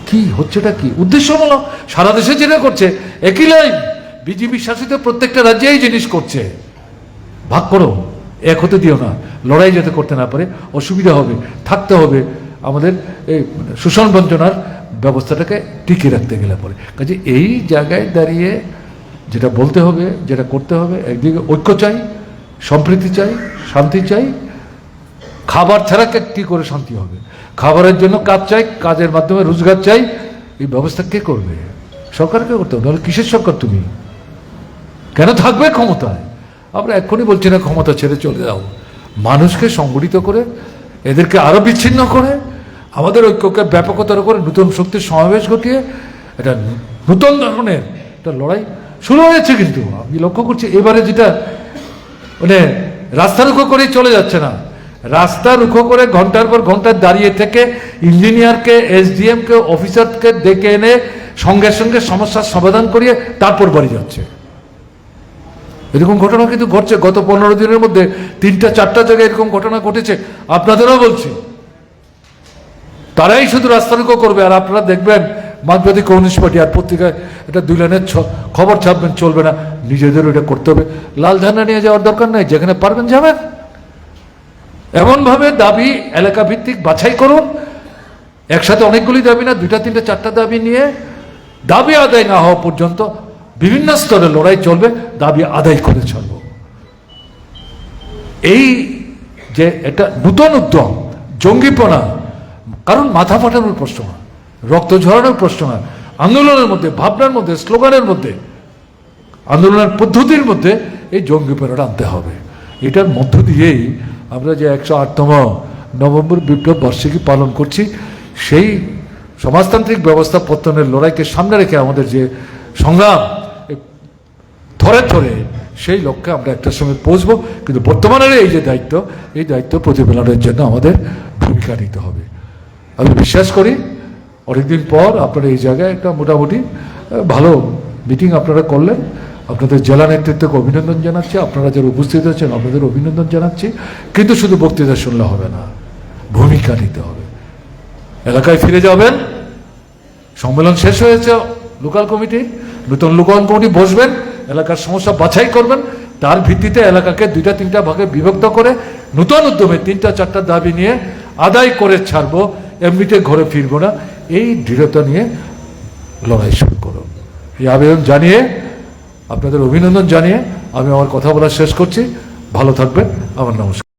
কি হচ্ছেটা কি? উদ্দেশ্যমূলক সারা দেশে যেটা করছে একই লাইন, বিজেপি শাসিত প্রত্যেকটা রাজ্যে এই জিনিস করছে। ভাগ করো, এক হতে দিও না, লড়াই যাতে করতে না পারে, অসুবিধা হবে, থাকতে হবে আমাদের এই শোষণ বঞ্চনার ব্যবস্থাটাকে টিকিয়ে রাখতে গেলে পরে। কাজে এই জায়গায় দাঁড়িয়ে যেটা বলতে হবে, যেটা করতে হবে, একদিকে ঐক্য চাই, সম্প্রীতি চাই, শান্তি চাই। খাবার ছাড়া কী করে শান্তি হবে? খাবারের জন্য কাজ চাই, কাজের মাধ্যমে রোজগার চাই। এই ব্যবস্থা কে করবে? সরকারকে করতে হবে, নাহলে কিসের সরকার তুমি? কেন থাকবে ক্ষমতায়? আমরা এক্ষুনি বলছি না ক্ষমতা ছেড়ে চলে যাও, মানুষকে সংগঠিত করে, এদেরকে আরো বিচ্ছিন্ন করে, আমাদের ঐক্যকে ব্যাপকতার করে নতুন শক্তির সমাবেশ ঘটিয়ে এটা নতুন ধরনের একটা লড়াই শুরু হয়েছে। কিন্তু আমি লক্ষ্য করছি এবারে যেটা মানে রাস্তা রুখো করেই চলে যাচ্ছে না, রাস্তা রুখো করে ঘন্টার পর ঘন্টা দাঁড়িয়ে থেকে ইঞ্জিনিয়ারকে, এসডিএমকে, অফিসারকে ডেকে এনে সঙ্গে সঙ্গে সমস্যার সমাধান করিয়ে তারপর বাড়ি যাচ্ছে। এরকম ঘটনা কিন্তু ঘটছে। গত 15 দিনের মধ্যে 3-4টা জায়গায় এরকম ঘটনা ঘটেছে। আপনাদেরও বলছি, তারাই শুধু রাস্তা রুখো করবে, আর আপনারা দেখবেন মার্ক্সবাদী কমিউনিস্ট পার্টি আর পত্রিকায় এটা 2 লাইনের খবর ছাপবেন, চলবে না। নিজেদেরও এটা করতে হবে। লাল ঝান্ডা নিয়ে যাওয়ার দরকার নেই, যেখানে পারবেন যাবেন। এমনভাবে দাবি এলাকা ভিত্তিক বাছাই করুন, একসাথে অনেকগুলি দাবি না, 2টা 3টা 4টা দাবি নিয়ে দাবি আদায় না হওয়া পর্যন্ত বিভিন্ন স্তরে লড়াই চলবে, দাবি আদায় করে চলব। এই যে এটা নূতন উদ্যম, জঙ্গিপনা, কারণ মাথা ফাটানোর প্রশ্ন না, রক্ত ঝরানোর প্রশ্ন না, আন্দোলনের মধ্যে, ভাবনার মধ্যে, স্লোগানের মধ্যে, আন্দোলনের পদ্ধতির মধ্যে এই জঙ্গিপনাটা আনতে হবে। এটার মধ্য দিয়েই আমরা যে 108তম নভেম্বর বিপ্লব বার্ষিকী পালন করছি, সেই সমাজতান্ত্রিক ব্যবস্থা পত্তনের লড়াইকে সামনে রেখে আমাদের যে সংগ্রাম ধরে ধরে সেই লক্ষ্যে আমরা একটা সময় পৌঁছবো। কিন্তু বর্তমানের এই যে দায়িত্ব, এই দায়িত্ব প্রতিপালনের জন্য আমাদের ভূমিকা নিতে হবে। আমি বিশ্বাস করি অনেকদিন পর আপনারা এই জায়গায় একটা মোটামুটি ভালো মিটিং আপনারা করলেন। আপনাদের জেলা নেতৃত্বকে অভিনন্দন জানাচ্ছি, আপনারা যারা উপস্থিত আছেন আপনাদের অভিনন্দন জানাচ্ছি। কিন্তু শুধু বক্তৃতা শুনলে হবে না, ভূমিকা নিতে হবে। এলাকায় ফিরে যাবেন, সম্মেলন শেষ হয়েছে লোকাল কমিটি, নতুন লোকাল কমিটি বসবেন, এলাকার সমস্যা বাছাই করবেন, তার ভিত্তিতে এলাকাকে 2টা 3টা ভাগে বিভক্ত করে নতুন উদ্যমে 3টা 4টা দাবি নিয়ে আদায় করে ছাড়বো, এমনিতে ঘরে ফিরবো না। এই দৃঢ়তা নিয়ে লড়াই শুরু করুন। এই আবেদন জানিয়ে, আপনাদের অভিনন্দন জানিয়ে আমি আমার কথা বলা শেষ করছি। ভালো থাকবেন। আমার নমস্কার।